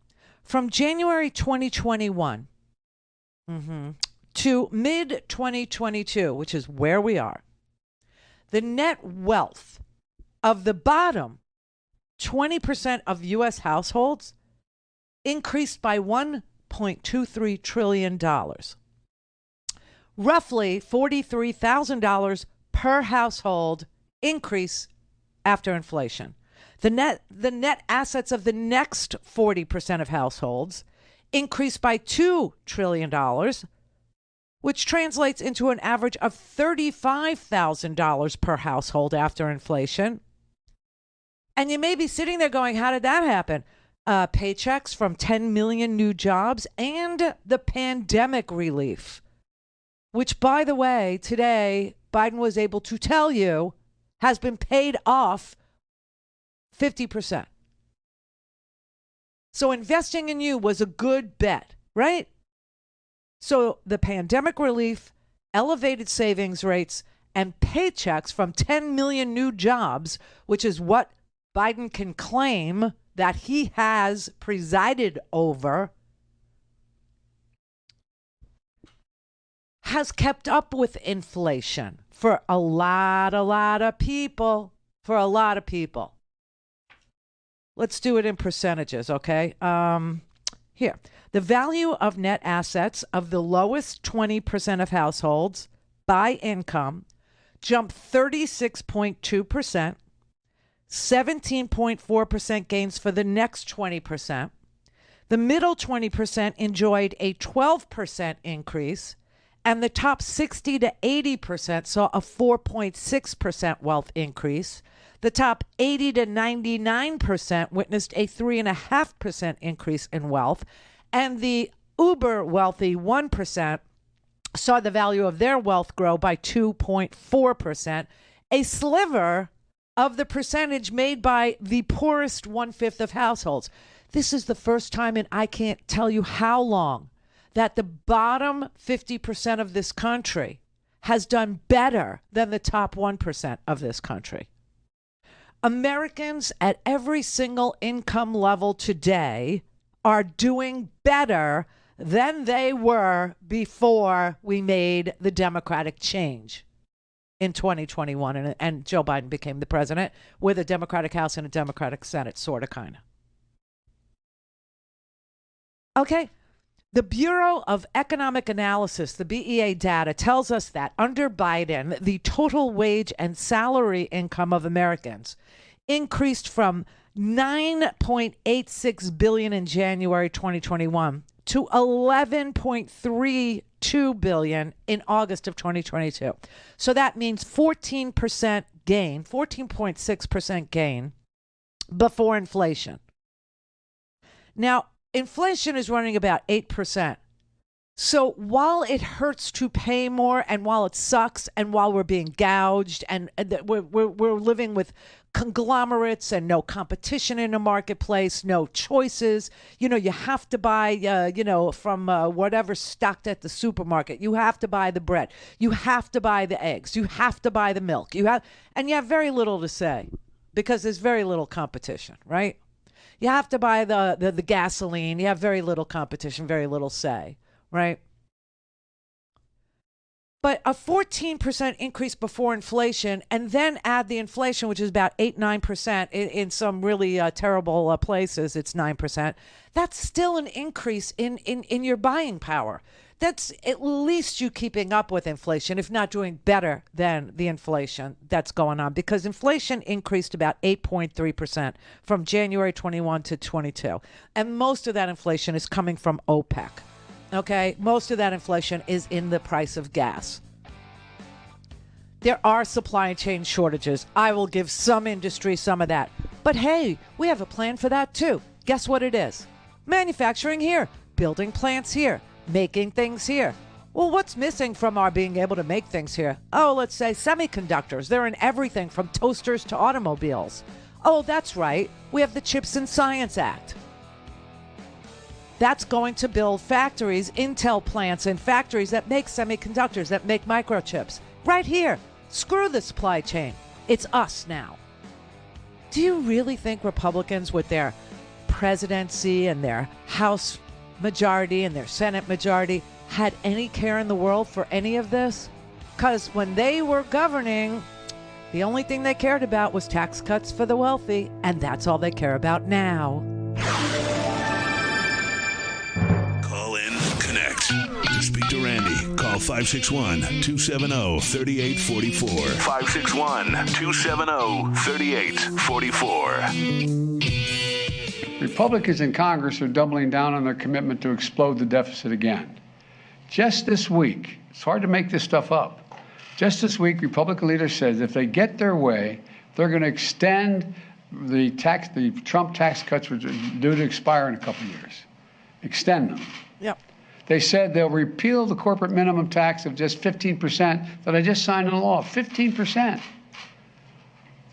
S9: From January 2021 to mid-2022, which is where we are, the net wealth of the bottom 20% of U.S. households increased by $1.23 trillion. Roughly $43,000 per household increase after inflation. The net assets of the next 40% of households increased by $2 trillion, which translates into an average of $35,000 per household after inflation. And you may be sitting there going, how did that happen? Paychecks from 10 million new jobs and the pandemic relief, which, by the way, today Biden was able to tell you has been paid off 50%. So investing in you was a good bet, right? So the pandemic relief, elevated savings rates, and paychecks from 10 million new jobs, which is what Biden can claim that he has presided over has kept up with inflation for a lot of people. For a lot of people. Let's do it in percentages, okay? Here. The value of net assets of the lowest 20% of households by income jumped 36.2%, 17.4% gains for the next 20%. The middle 20% enjoyed a 12% increase, and the top 60 to 80% saw a 4.6% wealth increase. The top 80 to 99% witnessed a 3.5% increase in wealth, and the uber wealthy 1% saw the value of their wealth grow by 2.4%, a sliver of the percentage made by the poorest 1/5 of households. This is the first time in I can't tell you how long that the bottom 50% of this country has done better than the top 1% of this country. Americans at every single income level today are doing better than they were before we made the Democratic change in 2021 and Joe Biden became the president with a Democratic House and a Democratic Senate, sort of, kind of. Okay. The Bureau of Economic Analysis, the BEA data, tells us that under Biden, the total wage and salary income of Americans increased from $9.86 billion in January 2021 to $11.32 billion in August of 2022. So that means 14% gain, 14.6% gain before inflation. Now, inflation is running about 8%. So while it hurts to pay more, and while it sucks, and while we're being gouged, and we're living with conglomerates and no competition in the marketplace, no choices, you have to buy, from whatever stocked at the supermarket. You have to buy the bread. You have to buy the eggs. You have to buy the milk. You have very little to say because there's very little competition, right? You have to buy the gasoline. You have very little competition, very little say, right? But a 14% increase before inflation, and then add the inflation, which is about 8-9%. In some really terrible places, it's 9%. That's still an increase in your buying power. That's at least you keeping up with inflation, if not doing better than the inflation that's going on, because inflation increased about 8.3% from January 21 to 22. And most of that inflation is coming from OPEC. Okay, most of that inflation is in the price of gas. There are supply chain shortages. I will give some industry some of that. But hey, we have a plan for that too. Guess what it is? Manufacturing here, building plants here, making things here. Well, what's missing from our being able to make things here? Oh, let's say semiconductors. They're in everything from toasters to automobiles. Oh, that's right. We have the CHIPS and Science Act. That's going to build factories, Intel plants, and factories that make semiconductors, that make microchips. Right here. Screw the supply chain. It's us now. Do you really think Republicans, with their presidency and their House majority and their Senate majority, had any care in the world for any of this? Because when they were governing, the only thing they cared about was tax cuts for the wealthy, and that's all they care about now.
S4: Call in, connect. To speak to Randi, call 561-270-3844. 561-270-3844.
S15: Republicans in Congress are doubling down on their commitment to explode the deficit again. Just this week, it's hard to make this stuff up. Just this week, Republican leaders said if they get their way, they're going to extend the Trump tax cuts, which are due to expire in a couple of years. Extend them.
S9: Yep.
S15: They said they'll repeal the corporate minimum tax of just 15% that I just signed into law. 15%.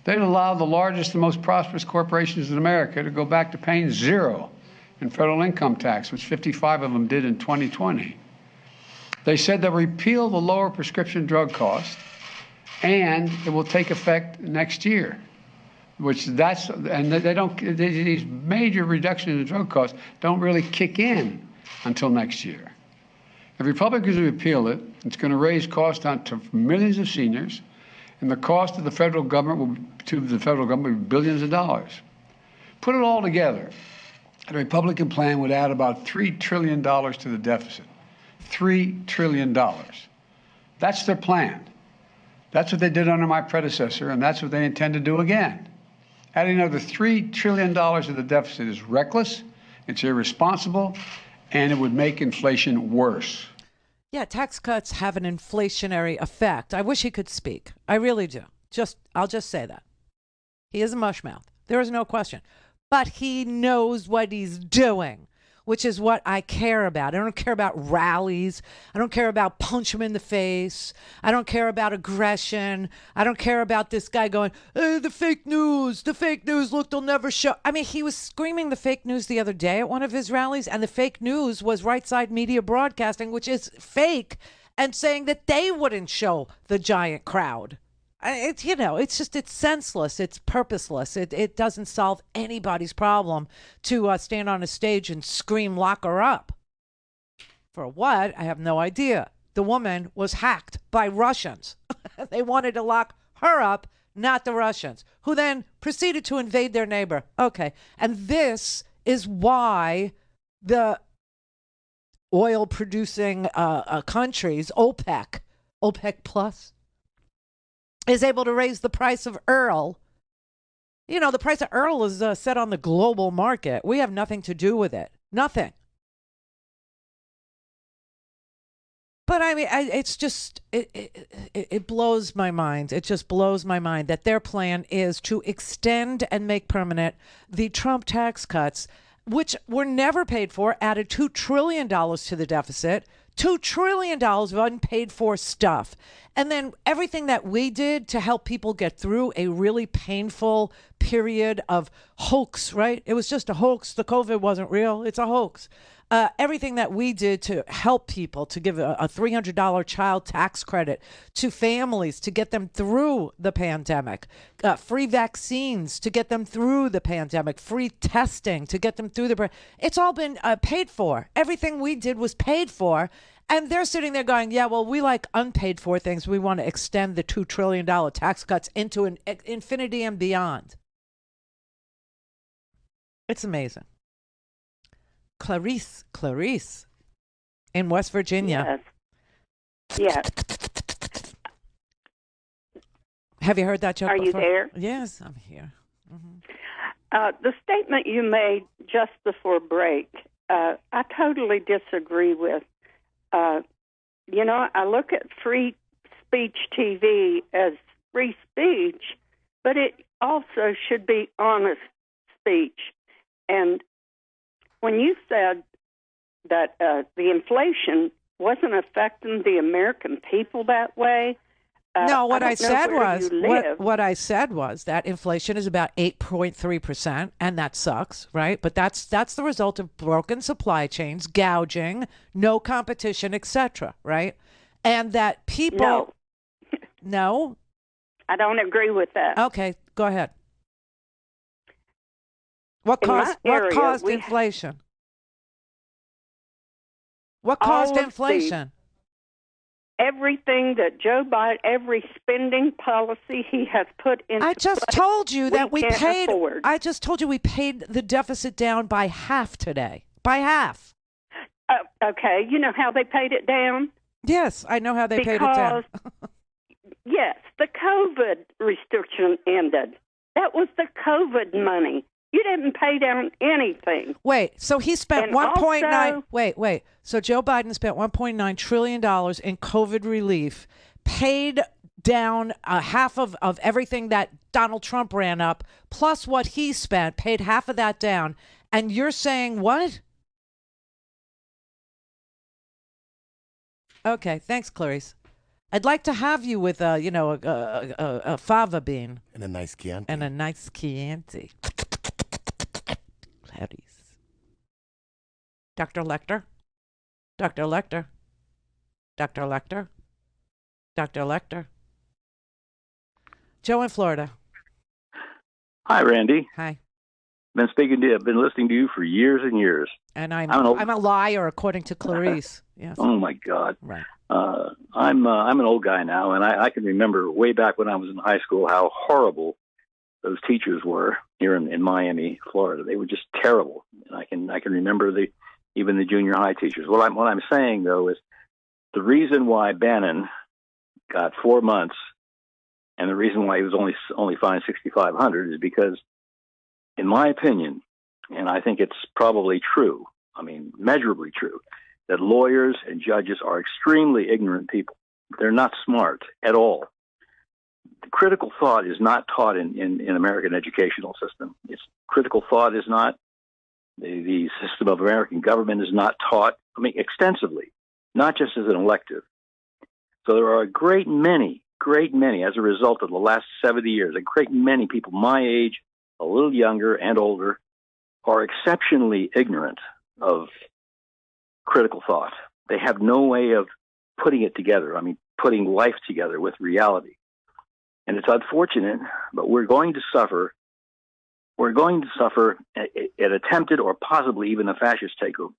S15: They'd allow the largest and most prosperous corporations in America to go back to paying zero in federal income tax, which 55 of them did in 2020. They said they'll repeal the lower prescription drug cost, and it will take effect next year. And they don't. These major reductions in drug costs don't really kick in until next year. If Republicans repeal it, it's going to raise costs on to millions of seniors, and the cost of the federal government will be billions of dollars. Put it all together, the Republican plan would add about $3 trillion to the deficit. $3 trillion. That's their plan. That's what they did under my predecessor, and that's what they intend to do again. Adding another $3 trillion to the deficit is reckless, it's irresponsible, and it would make inflation worse.
S9: Yeah, tax cuts have an inflationary effect. I wish he could speak. I really do. I'll just say that. He is a mushmouth. There is no question. But he knows what he's doing, which is what I care about. I don't care about rallies. I don't care about punch him in the face. I don't care about aggression. I don't care about this guy going, hey, the fake news, look, they'll never show. I mean, he was screaming the fake news the other day at one of his rallies, and the fake news was Right Side Media Broadcasting, which is fake, and saying that they wouldn't show the giant crowd. It's senseless. It's purposeless. It doesn't solve anybody's problem to stand on a stage and scream, lock her up. For what? I have no idea. The woman was hacked by Russians. They wanted to lock her up, not the Russians, who then proceeded to invade their neighbor. Okay. And this is why the oil producing countries, OPEC Plus, is able to raise the price of Earl. You know, the price of Earl is set on the global market. We have nothing to do with it. Nothing. But I mean, it's just, it blows my mind. It just blows my mind that their plan is to extend and make permanent the Trump tax cuts, which were never paid for, added $2 trillion to the deficit, $2 trillion of unpaid for stuff. And then everything that we did to help people get through a really painful period of hoax, right? It was just a hoax. The COVID wasn't real. It's a hoax. Everything that we did to help people, to give a $300 child tax credit to families to get them through the pandemic, free vaccines to get them through the pandemic, free testing to get them through it's all been paid for. Everything we did was paid for. And they're sitting there going, yeah, well, we like unpaid for things. We want to extend the $2 trillion tax cuts into an infinity and beyond. It's amazing. Clarice in West Virginia.
S10: Yes.
S9: Have you heard that joke before?
S10: Are you there?
S9: Yes, I'm here.
S10: The statement you made just before break, I totally disagree with. I look at free speech TV as free speech, but it also should be honest speech. And when you said that the inflation wasn't affecting the American people that way,
S9: no, what I said was that inflation is about 8.3%, and that sucks, right? But that's the result of broken supply chains, gouging, no competition, etc., right? And that people No?
S10: I don't agree with that.
S9: Okay, go ahead. What caused inflation? What caused inflation?
S10: Everything that Joe Biden, every spending policy he has put into
S9: I just told you that we paid.
S10: Afford.
S9: I just told you we paid the deficit down by half today. By half.
S10: Okay, you know how they paid it down?
S9: Yes, I know how they paid it down.
S10: Yes, the COVID restriction ended. That was the COVID money. You didn't pay down anything.
S9: Wait, so he spent 1.9. Wait. So Joe Biden spent $1.9 trillion in COVID relief, paid down half of everything that Donald Trump ran up, plus what he spent, paid half of that down. And you're saying what? Okay, thanks, Clarice. I'd like to have you with a fava bean.
S11: And a nice Chianti.
S9: And a nice Chianti. Clarice. Dr. Lecter? Dr. Lecter? Dr. Lecter? Dr. Lecter? Joe in Florida.
S11: Hi, Randy.
S9: Hi.
S11: Been speaking to you. I've been listening to you for years and years.
S9: And I'm a liar, according to Clarice. Yes.
S11: Oh my God.
S9: Right.
S11: I'm an old guy now, and I can remember way back when I was in high school how horrible those teachers were here in Miami, Florida. They were just terrible. And I can remember even the junior high teachers. What I'm saying though is the reason why Bannon got 4 months, and the reason why he was only fined $6,500 is because, in my opinion, and I think it's probably true, I mean, measurably true, that lawyers and judges are extremely ignorant people. They're not smart at all. The critical thought is not taught in American educational system. Critical thought is not, the system of American government is not taught, extensively, not just as an elective. So there are a great many, as a result of the last 70 years, a great many people my age, a little younger and older, are exceptionally ignorant of critical thought. They have no way of putting it together. Putting life together with reality. And it's unfortunate, but we're going to suffer an attempted or possibly even a fascist takeover.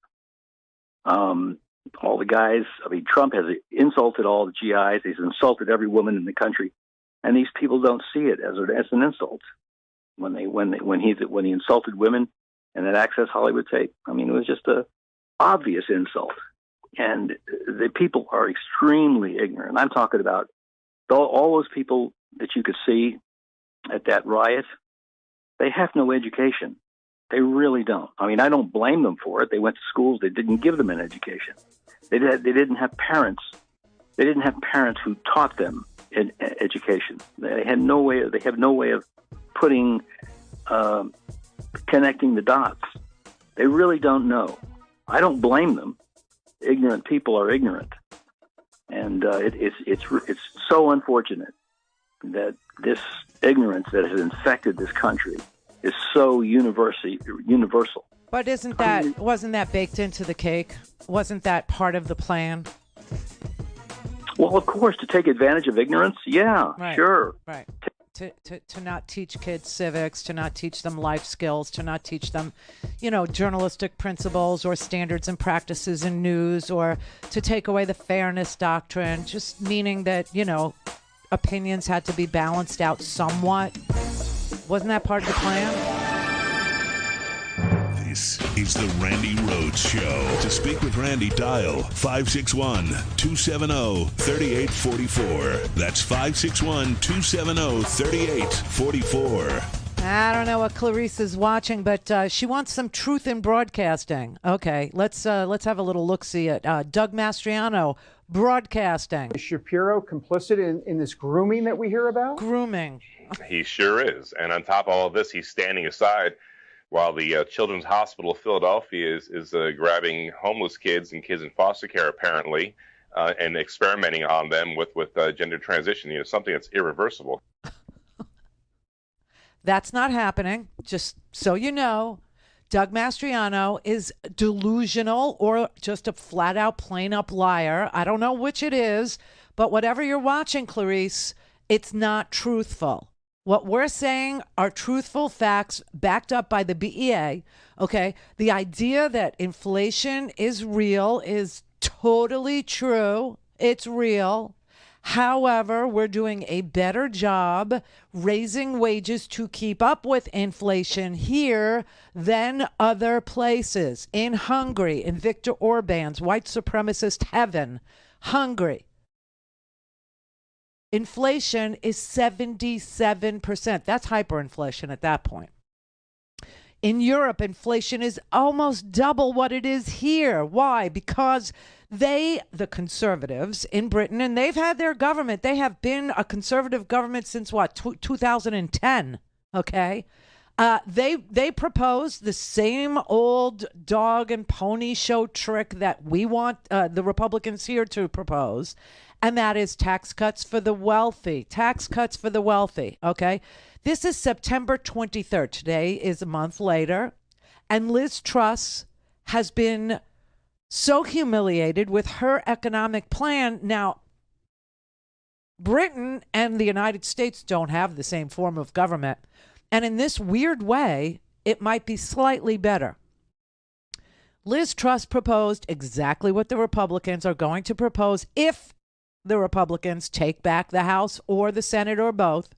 S11: All the guys, Trump has insulted all the GIs. He's insulted every woman in the country. And these people don't see it as an insult. When he insulted women and that Access Hollywood tape, it was just a obvious insult. And the people are extremely ignorant. I'm talking about all those people that you could see at that riot. They have no education. They really don't. I don't blame them for it. They went to schools. They didn't give them an education. They didn't have parents. They didn't have parents who taught them in education. They have no way of putting, connecting the dots. They really don't know. I don't blame them. Ignorant people are ignorant, and it's so unfortunate that this ignorance that has infected this country is so universal.
S9: But wasn't that baked into the cake? Wasn't that part of the plan?
S11: Well, of course, to take advantage of ignorance, yeah,
S9: right.
S11: Sure.
S9: Right. To not teach kids civics, to not teach them life skills, to not teach them, journalistic principles or standards and practices in news, or to take away the fairness doctrine, just meaning that, opinions had to be balanced out somewhat. Wasn't that part of the plan?
S4: This is the Randi Rhodes Show. To speak with Randi, dial 561-270-3844. That's 561-270-3844.
S9: I don't know what Clarice is watching, but she wants some truth in broadcasting. Okay, let's have a little look-see at Doug Mastriano, broadcasting.
S13: Is Shapiro complicit in this grooming that we hear about?
S9: Grooming.
S14: He sure is. And on top of all of this, he's standing aside while the Children's Hospital of Philadelphia is grabbing homeless kids and kids in foster care, apparently, and experimenting on them with gender transition, something that's irreversible.
S9: That's not happening. Just so you know, Doug Mastriano is delusional or just a flat-out, plain-up liar. I don't know which it is, but whatever you're watching, Clarice, it's not truthful. What we're saying are truthful facts backed up by the BEA, okay? The idea that inflation is real is totally true. It's real. However, we're doing a better job raising wages to keep up with inflation here than other places. In Hungary, in Viktor Orban's white supremacist heaven, Hungary, inflation is 77%. That's hyperinflation at that point. In Europe, inflation is almost double what it is here. Why? Because the conservatives in Britain, and they've had their government, they have been a conservative government since 2010, okay? They proposed the same old dog and pony show trick that we want the Republicans here to propose, and that is tax cuts for the wealthy. Tax cuts for the wealthy, okay? This is September 23rd. Today is a month later, and Liz Truss has been so humiliated with her economic plan. Now, Britain and the United States don't have the same form of government. And in this weird way, it might be slightly better. Liz Truss proposed exactly what the Republicans are going to propose if the Republicans take back the House or the Senate or both.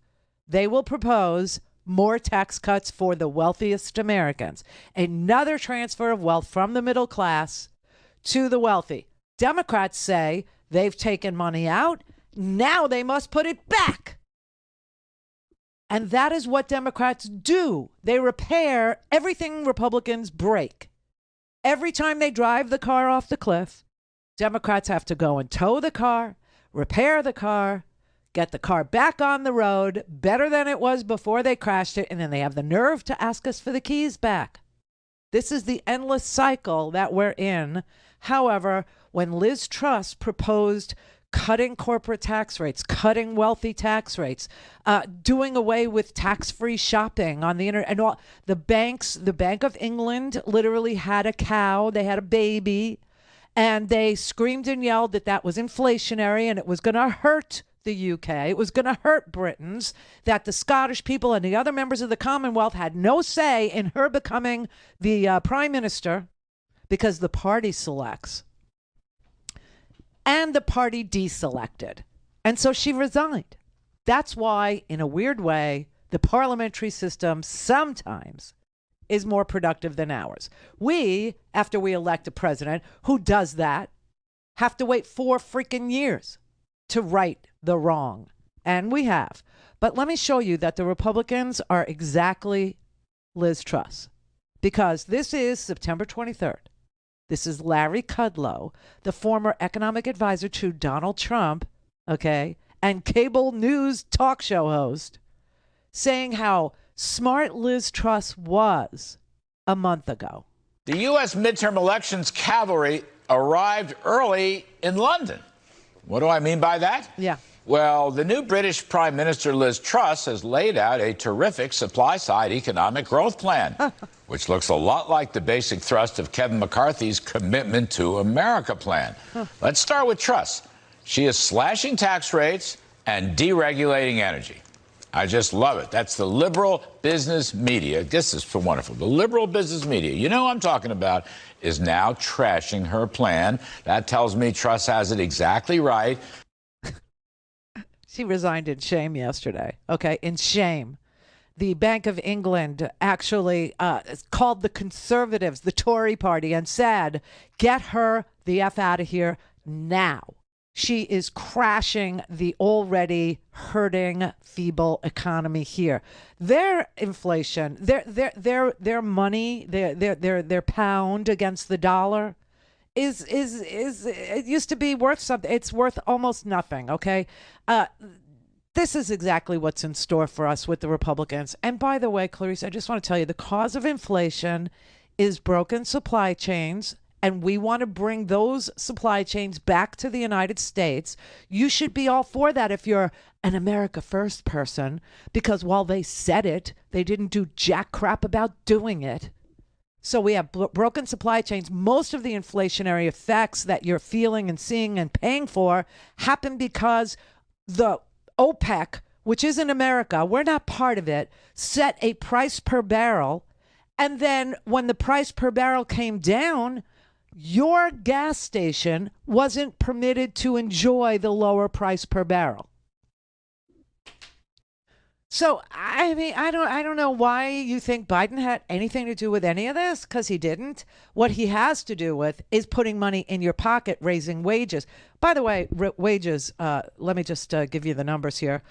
S9: They will propose more tax cuts for the wealthiest Americans, another transfer of wealth from the middle class to the wealthy. Democrats say they've taken money out. Now they must put it back. And that is what Democrats do. They repair everything Republicans break. Every time they drive the car off the cliff, Democrats have to go and tow the car, repair the car, get the car back on the road better than it was before they crashed it, and then they have the nerve to ask us for the keys back. This is the endless cycle that we're in. However, when Liz Truss proposed cutting corporate tax rates, cutting wealthy tax rates, doing away with tax-free shopping on the internet, and all the banks, the Bank of England literally had a cow, they had a baby, and they screamed and yelled that that was inflationary and it was going to hurt the UK. It was going to hurt Britons, that the Scottish people and the other members of the Commonwealth had no say in her becoming the prime minister because the party selects. And the party deselected. And so she resigned. That's why, in a weird way, the parliamentary system sometimes is more productive than ours. We, after we elect a president who does that, have to wait 4 freaking years to right the wrong. And we have. But let me show you that the Republicans are exactly Liz Truss. Because this is September 23rd. This is Larry Kudlow, the former economic advisor to Donald Trump, okay, and cable news talk show host, saying how smart Liz Truss was a month ago.
S19: The U.S. midterm elections cavalry arrived early in London. What do I mean by that?
S9: Yeah.
S19: Well, the new British Prime Minister Liz Truss has laid out a terrific supply-side economic growth plan, which looks a lot like the basic thrust of Kevin McCarthy's Commitment to America plan. Let's start with Truss. She is slashing tax rates and deregulating energy. I just love it. That's the liberal business media. This is wonderful. The liberal business media, you know what I'm talking about, is now trashing her plan. That tells me Truss has it exactly right.
S9: She resigned in shame yesterday. Okay, in shame. The Bank of England actually called the Conservatives, the Tory party, and said, get her the F out of here now. She is crashing the already hurting, feeble economy here. Their inflation, their money, their pound against the dollar is it used to be worth something. It's worth almost nothing. Okay. This is exactly what's in store for us with the Republicans. And by the way, Clarice, I just want to tell you the cause of inflation is broken supply chains. And we want to bring those supply chains back to the United States. You should be all for that if you're an America First person, because while they said it, they didn't do jack crap about doing it. So we have broken supply chains. Most of the inflationary effects that you're feeling and seeing and paying for happen because the OPEC, which isn't America, we're not part of it, set a price per barrel. And then when the price per barrel came down, your gas station wasn't permitted to enjoy the lower price per barrel. So, I mean, I don't know why you think Biden had anything to do with any of this, because he didn't. What he has to do with is putting money in your pocket, raising wages. By the way, wages, let me just give you the numbers here.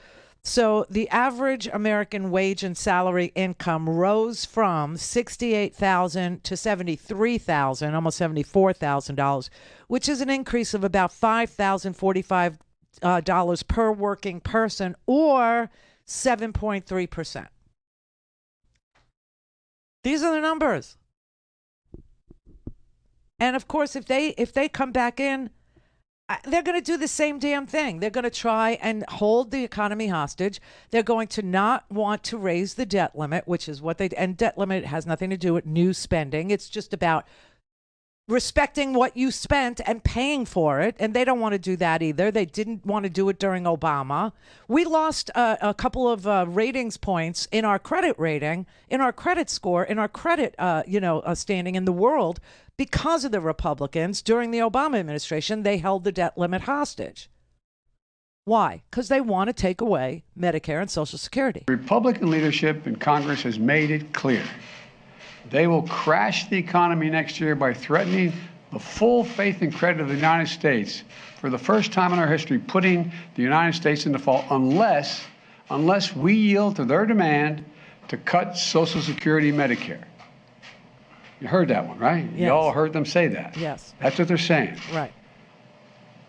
S9: So the average American wage and salary income rose from $68,000 to $73,000, almost $74,000, which is an increase of about $5,045 per working person, or 7.3%. These are the numbers. And of course, if they come back in, they're going to do the same damn thing. They're going to try and hold the economy hostage. They're going to not want to raise the debt limit, which is what and debt limit has nothing to do with new spending. It's just about respecting what you spent and paying for it. And they don't want to do that either. They didn't want to do it during Obama. We lost a couple of ratings points in our credit rating, in our credit score, in our credit, standing in the world because of the Republicans. During the Obama administration, they held the debt limit hostage. Why? Because they want to take away Medicare and Social Security.
S15: Republican leadership in Congress has made it clear they will crash the economy next year by threatening the full faith and credit of the United States for the first time in our history, putting the United States in default unless we yield to their demand to cut Social Security and Medicare. You heard that one, right?
S9: Yes.
S15: You all heard them say that.
S9: Yes.
S15: That's what they're saying.
S9: Right.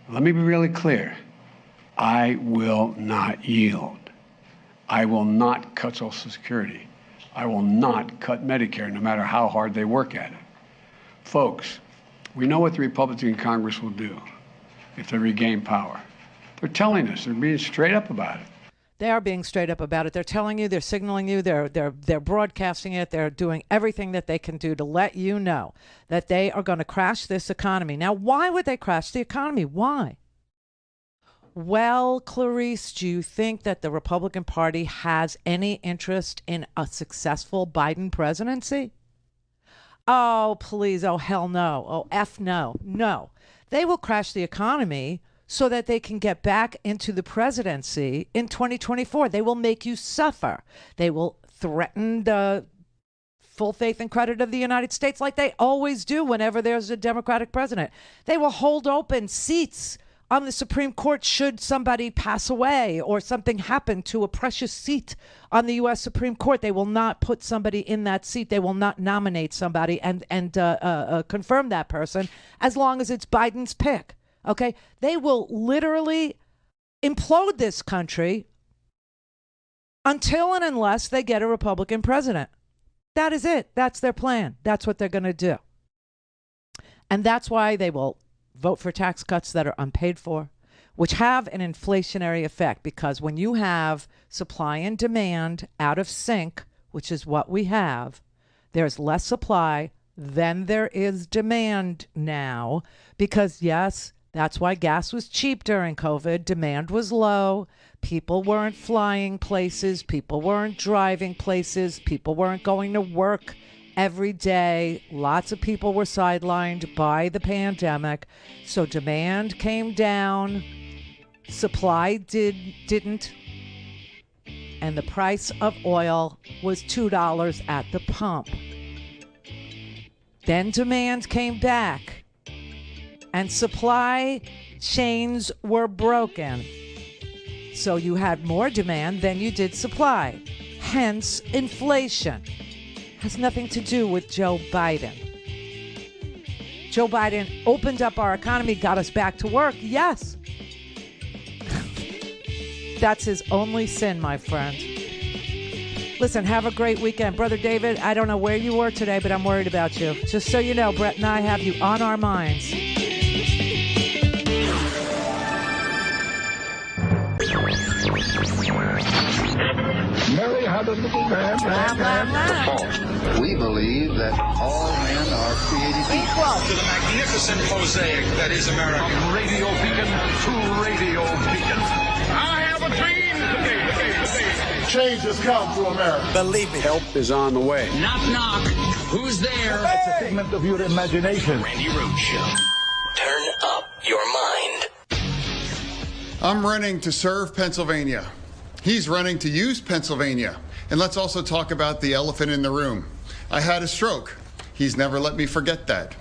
S15: Let me be really clear. I will not yield. I will not cut Social Security. I will not cut Medicare, no matter how hard they work at it. Folks, we know what the Republicans in Congress will do if they regain power. They're telling us. They're being straight up about it.
S9: They are being straight up about it. They're telling you, they're signaling you, they're broadcasting it. They're doing everything that they can do to let you know that they are going to crash this economy. Now, why would they crash the economy? Why? Well, Clarice, do you think that the Republican Party has any interest in a successful Biden presidency? Oh, please. Oh, hell no. Oh, F no. No. They will crash the economy so that they can get back into the presidency in 2024. They will make you suffer. They will threaten the full faith and credit of the United States like they always do whenever there's a Democratic president. They will hold open seats on the Supreme Court should somebody pass away or something happen to a precious seat on the U.S. Supreme Court. They will not put somebody in that seat. They will not nominate somebody and confirm that person as long as it's Biden's pick. Okay? They will literally implode this country until and unless they get a Republican president. That is it. That's their plan. That's what they're going to do. And that's why they will vote for tax cuts that are unpaid for, which have an inflationary effect, because when you have supply and demand out of sync, which is what we have, there's less supply than there is demand now, because yes, that's why gas was cheap during COVID. Demand was low. People weren't flying places. People weren't driving places. People weren't going to work every day. Lots of people were sidelined by the pandemic. So demand came down. Supply didn't. And the price of oil was $2 at the pump. Then demand came back. And supply chains were broken. So you had more demand than you did supply. Hence inflation. Has nothing to do with Joe Biden. Joe Biden opened up our economy, got us back to work. Yes. That's his only sin, my friend. Listen, have a great weekend. Brother David, I don't know where you were today, but I'm worried about you. Just so you know, Brett and I have you on our minds.
S3: Mary had a little lamb.
S6: We believe that all men are created equal.
S22: To the magnificent mosaic that is America.
S3: From radio beacon to radio beacon. I have a dream today. Change has come to America.
S22: Believe me.
S15: Help is on the way.
S2: Knock, knock. Who's there?
S3: It's a figment of your imagination.
S2: Randi Rhodes Show.
S12: Turn up your mind.
S20: I'm running to serve Pennsylvania. He's running to use Pennsylvania. And let's also talk about the elephant in the room. I had a stroke. He's never let me forget that.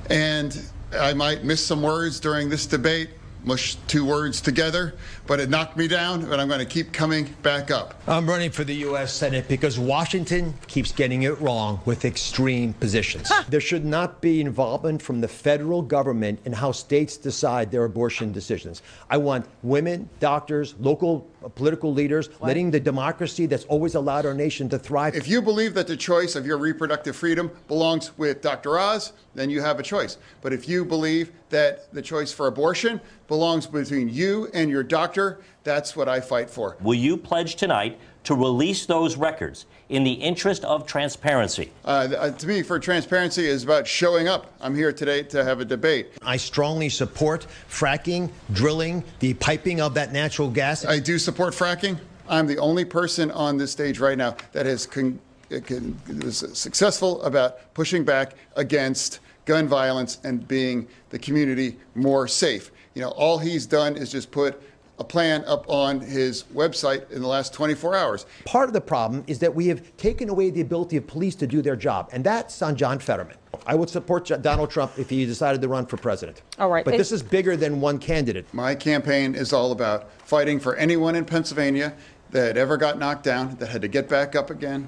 S20: And I might miss some words during this debate, mush two words together, but it knocked me down, but I'm going to keep coming back up.
S21: I'm running for the U.S. Senate because Washington keeps getting it wrong with extreme positions. There should not be involvement from the federal government in how states decide their abortion decisions. I want women, doctors, local political leaders, letting the democracy that's always allowed our nation to thrive.
S20: If you believe that the choice of your reproductive freedom belongs with Dr. Oz, then you have a choice. But if you believe that the choice for abortion belongs between you and your doctor. That's what I fight for.
S1: Will you pledge tonight to release those records in the interest of transparency?
S20: To me, for transparency is about showing up. I'm here today to have a debate.
S21: I strongly support fracking, drilling, the piping of that natural gas.
S20: I do support fracking. I'm the only person on this stage right now that was successful about pushing back against gun violence and being the community more safe. You know, all he's done is just put a plan up on his website in the last 24 hours.
S21: Part of the problem is that we have taken away the ability of police to do their job, and that's on John Fetterman. I would support Donald Trump if he decided to run for president.
S9: All right.
S21: But this is bigger than one candidate.
S20: My campaign is all about fighting for anyone in Pennsylvania that ever got knocked down, that had to get back up again.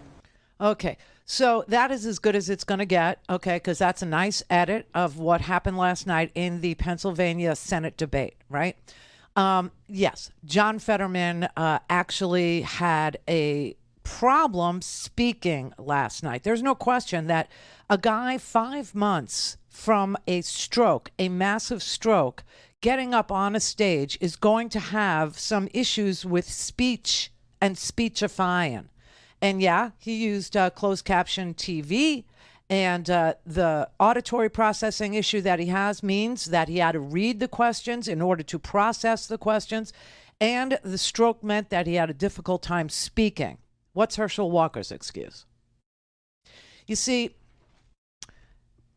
S9: Okay. So that is as good as it's going to get, okay, because that's a nice edit of what happened last night in the Pennsylvania Senate debate, right? Yes, John Fetterman actually had a problem speaking last night. There's no question that a guy 5 months from a stroke, a massive stroke, getting up on a stage is going to have some issues with speech and speechifying. And yeah, he used closed caption TV, and the auditory processing issue that he has means that he had to read the questions in order to process the questions, and the stroke meant that he had a difficult time speaking. What's Herschel Walker's excuse? You see,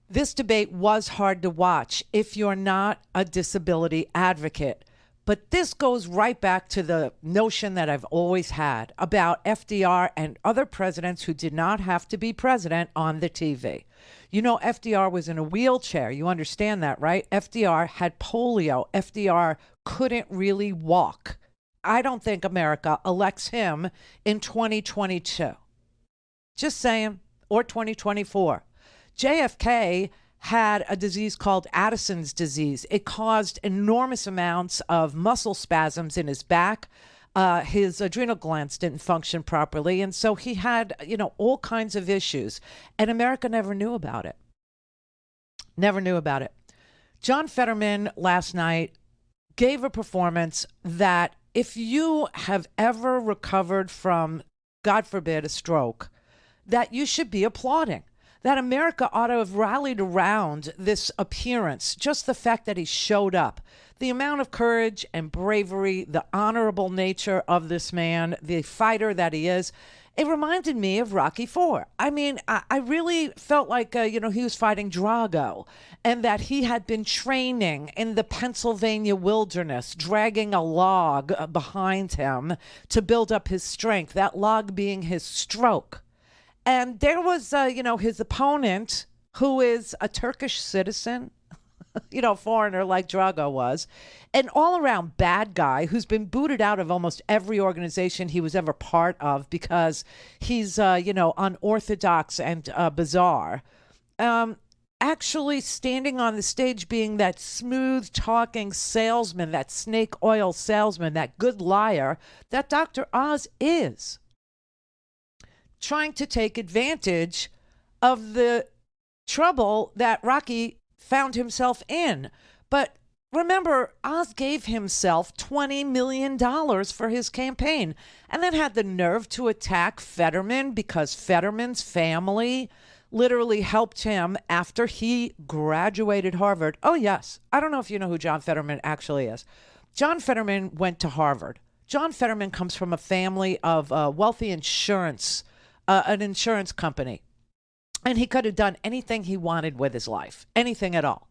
S9: this debate was hard to watch if you're not a disability advocate. But this goes right back to the notion that I've always had about FDR and other presidents who did not have to be president on the TV. You know, FDR was in a wheelchair. You understand that, right? FDR had polio. FDR couldn't really walk. I don't think America elects him in 2022. Just saying. Or 2024. JFK had a disease called Addison's disease. It caused enormous amounts of muscle spasms in his back. His adrenal glands didn't function properly. And so he had, all kinds of issues. And America never knew about it. Never knew about it. John Fetterman last night gave a performance that if you have ever recovered from, God forbid, a stroke, that you should be applauding. That America ought to have rallied around this appearance, just the fact that he showed up. The amount of courage and bravery, the honorable nature of this man, the fighter that he is, it reminded me of Rocky IV. I mean, I really felt like, he was fighting Drago, and that he had been training in the Pennsylvania wilderness, dragging a log behind him to build up his strength, that log being his stroke. And there was, his opponent, who is a Turkish citizen, foreigner like Drago was, an all-around bad guy who's been booted out of almost every organization he was ever part of because he's, unorthodox and bizarre. Actually standing on the stage being that smooth-talking salesman, that snake oil salesman, that good liar that Dr. Oz is. Trying to take advantage of the trouble that Rocky found himself in. But remember, Oz gave himself $20 million for his campaign and then had the nerve to attack Fetterman because Fetterman's family literally helped him after he graduated Harvard. Oh, yes. I don't know if you know who John Fetterman actually is. John Fetterman went to Harvard. John Fetterman comes from a family of wealthy insurance an insurance company. And he could have done anything he wanted with his life, anything at all.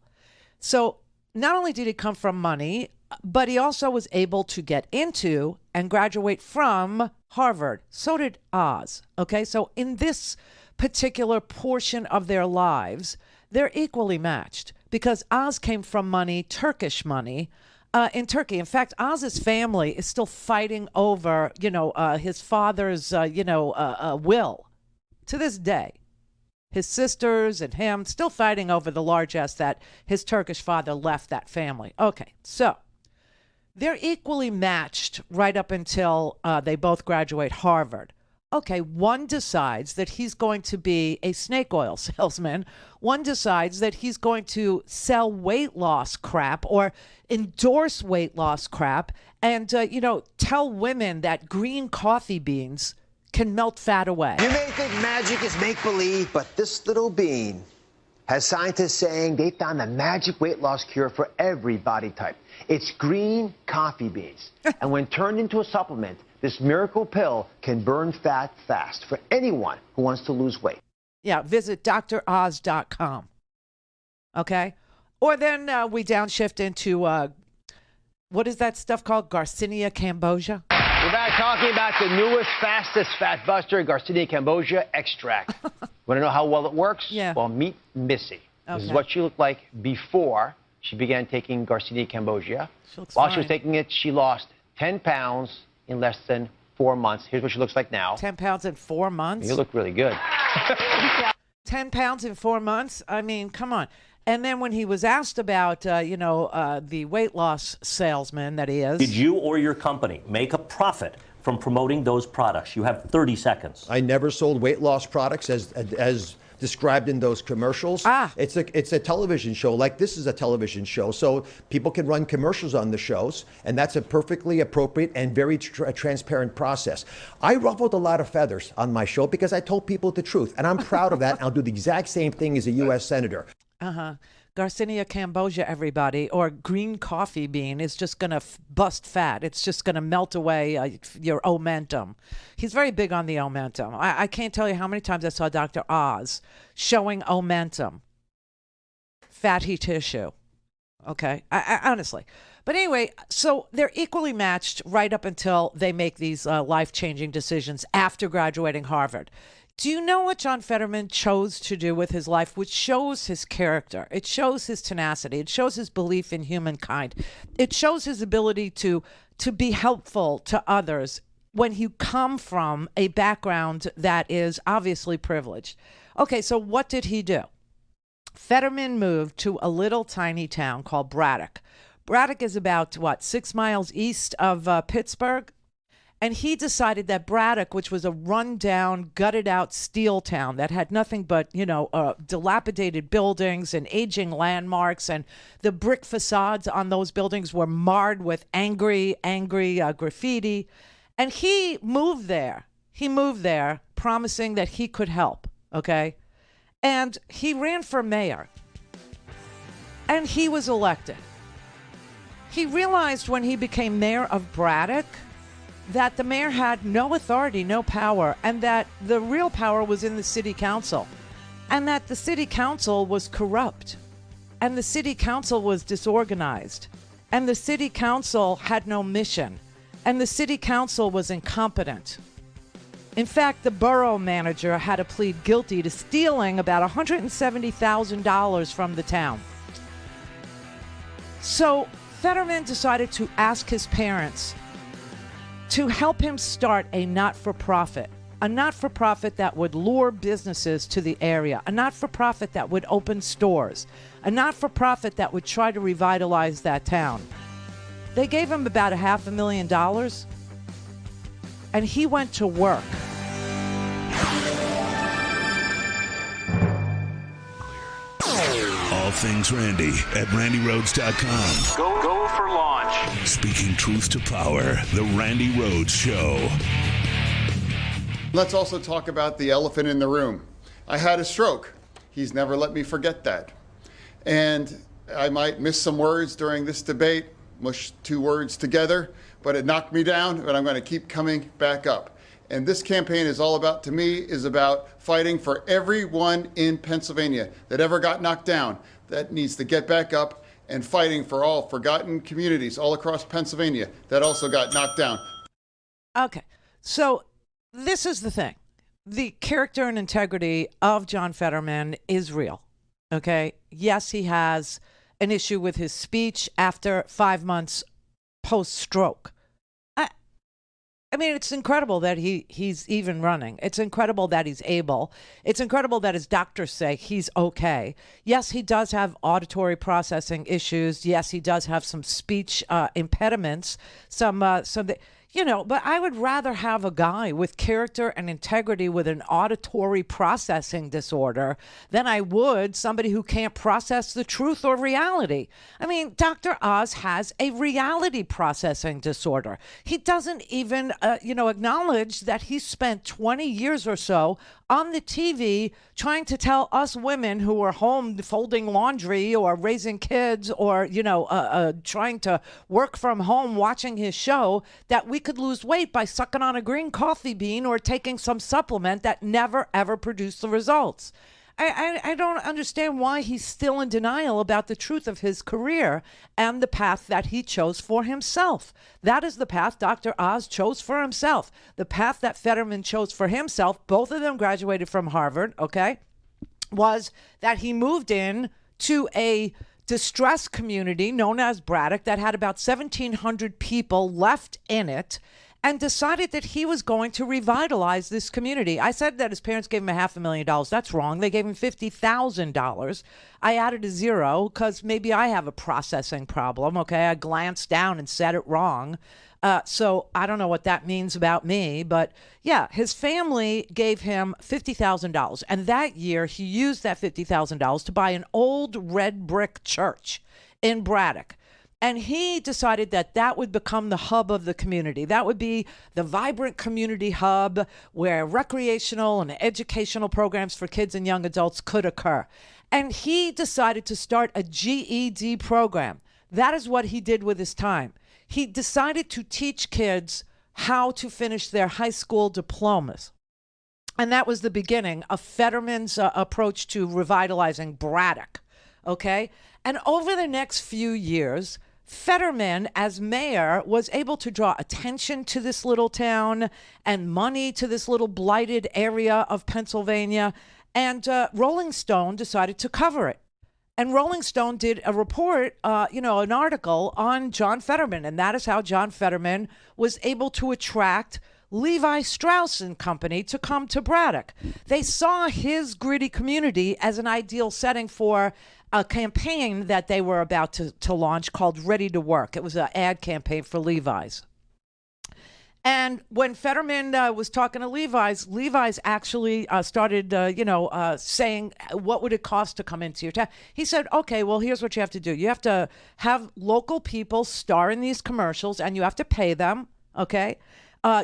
S9: So not only did he come from money, but he also was able to get into and graduate from Harvard. So did Oz. Okay, so in this particular portion of their lives, they're equally matched because Oz came from money, Turkish money, in Turkey. In fact, Oz's family is still fighting over, his father's, will to this day. His sisters and him still fighting over the largesse that his Turkish father left that family. Okay, so they're equally matched right up until they both graduate Harvard. Okay, one decides that he's going to be a snake oil salesman. One decides that he's going to sell weight loss crap or endorse weight loss crap and, tell women that green coffee beans can melt fat away.
S16: You may think magic is make-believe, but this little bean has scientists saying they found the magic weight loss cure for every body type. It's green coffee beans. And when turned into a supplement, this miracle pill can burn fat fast for anyone who wants to lose weight.
S9: Yeah, visit DrOz.com. Okay? Or then we downshift into, what is that stuff called? Garcinia Cambogia?
S16: We're back talking about the newest, fastest fat buster, Garcinia Cambogia extract. Want to know how well it works?
S9: Yeah.
S16: Well, meet Missy. This is
S9: Okay.
S16: what she looked like before she began taking Garcinia Cambogia. While she was taking it, she lost 10 pounds in less than 4 months. Here's what she looks like now.
S9: 10 pounds in 4 months?
S16: You look really good.
S9: 10 pounds in 4 months? I mean, come on. And then when he was asked about, the weight loss salesman that he is.
S1: Did you or your company make a profit from promoting those products? You have 30 seconds.
S21: I never sold weight loss products as described in those commercials. It's a television show. Like this is a television show, so people can run commercials on the shows, and that's a perfectly appropriate and very transparent process. I ruffled a lot of feathers on my show because I told people the truth, and I'm proud of that. I'll do the exact same thing as a U.S. senator.
S9: Garcinia Cambogia, everybody, or green coffee bean is just going to bust fat. It's just going to melt away your omentum. He's very big on the omentum. I can't tell you how many times I saw Dr. Oz showing omentum, fatty tissue. Okay, I honestly. But anyway, so they're equally matched right up until they make these life-changing decisions after graduating Harvard. Do you know what John Fetterman chose to do with his life, which shows his character? It shows his tenacity. It shows his belief in humankind. It shows his ability to be helpful to others when you come from a background that is obviously privileged. Okay, so what did he do? Fetterman moved to a little tiny town called Braddock. Braddock is about, 6 miles east of Pittsburgh? And he decided that Braddock, which was a run-down, gutted-out steel town that had nothing but, dilapidated buildings and aging landmarks, and the brick facades on those buildings were marred with angry graffiti. And he moved there. Promising that he could help, okay? And he ran for mayor. And he was elected. He realized when he became mayor of Braddock that the mayor had no authority, no power, and that the real power was in the city council, and that the city council was corrupt, and the city council was disorganized, and the city council had no mission, and the city council was incompetent. In fact, the borough manager had to plead guilty to stealing about $170,000 from the town. So Fetterman decided to ask his parents to help him start a not-for-profit that would lure businesses to the area, a not-for-profit that would open stores, a not-for-profit that would try to revitalize that town. They gave him about $500,000, and he went to work.
S4: All things Randy at RandyRhodes.com.
S2: Go for launch.
S4: Speaking truth to power, the Randi Rhodes Show.
S20: Let's also talk about the elephant in the room. I had a stroke. He's never let me forget that. And I might miss some words during this debate, mush 2 words together, but it knocked me down, but I'm going to keep coming back up. And this campaign is all about, to me, is about fighting for everyone in Pennsylvania that ever got knocked down, that needs to get back up, and fighting for all forgotten communities all across Pennsylvania that also got knocked down.
S9: Okay, so this is the thing. The character and integrity of John Fetterman is real, okay? Yes, he has an issue with his speech after 5 months post-stroke. I mean, it's incredible that he's even running. It's incredible that he's able. It's incredible that his doctors say he's okay. Yes, he does have auditory processing issues. Yes, he does have some speech impediments. But I would rather have a guy with character and integrity with an auditory processing disorder than I would somebody who can't process the truth or reality. I mean, Dr. Oz has a reality processing disorder. He doesn't even, acknowledge that he spent 20 years or so on the TV trying to tell us women who are home folding laundry or raising kids or, trying to work from home watching his show that we could lose weight by sucking on a green coffee bean or taking some supplement that never, ever produced the results. I don't understand why he's still in denial about the truth of his career and the path that he chose for himself. That is the path Dr. Oz chose for himself. The path that Fetterman chose for himself, both of them graduated from Harvard, okay, was that he moved in to a distressed community known as Braddock that had about 1,700 people left in it, and decided that he was going to revitalize this community. I said that his parents gave him $500,000. That's wrong. They gave him $50,000. I added a zero because maybe I have a processing problem, okay? I glanced down and said it wrong. So I don't know what that means about me, but yeah, his family gave him $50,000. And that year, he used that $50,000 to buy an old red brick church in Braddock. And he decided that that would become the hub of the community. That would be the vibrant community hub where recreational and educational programs for kids and young adults could occur. And he decided to start a GED program. That is what he did with his time. He decided to teach kids how to finish their high school diplomas. And that was the beginning of Fetterman's approach to revitalizing Braddock. Okay? And over the next few years, Fetterman, as mayor, was able to draw attention to this little town and money to this little blighted area of Pennsylvania. And Rolling Stone decided to cover it. And Rolling Stone did a report, an article on John Fetterman. And that is how John Fetterman was able to attract Levi Strauss and Company to come to Braddock. They saw his gritty community as an ideal setting for a campaign that they were about to launch called Ready to Work. It was an ad campaign for Levi's. And when Fetterman was talking to Levi's actually started, saying, what would it cost to come into your town? He said, okay, well, here's what you have to do. You have to have local people star in these commercials, and you have to pay them, okay,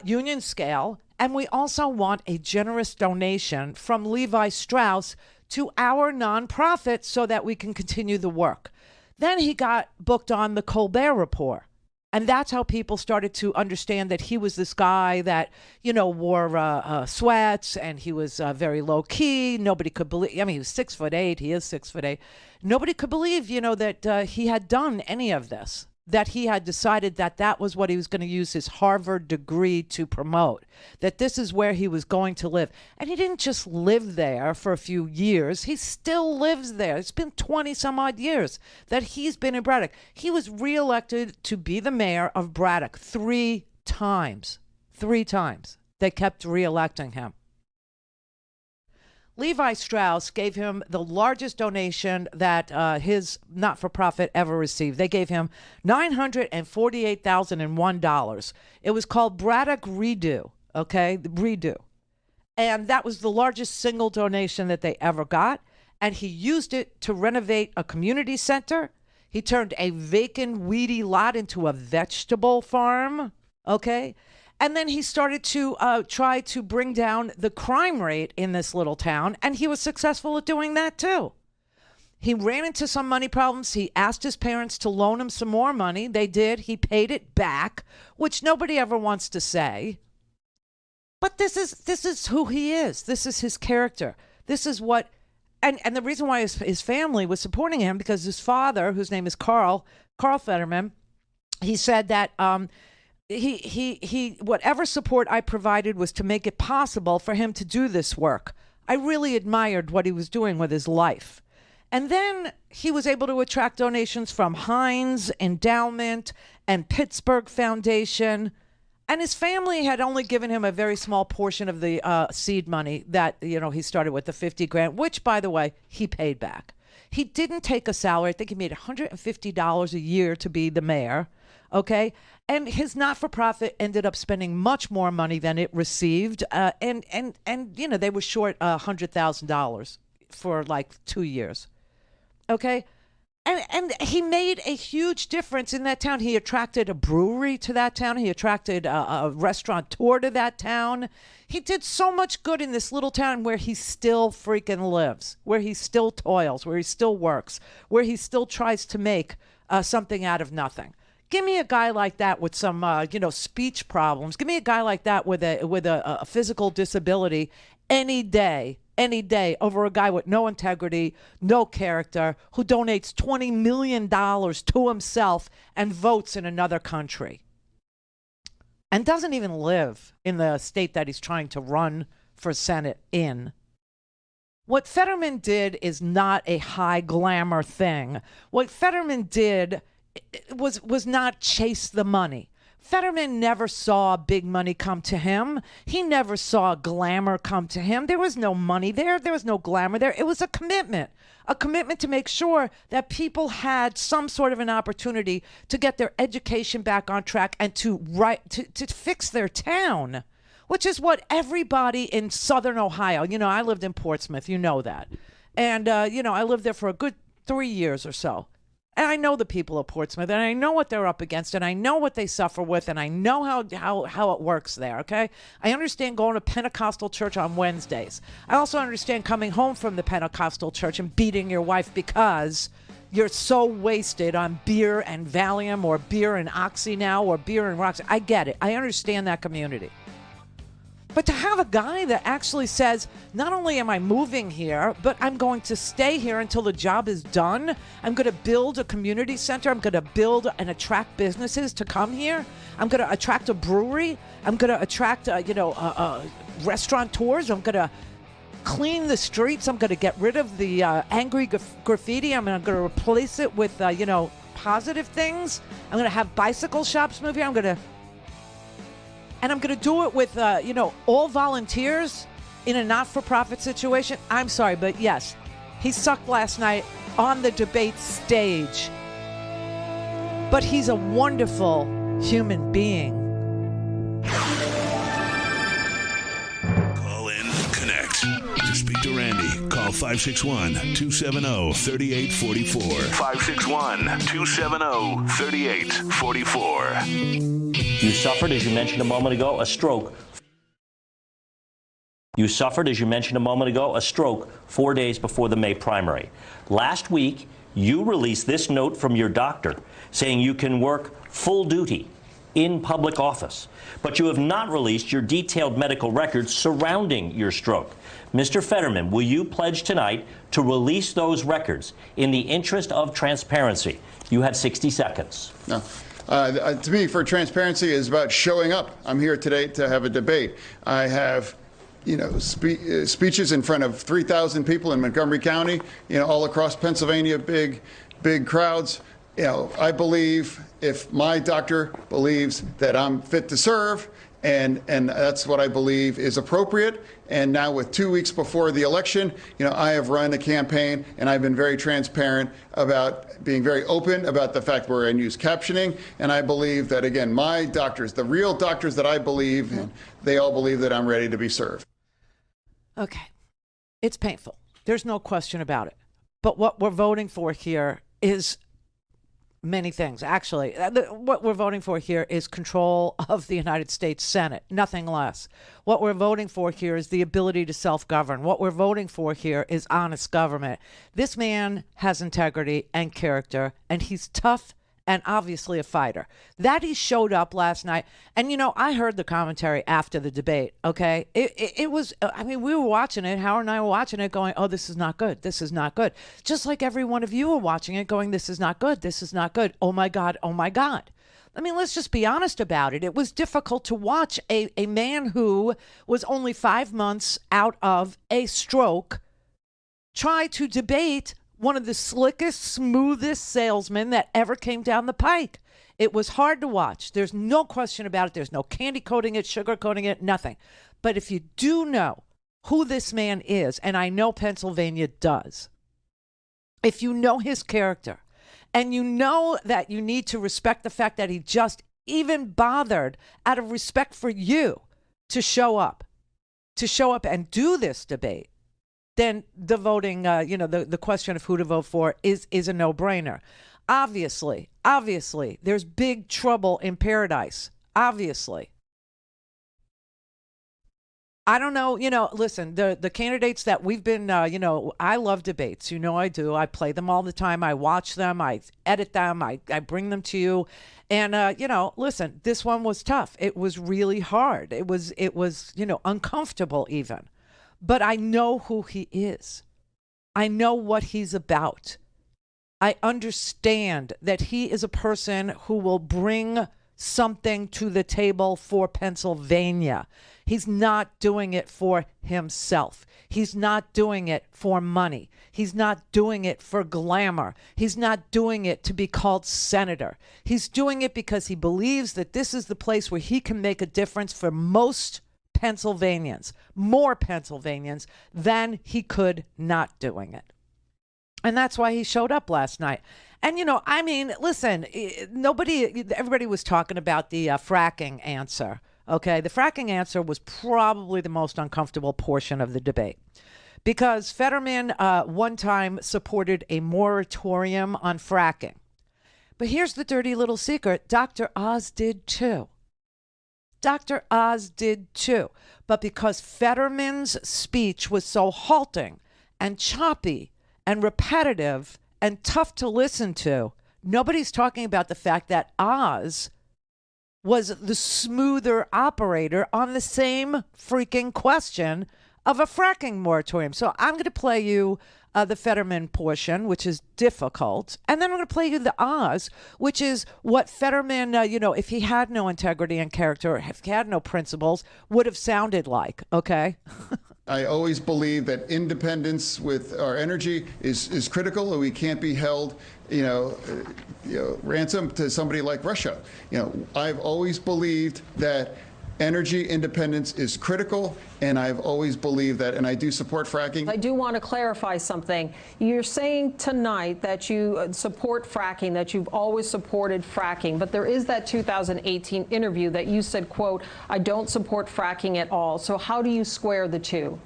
S9: union scale. And we also want a generous donation from Levi Strauss to our nonprofit so that we can continue the work. Then he got booked on the Colbert Report. And that's how people started to understand that he was this guy that, wore sweats, and he was very low key. Nobody could believe, he was 6'8". He is 6'8". Nobody could believe, that he had done any of this, that he had decided that that was what he was going to use his Harvard degree to promote, that this is where he was going to live. And he didn't just live there for a few years. He still lives there. It's been 20 some odd years that he's been in Braddock. He was reelected to be the mayor of Braddock 3 times. 3 times. They kept reelecting him. Levi Strauss gave him the largest donation that his not-for-profit ever received. They gave him $948,001. It was called Braddock Redo, okay? Redo. And that was the largest single donation that they ever got. And he used it to renovate a community center. He turned a vacant, weedy lot into a vegetable farm, okay? And then he started to try to bring down the crime rate in this little town, and he was successful at doing that too. He ran into some money problems. He asked his parents to loan him some more money. They did. He paid it back, which nobody ever wants to say. But this is who he is. This is his character. This is what, and the reason why his family was supporting him, because his father, whose name is Carl Fetterman, he said that he whatever support I provided was to make it possible for him to do this work. I really admired what he was doing with his life. And then he was able to attract donations from Heinz Endowment and Pittsburgh Foundation. And his family had only given him a very small portion of the seed money that, he started with, the $50,000, which, by the way, he paid back. He didn't take a salary. I think he made $150 a year to be the mayor. okay? And his not-for-profit ended up spending much more money than it received, and you know, they were short $100,000 for like 2 years, okay? And he made a huge difference in that town. He attracted a brewery to that town. He attracted a restaurateur to that town. He did so much good in this little town where he still freaking lives, where he still toils, where he still works, where he still tries to make something out of nothing. Give me a guy like that with some, speech problems. Give me a guy like that with a physical disability any day over a guy with no integrity, no character, who donates $20 million to himself and votes in another country and doesn't even live in the state that he's trying to run for Senate in. What Fetterman did is not a high glamour thing. What Fetterman did was not chase the money. Fetterman never saw big money come to him. He never saw glamour come to him. There was no money there. There was no glamour there. It was a commitment to make sure that people had some sort of an opportunity to get their education back on track and to fix their town, which is what everybody in Southern Ohio, I lived in Portsmouth, you know that. And, I lived there for a good 3 years or so. And I know the people of Portsmouth, and I know what they're up against, and I know what they suffer with, and I know how it works there, okay? I understand going to Pentecostal church on Wednesdays. I also understand coming home from the Pentecostal church and beating your wife because you're so wasted on beer and Valium or beer and Oxy now or beer and Roxy. I get it. I understand that community. But to have a guy that actually says, not only am I moving here, but I'm going to stay here until the job is done. I'm going to build a community center. I'm going to build and attract businesses to come here. I'm going to attract a brewery. I'm going to attract, restaurateurs. I'm going to clean the streets. I'm going to get rid of the angry graffiti. I'm going to replace it with, positive things. I'm going to have bicycle shops move here. And I'm going to do it with, all volunteers in a not-for-profit situation. I'm sorry, but yes, he sucked last night on the debate stage. But he's a wonderful human being.
S4: Call in, connect. To speak to Randi, call 561-270-3844. 561-270-3844.
S1: You suffered, as you mentioned a moment ago, a stroke. You suffered, as you mentioned a moment ago, a stroke 4 days before the May primary. Last week, you released this note from your doctor saying you can work full duty in public office, but you have not released your detailed medical records surrounding your stroke. Mr. Fetterman, will you pledge tonight to release those records in the interest of transparency? You have 60 seconds.
S20: No. To me, for transparency is about showing up. I'm here today to have a debate. I have, speeches in front of 3,000 people in Montgomery County, all across Pennsylvania, big crowds. I believe if my doctor believes that I'm fit to serve, and that's what I believe is appropriate. And now with 2 weeks before the election, I have run a campaign and I've been very transparent about being very open about the fact we're in use captioning. And I believe that, again, my doctors, the real doctors that I believe in, they all believe that I'm ready to be served.
S9: Okay. It's painful. There's no question about it. But what we're voting for here is many things. Actually, what we're voting for here is control of the United States Senate, nothing less. What we're voting for here is the ability to self-govern. What we're voting for here is honest government. This man has integrity and character, and he's tough and obviously a fighter. That he showed up last night. And, I heard the commentary after the debate, okay? It was, we were watching it. Howard and I were watching it going, oh, this is not good. This is not good. Just like every one of you were watching it going, this is not good. This is not good. Oh, my God. Oh, my God. Let's just be honest about it. It was difficult to watch a man who was only 5 months out of a stroke try to debate one of the slickest, smoothest salesmen that ever came down the pike. It was hard to watch. There's no question about it. There's no candy coating it, sugar coating it, nothing. But if you do know who this man is, and I know Pennsylvania does, if you know his character, And you know that you need to respect the fact that he just even bothered out of respect for you to show up and do this debate. Then the voting, the question of who to vote for is a no-brainer. Obviously, there's big trouble in paradise. Obviously. I don't know, listen, the candidates that we've been, I love debates. I do. I play them all the time. I watch them. I edit them. I bring them to you. And, listen, this one was tough. It was really hard. It was uncomfortable even. But I know who he is. I know what he's about. I understand that he is a person who will bring something to the table for Pennsylvania. He's not doing it for himself. He's not doing it for money. He's not doing it for glamour. He's not doing it to be called senator. He's doing it because he believes that this is the place where he can make a difference for most Pennsylvanians, more Pennsylvanians than he could not doing it. And that's why he showed up last night. And, listen, everybody was talking about the fracking answer. Okay, the fracking answer was probably the most uncomfortable portion of the debate because Fetterman one time supported a moratorium on fracking. But here's the dirty little secret. Dr. Oz did too. Dr. Oz did too. But because Fetterman's speech was so halting and choppy and repetitive and tough to listen to, nobody's talking about the fact that Oz was the smoother operator on the same freaking question of a fracking moratorium. So I'm going to play you the Fetterman portion, which is difficult. And then I'm going to play you the Oz, which is what Fetterman, if he had no integrity and character, if he had no principles, would have sounded like, okay?
S20: I always believe that independence with our energy is critical, and we can't be held, ransom to somebody like Russia. I've always believed that energy independence is critical, and I've always believed that, and I do support fracking.
S7: I do want to clarify something. You're saying tonight that you support fracking, that you've always supported fracking, but there is that 2018 interview that you said, quote, I don't support fracking at all. So how do you square the two?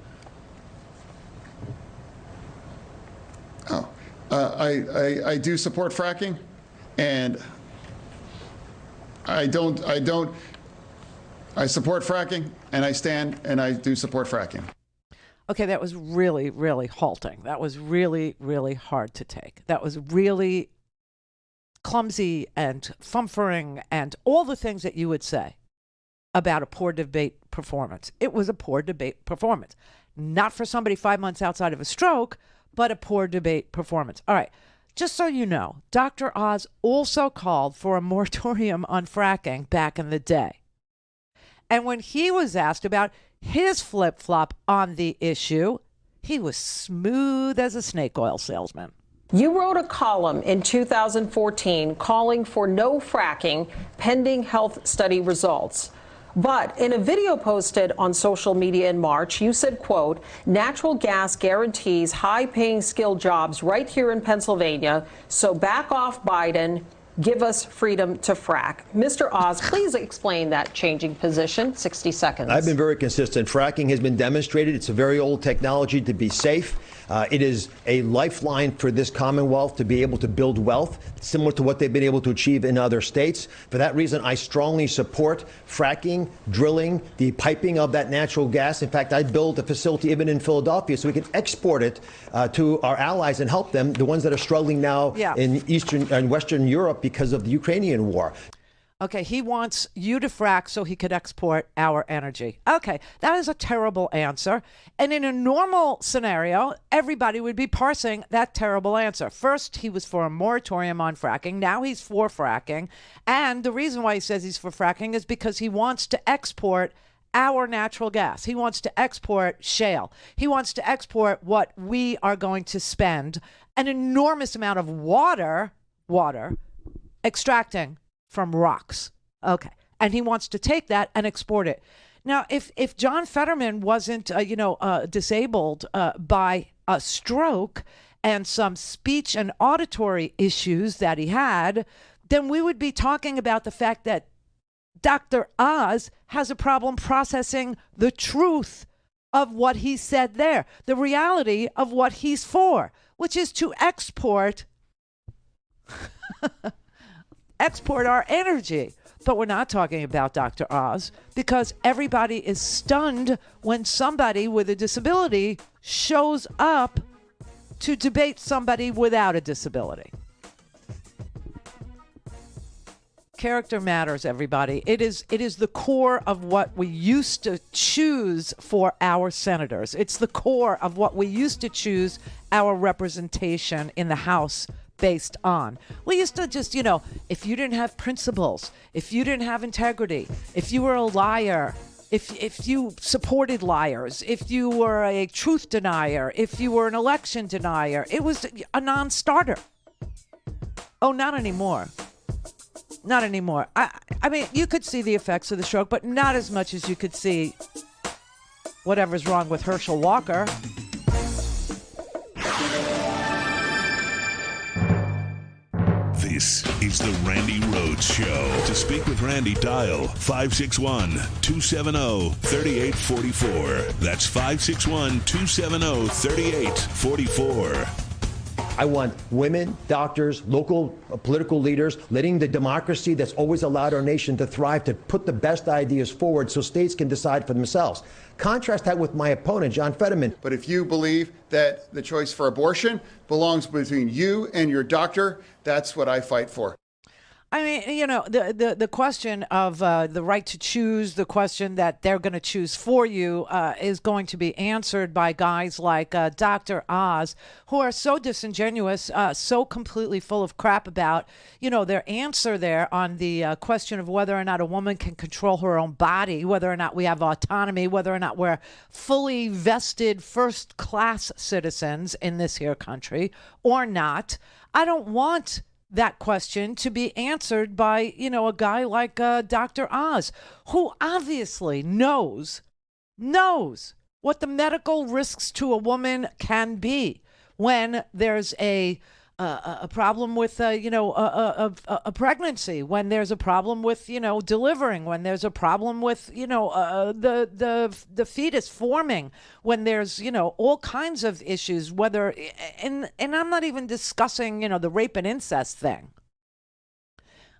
S20: I do support fracking, and I support fracking, and I stand, and I do support fracking.
S9: Okay, that was really, really halting. That was really, really hard to take. That was really clumsy and fumfering and all the things that you would say about a poor debate performance. It was a poor debate performance. Not for somebody 5 months outside of a stroke, but a poor debate performance. All right, just so you know, Dr. Oz also called for a moratorium on fracking back in the day. And when he was asked about his flip-flop on the issue, he was smooth as a snake oil salesman.
S7: You wrote a column in 2014 calling for no fracking pending health study results. But in a video posted on social media in March, you said, quote, natural gas guarantees high-paying skilled jobs right here in Pennsylvania, so back off Biden. Give us freedom to frack. Mr. Oz, please explain that changing position. 60 seconds.
S21: I've been very consistent. Fracking has been demonstrated. It's a very old technology to be safe. It is a lifeline for this Commonwealth to be able to build wealth, similar to what they've been able to achieve in other states. For that reason, I strongly support fracking, drilling, the piping of that natural gas. In fact, I'd build a facility even in Philadelphia so we can export it to our allies and help them, the ones that are struggling now in Eastern and Western Europe because of the Ukrainian war.
S9: Okay, he wants you to frack so he could export our energy. Okay, that is a terrible answer. And in a normal scenario, everybody would be parsing that terrible answer. First, he was for a moratorium on fracking. Now he's for fracking. And the reason why he says he's for fracking is because he wants to export our natural gas. He wants to export shale. He wants to export what we are going to spend an enormous amount of water extracting from rocks. Okay. And he wants to take that and export it. Now, if John Fetterman wasn't, disabled by a stroke and some speech and auditory issues that he had, then we would be talking about the fact that Dr. Oz has a problem processing the truth of what he said there, the reality of what he's for, which is to export our energy. But we're not talking about Dr. Oz because everybody is stunned when somebody with a disability shows up to debate somebody without a disability. Character matters, everybody. It is the core of what we used to choose for our senators. It's the core of what we used to choose our representation in the House based on. We used to just, if you didn't have principles, if you didn't have integrity, if you were a liar, if you supported liars, if you were a truth denier, if you were an election denier, it was a non-starter. Oh, not anymore. Not anymore. I mean, you could see the effects of the stroke, but not as much as you could see whatever's wrong with Herschel Walker.
S4: This is the Randi Rhodes Show. To speak with Randi, dial 561-270-3844. That's 561-270-3844.
S21: I want women, doctors, local political leaders, letting the democracy that's always allowed our nation to thrive to put the best ideas forward so states can decide for themselves. Contrast that with my opponent, John Fetterman.
S20: But if you believe that the choice for abortion belongs between you and your doctor, that's what I fight for.
S9: I mean, the question of the right to choose, the question that they're going to choose for you is going to be answered by guys like Dr. Oz, who are so disingenuous, so completely full of crap about, their answer there on the question of whether or not a woman can control her own body, whether or not we have autonomy, whether or not we're fully vested first-class citizens in this here country or not. I don't want that question to be answered by, a guy like Dr. Oz, who obviously knows what the medical risks to a woman can be when there's a problem with, a pregnancy, when there's a problem with, delivering, when there's a problem with, the fetus forming, when there's, all kinds of issues, whether, and I'm not even discussing, the rape and incest thing.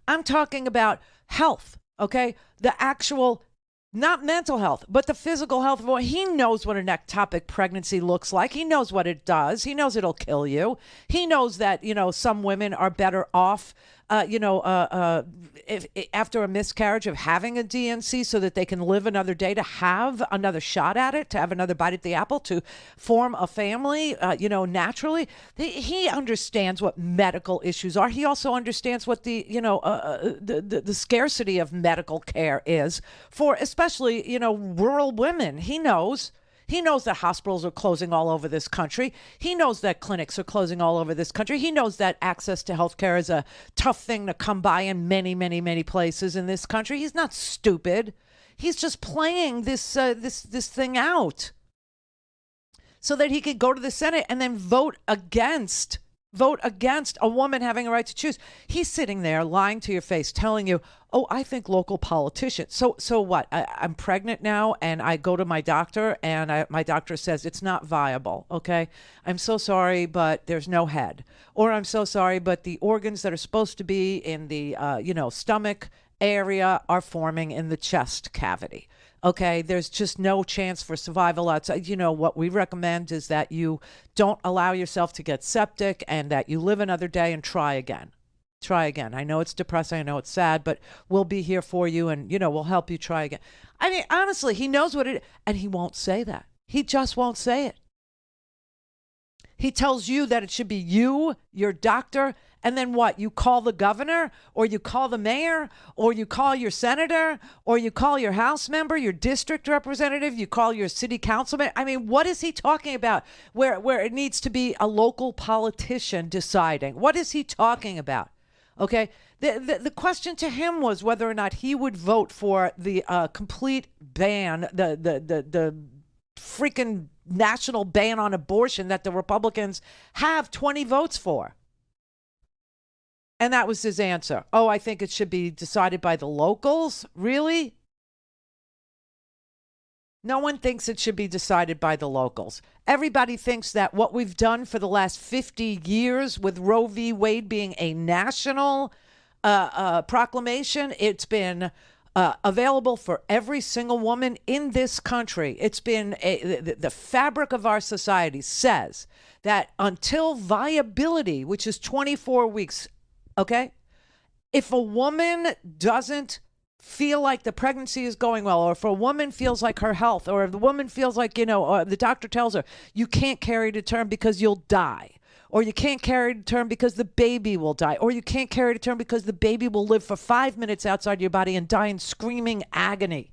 S9: I'm talking about health, okay? The actual, not mental health, but the physical health. He knows what an ectopic pregnancy looks like. He knows what it does. He knows it'll kill you. He knows that, some women are better off, if after a miscarriage of having a DNC so that they can live another day, to have another shot at it, to have another bite at the apple, to form a family, naturally. He understands what medical issues are. He also understands what the scarcity of medical care is for especially, rural women. He knows that hospitals are closing all over this country. He knows that clinics are closing all over this country. He knows that access to health care is a tough thing to come by in many, many, many places in this country. He's not stupid. He's just playing this thing out so that he could go to the Senate and then vote against a woman having a right to choose. He's sitting there lying to your face, telling you, oh, I think local politicians. So what? I'm pregnant now, and I go to my doctor, and my doctor says it's not viable, okay? I'm so sorry, but there's no head. Or I'm so sorry, but the organs that are supposed to be in the, stomach area are forming in the chest cavity. Okay, there's just no chance for survival outside. What we recommend is that you don't allow yourself to get septic and that you live another day and try again. Try again. I know it's depressing. I know it's sad, but we'll be here for you and, we'll help you try again. I mean, honestly, he knows what it is, and he won't say that. He just won't say it. He tells you that it should be you, your doctor, and then what? You call the governor, or you call the mayor, or you call your senator, or you call your House member, your district representative, you call your city councilman. I mean, what is he talking about where it needs to be a local politician deciding? What is he talking about? Okay, the question to him was whether or not he would vote for the complete ban, the freaking national ban on abortion that the Republicans have 20 votes for. And that was his answer. Oh, I think it should be decided by the locals? Really? No one thinks it should be decided by the locals. Everybody thinks that what we've done for the last 50 years with Roe v. Wade being a national proclamation, it's been available for every single woman in this country. It's been the fabric of our society says that until viability, which is 24 weeks, okay, if a woman doesn't feel like the pregnancy is going well, or if a woman feels like her health, or if the woman feels like, the doctor tells her you can't carry to term because you'll die, or you can't carry to term because the baby will die, or you can't carry to term because the baby will live for 5 minutes outside your body and die in screaming agony.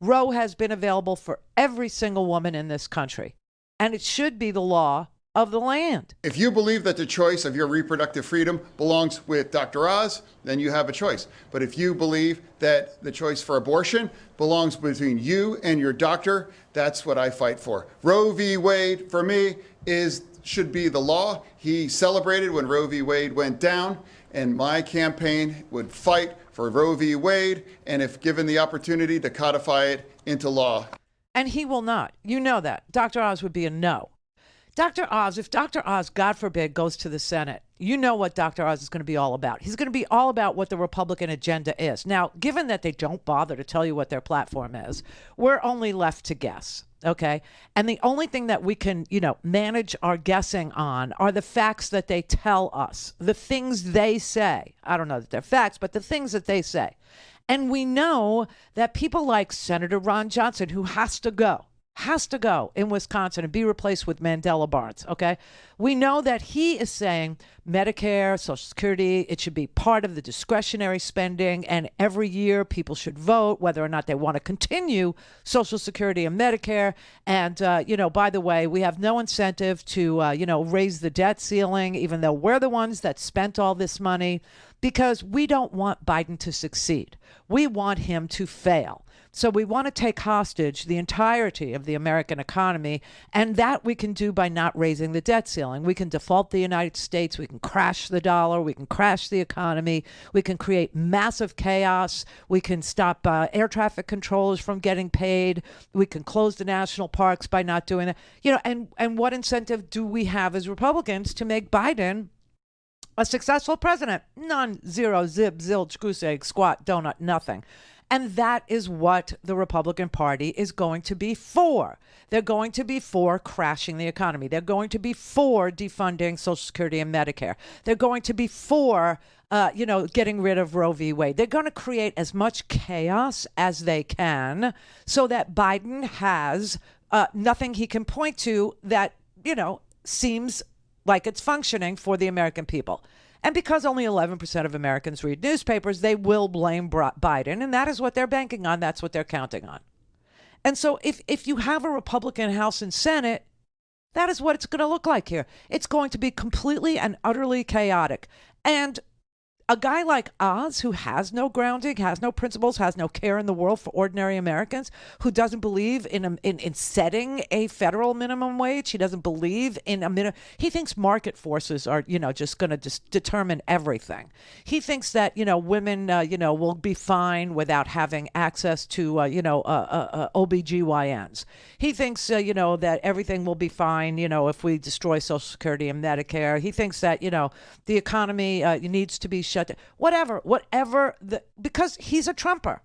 S9: Roe has been available for every single woman in this country, and it should be the law of the land.
S20: If you believe that the choice of your reproductive freedom belongs with Dr. Oz, then you have a choice. But if you believe that the choice for abortion belongs between you and your doctor, that's what I fight for. Roe v. Wade, for me, should be the law. He celebrated when Roe v. Wade went down, and my campaign would fight for Roe v. Wade, and if given the opportunity, to codify it into law.
S9: And he will not. You know that. Dr. Oz would be a no. Dr. Oz, if Dr. Oz, God forbid, goes to the Senate, you know what Dr. Oz is going to be all about. He's going to be all about what the Republican agenda is. Now, given that they don't bother to tell you what their platform is, we're only left to guess, okay? And the only thing that we can, manage our guessing on are the facts that they tell us, the things they say. I don't know that they're facts, but the things that they say. And we know that people like Senator Ron Johnson, who has to go in Wisconsin and be replaced with Mandela Barnes, okay? We know that he is saying Medicare, Social Security, it should be part of the discretionary spending, and every year people should vote whether or not they want to continue Social Security and Medicare. And, by the way, we have no incentive to, raise the debt ceiling, even though we're the ones that spent all this money, because we don't want Biden to succeed. We want him to fail. So we want to take hostage the entirety of the American economy, and that we can do by not raising the debt ceiling. We can default the United States. We can crash the dollar. We can crash the economy. We can create massive chaos. We can stop air traffic controllers from getting paid. We can close the national parks by not doing that. And what incentive do we have as Republicans to make Biden a successful president? None, zero, zip, zilch, goose egg, squat, donut, nothing. And that is what the Republican Party is going to be for. They're going to be for crashing the economy. They're going to be for defunding Social Security and Medicare. They're going to be for, getting rid of Roe v. Wade. They're going to create as much chaos as they can so that Biden has nothing he can point to that, seems like it's functioning for the American people. And because only 11% of Americans read newspapers, they will blame Biden, and that is what they're banking on. That's what they're counting on. And so if you have a Republican House and Senate, that is what it's going to look like here. It's going to be completely and utterly chaotic. And a guy like Oz, who has no grounding, has no principles, has no care in the world for ordinary Americans, who doesn't believe in setting a federal minimum wage, he doesn't believe in a minimum. He thinks market forces are, just going to determine everything. He thinks that, women, will be fine without having access to, OBGYNs. He thinks, that everything will be fine, if we destroy Social Security and Medicare. He thinks that, the economy needs to be shut down. Whatever, because he's a Trumper.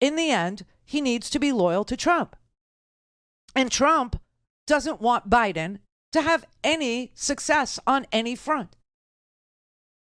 S9: In the end, he needs to be loyal to Trump. And Trump doesn't want Biden to have any success on any front.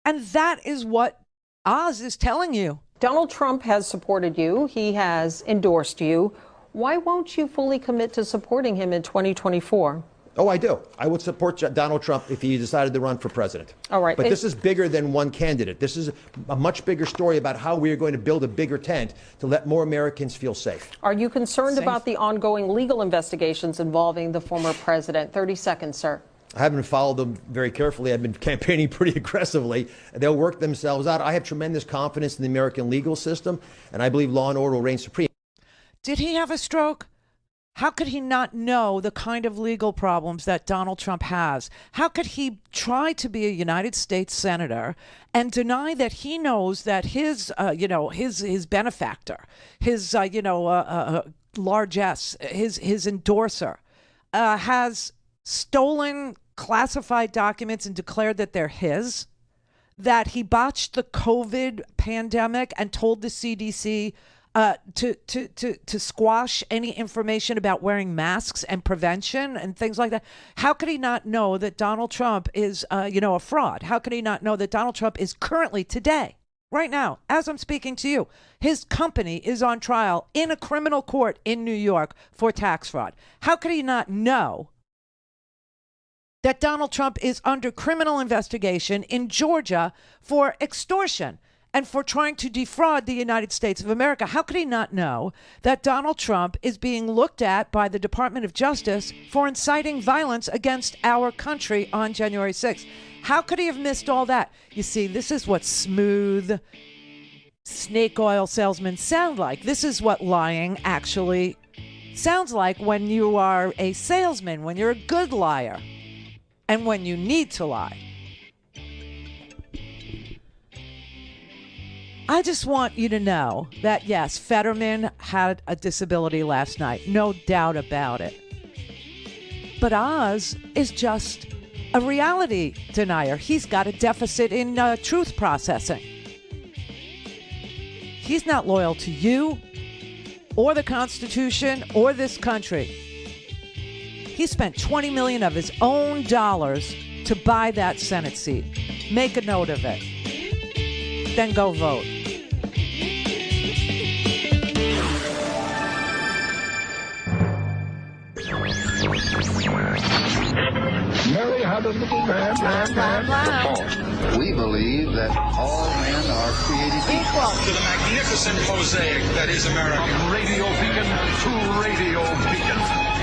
S9: And that is what Oz is telling you.
S7: Donald Trump has supported you. He has endorsed you. Why won't you fully commit to supporting him in 2024?
S21: Oh, I do. I would support Donald Trump if he decided to run for president.
S7: All right.
S21: But this is bigger than one candidate. This is a much bigger story about how we are going to build a bigger tent to let more Americans feel safe.
S7: Are you concerned about the ongoing legal investigations involving the former president? 30 seconds, sir.
S21: I haven't followed them very carefully. I've been campaigning pretty aggressively. They'll work themselves out. I have tremendous confidence in the American legal system, and I believe law and order will reign supreme.
S9: Did he have a stroke? How could he not know the kind of legal problems that Donald Trump has? How could he try to be a United States senator and deny that he knows that his benefactor, his, largesse, his endorser, has stolen classified documents and declared that they're his? That he botched the COVID pandemic and told the CDC to squash any information about wearing masks and prevention and things like that? How could he not know that Donald Trump is, a fraud? How could he not know that Donald Trump is currently, today, right now, as I'm speaking to you, his company is on trial in a criminal court in New York for tax fraud? How could he not know that Donald Trump is under criminal investigation in Georgia for extortion and for trying to defraud the United States of America? How could he not know that Donald Trump is being looked at by the Department of Justice for inciting violence against our country on January 6th? How could he have missed all that? You see, this is what smooth snake oil salesmen sound like. This is what lying actually sounds like when you are a salesman, when you're a good liar, and when you need to lie. I just want you to know that, yes, Fetterman had a disability last night. No doubt about it. But Oz is just a reality denier. He's got a deficit in truth processing. He's not loyal to you or the Constitution or this country. He spent $20 million of his own dollars to buy that Senate seat. Make a note of it. Then go vote.
S3: Mary had a little man.
S6: We believe that all men are created equal.
S22: To the magnificent mosaic that is America.
S3: From radio beacon to radio beacon.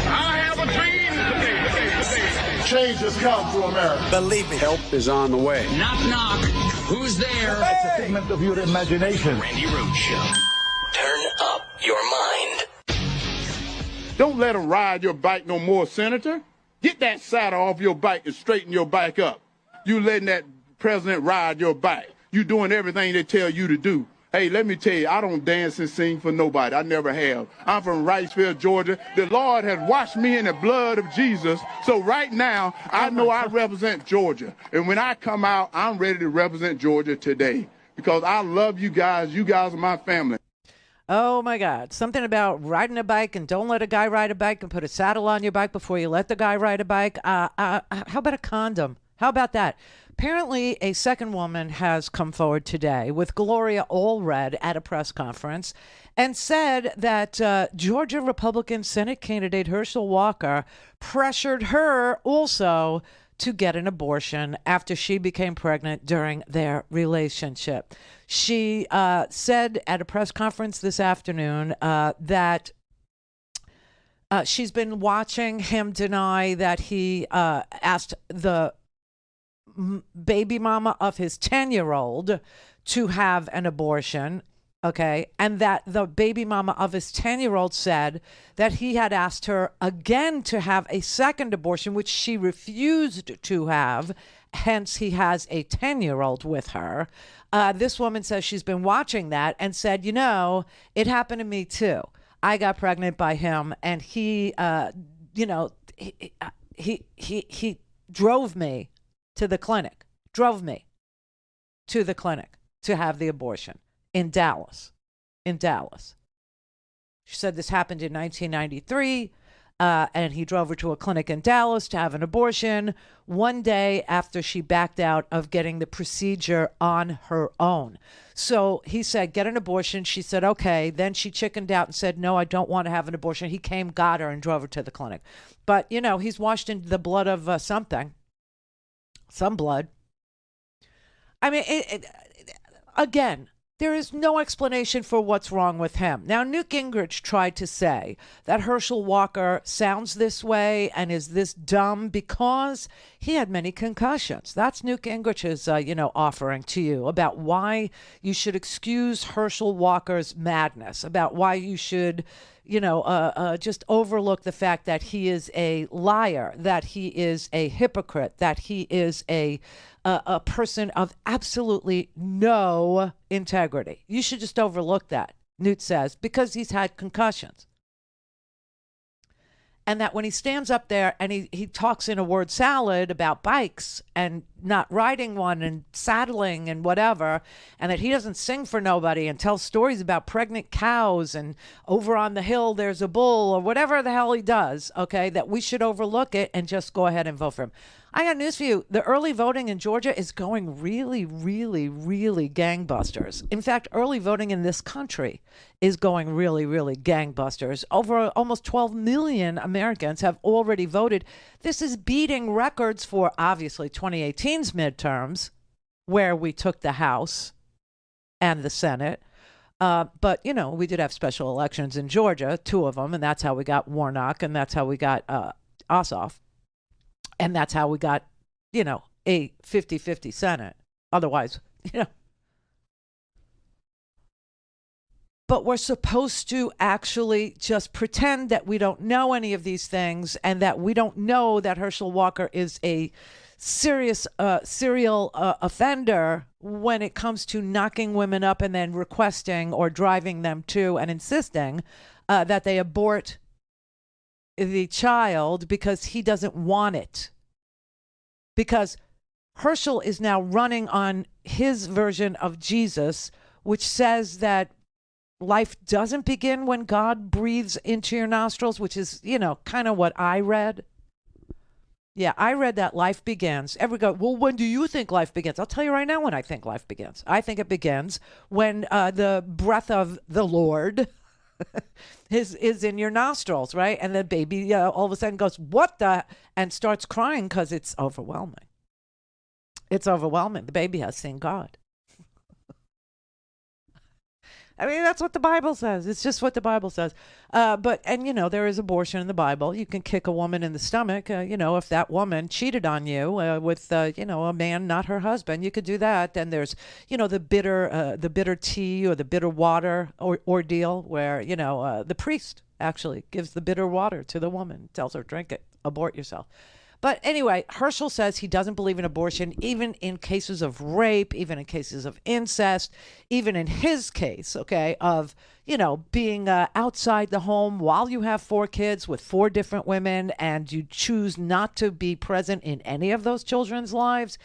S3: I have a dream today. Change has come to America.
S22: Believe me.
S15: Help is on the way.
S2: Knock, knock. Who's there?
S3: It's a figment of your imagination.
S2: Randi Rhodes Show.
S12: Turn up your mind.
S3: Don't let them ride your bike no more, Senator. Get that saddle off your bike and straighten your bike up. You letting that president ride your bike. You doing everything they tell you to do. Hey, let me tell you, I don't dance and sing for nobody. I never have. I'm from Wrightsville, Georgia. The Lord has washed me in the blood of Jesus. So right now, I know I represent Georgia. And when I come out, I'm ready to represent Georgia today. Because I love you guys. You guys are my family.
S9: Oh, my God. Something about riding a bike and don't let a guy ride a bike and put a saddle on your bike before you let the guy ride a bike. How about a condom? How about that? Apparently, a second woman has come forward today with Gloria Allred at a press conference and said that Georgia Republican Senate candidate Herschel Walker pressured her also to get an abortion after she became pregnant during their relationship. She said at a press conference this afternoon that she's been watching him deny that he asked the baby mama of his 10-year-old to have an abortion. Okay. And that the baby mama of his 10-year-old said that he had asked her again to have a second abortion, which she refused to have. Hence, he has a 10-year-old with her. This woman says she's been watching that and said, you know, it happened to me too. I got pregnant by him and he drove me to the clinic, to have the abortion. In Dallas. She said this happened in 1993, and he drove her to a clinic in Dallas to have an abortion one day after she backed out of getting the procedure on her own. So he said, get an abortion. She said, okay. Then she chickened out and said, no, I don't want to have an abortion. He came, got her, and drove her to the clinic. But, you know, he's washed in the blood of something. Some blood. I mean, again, there is no explanation for what's wrong with him. Now, Newt Gingrich tried to say that Herschel Walker sounds this way and is this dumb because he had many concussions. That's Newt Gingrich's, offering to you about why you should excuse Herschel Walker's madness, about why you should, just overlook the fact that he is a liar, that he is a hypocrite, that he is a person of absolutely no integrity. You should just overlook that, Newt says, because he's had concussions. And that when he stands up there and he talks in a word salad about bikes and not riding one and saddling and whatever, and that he doesn't sing for nobody and tell stories about pregnant cows and over on the hill there's a bull or whatever the hell he does, okay, that we should overlook it and just go ahead and vote for him. I got news for you. The early voting in Georgia is going really, really, really gangbusters. In fact, early voting in this country is going really, really gangbusters. Over almost 12 million Americans have already voted. This is beating records for, obviously, 2018's midterms, where we took the House and the Senate. But, we did have special elections in Georgia, 2 of them, and that's how we got Warnock, and that's how we got Ossoff. And that's how we got, a 50-50 Senate. Otherwise, But we're supposed to actually just pretend that we don't know any of these things and that we don't know that Herschel Walker is a serious serial offender when it comes to knocking women up and then requesting or driving them to and insisting that they abort the child because he doesn't want it. Because Herschel is now running on his version of Jesus, which says that life doesn't begin when God breathes into your nostrils, which is, kind of what I read. Yeah, I read that life begins. Everyone go, well, when do you think life begins? I'll tell you right now when I think life begins. I think it begins when the breath of the Lord is in your nostrils, right? And the baby all of a sudden goes, what the? And starts crying because it's overwhelming. It's overwhelming. The baby has seen God. I mean, that's what the Bible says. It's just what the Bible says. But there is abortion in the Bible. You can kick a woman in the stomach, if that woman cheated on you with, a man, not her husband. You could do that. Then there's, the bitter tea or the bitter water ordeal where, the priest actually gives the bitter water to the woman, tells her, drink it, abort yourself. But anyway, Herschel says he doesn't believe in abortion, even in cases of rape, even in cases of incest, even in his case, okay, of, being outside the home while you have 4 kids with 4 different women and you choose not to be present in any of those children's lives.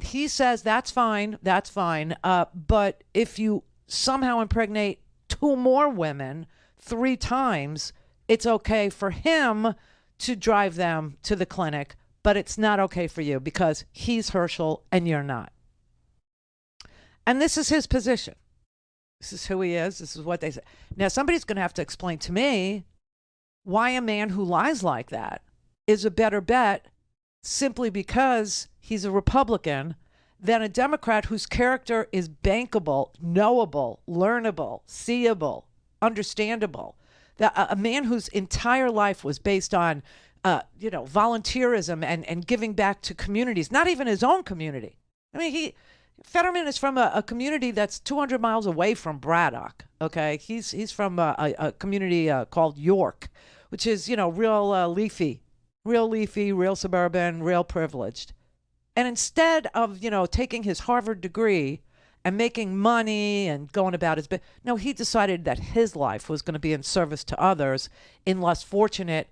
S9: He says that's fine. That's fine. But if you somehow impregnate 2 more women 3 times, it's okay for him to drive them to the clinic, but it's not okay for you because he's Herschel and you're not. And this is his position. This is who he is. This is what they say. Now, somebody's going to have to explain to me why a man who lies like that is a better bet simply because he's a Republican than a Democrat whose character is bankable, knowable, learnable, seeable, understandable. A man whose entire life was based on, volunteerism and giving back to communities, not even his own community. I mean, Fetterman is from a community that's 200 miles away from Braddock. Okay, he's from a community called York, which is real leafy, real suburban, real privileged. And instead of taking his Harvard degree and making money and going about his business. No, he decided that his life was going to be in service to others in less fortunate,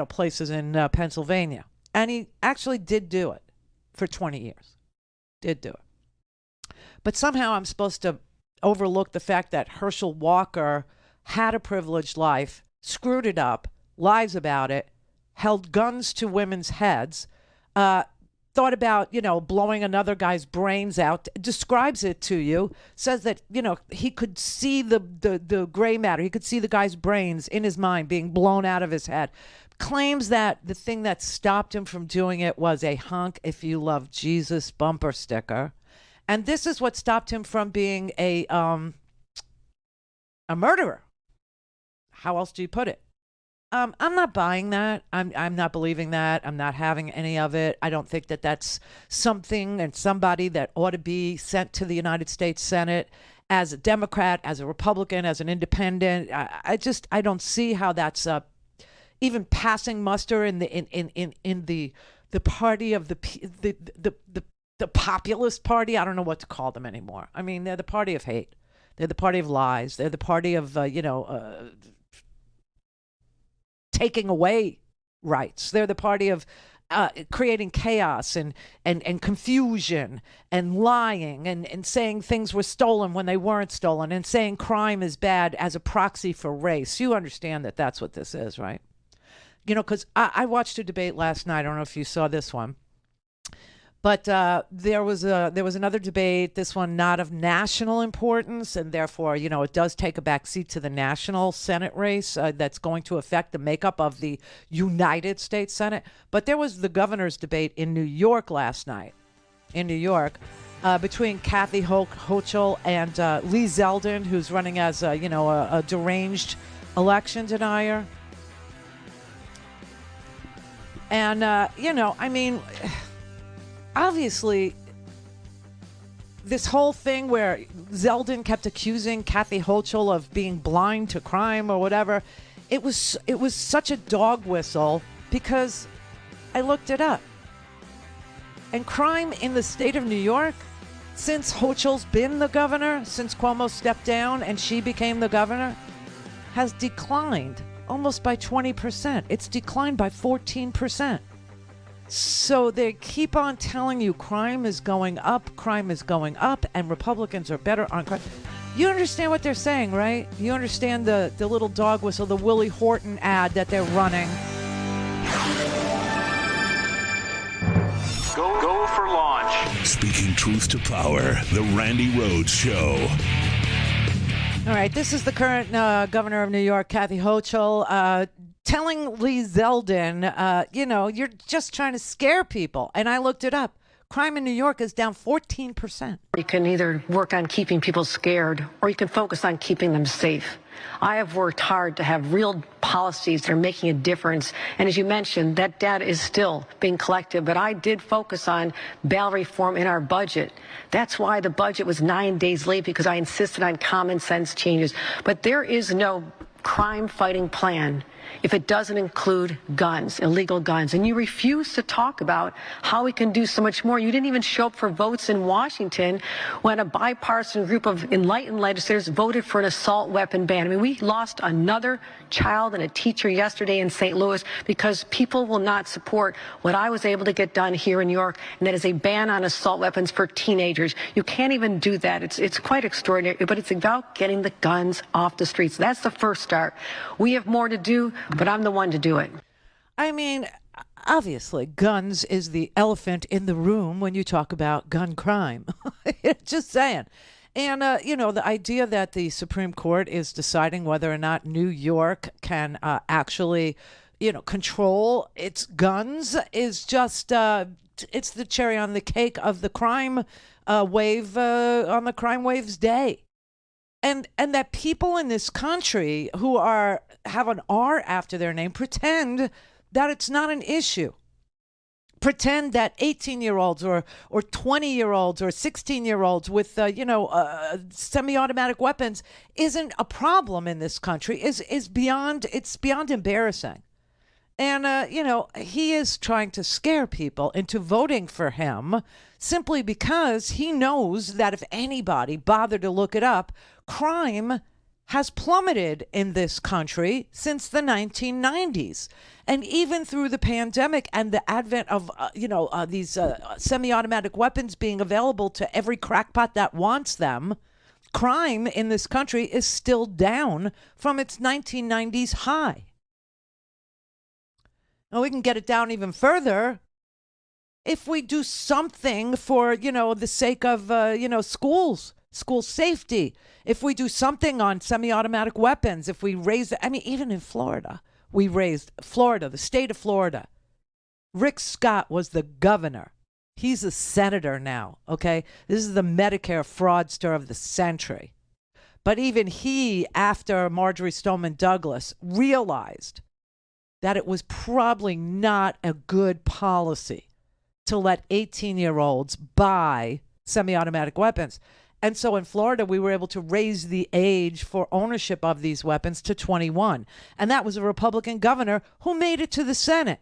S9: places in Pennsylvania. And he actually did do it for 20 years. Did do it. But somehow I'm supposed to overlook the fact that Herschel Walker had a privileged life, screwed it up, lies about it, held guns to women's heads, thought about, blowing another guy's brains out, describes it to you, says that, he could see the gray matter. He could see the guy's brains in his mind being blown out of his head. Claims that the thing that stopped him from doing it was a "honk if you love Jesus" bumper sticker. And this is what stopped him from being a murderer. How else do you put it? I'm not buying that. I'm not believing that. I'm not having any of it. I don't think that that's something and somebody that ought to be sent to the United States Senate as a Democrat, as a Republican, as an independent. I don't see how that's even passing muster in the party of the populist party. I don't know what to call them anymore. I mean, they're the party of hate. They're the party of lies. They're the party of taking away rights. They're the party of creating chaos and confusion and lying and saying things were stolen when they weren't stolen and saying crime is bad as a proxy for race. You understand that that's what this is, right? You know, because I watched a debate last night. I don't know if you saw this one. But there was another debate, this one not of national importance, and therefore, you know, it does take a backseat to the national Senate race that's going to affect the makeup of the United States Senate. But there was the governor's debate in New York last night, between Kathy Hochul and Lee Zeldin, who's running as a deranged election denier. And, I mean, obviously, this whole thing where Zeldin kept accusing Kathy Hochul of being blind to crime or whatever, it was such a dog whistle because I looked it up. And crime in the state of New York, since Hochul's been the governor, since Cuomo stepped down and she became the governor, has declined almost by 20%. It's declined by 14%. So they keep on telling you crime is going up, and Republicans are better on crime. You understand what they're saying, right? You understand the little dog whistle, the Willie Horton ad that they're running.
S4: Go for launch. Speaking truth to power, the Randi Rhodes Show.
S9: All right, this is the current governor of New York, Kathy Hochul, telling Lee Zeldin, you're just trying to scare people. And I looked it up. Crime in New York is down 14%.
S17: You can either work on keeping people scared or you can focus on keeping them safe. I have worked hard to have real policies that are making a difference. And as you mentioned, that data is still being collected. But I did focus on bail reform in our budget. That's why the budget was 9 days late, because I insisted on common sense changes. But there is no crime fighting plan if it doesn't include guns, illegal guns. And you refuse to talk about how we can do so much more. You didn't even show up for votes in Washington when a bipartisan group of enlightened legislators voted for an assault weapon ban. I mean, we lost another child and a teacher yesterday in St. Louis because people will not support what I was able to get done here in New York, and that is a ban on assault weapons for teenagers. You can't even do that. It's quite extraordinary, but it's about getting the guns off the streets. That's the first start. We have more to do, but I'm the one to do it.
S9: I mean, obviously, guns is the elephant in the room when you talk about gun crime. Just saying. And, the idea that the Supreme Court is deciding whether or not New York can actually, control its guns is just, it's the cherry on the cake of the crime wave, on the crime wave's day. And that people in this country who have an R after their name pretend that it's not an issue. Pretend that 18-year-olds or 20-year-olds or 16-year-olds with semi-automatic weapons isn't a problem in this country is beyond embarrassing. And he is trying to scare people into voting for him simply because he knows that if anybody bothered to look it up, crime has plummeted in this country since the 1990s. And even through the pandemic and the advent of, these semi-automatic weapons being available to every crackpot that wants them, crime in this country is still down from its 1990s high. And we can get it down even further if we do something for, the sake of, schools. School safety, if we do something on semi-automatic weapons, if we raise, even in Florida, the state of Florida. Rick Scott was the governor. He's a senator now, okay? This is the Medicare fraudster of the century. But even he, after Marjorie Stoneman Douglas, realized that it was probably not a good policy to let 18-year-olds buy semi-automatic weapons. And so in Florida, we were able to raise the age for ownership of these weapons to 21. And that was a Republican governor who made it to the Senate.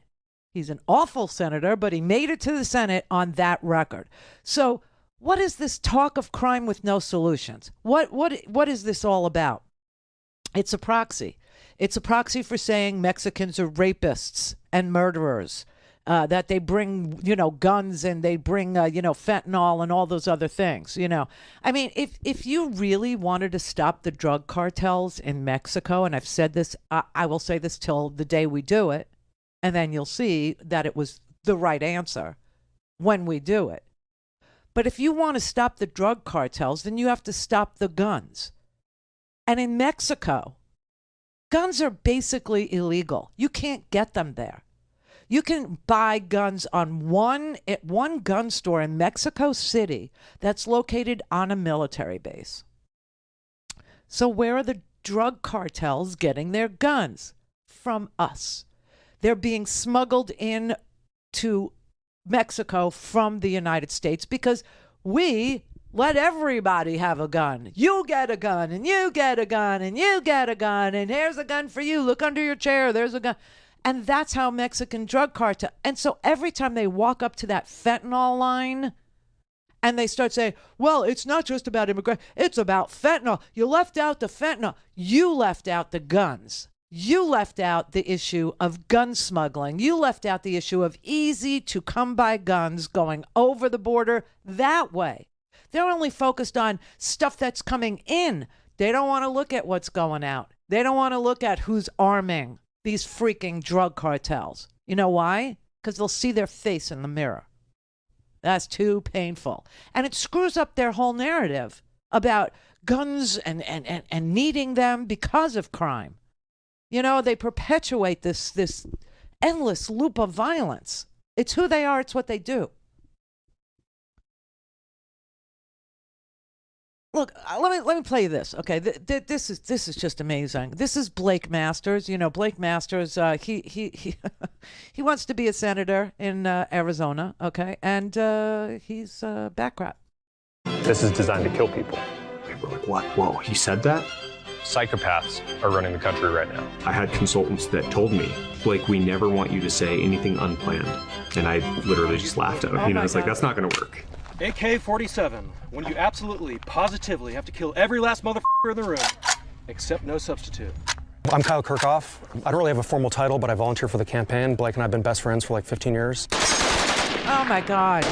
S9: He's an awful senator, but he made it to the Senate on that record. So what is this talk of crime with no solutions? What is this all about? It's a proxy. It's a proxy for saying Mexicans are rapists and murderers, that they bring, guns and they bring, fentanyl and all those other things, I mean, if you really wanted to stop the drug cartels in Mexico, and I've said this, I will say this till the day we do it, and then you'll see that it was the right answer when we do it. But if you want to stop the drug cartels, then you have to stop the guns. And in Mexico, guns are basically illegal. You can't get them there. You can buy guns at one gun store in Mexico City that's located on a military base. So where are the drug cartels getting their guns? From us. They're being smuggled in to Mexico from the United States because we let everybody have a gun. You get a gun, and you get a gun, and you get a gun, and here's a gun for you. Look under your chair. There's a gun. And that's how Mexican drug cartel. And so every time they walk up to that fentanyl line and they start saying, well, it's not just about immigration, it's about fentanyl. You left out the fentanyl. You left out the guns. You left out the issue of gun smuggling. You left out the issue of easy to come by guns going over the border that way. They're only focused on stuff that's coming in. They don't want to look at what's going out. They don't want to look at who's arming these freaking drug cartels. You know why? Because they'll see their face in the mirror. That's too painful. And it screws up their whole narrative about guns and needing them because of crime. They perpetuate this endless loop of violence. It's who they are. It's what they do. Look, let me play you this. Okay, this is just amazing. This is Blake Masters. Blake Masters. He he wants to be a senator in Arizona. Okay, and he's back crap.
S8: This is designed to kill people. We're like, what? Whoa, he said that? Psychopaths are running the country right now. I had consultants that told me, Blake, we never want you to say anything unplanned. And I literally just laughed at him. I was like, that's not going to work.
S18: AK-47, when you absolutely, positively have to kill every last motherfucker in the room, except no substitute.
S8: I'm Kyle Kirkhoff. I don't really have a formal title, but I volunteer for the campaign. Blake and I have been best friends for like 15 years.
S9: Oh, my God.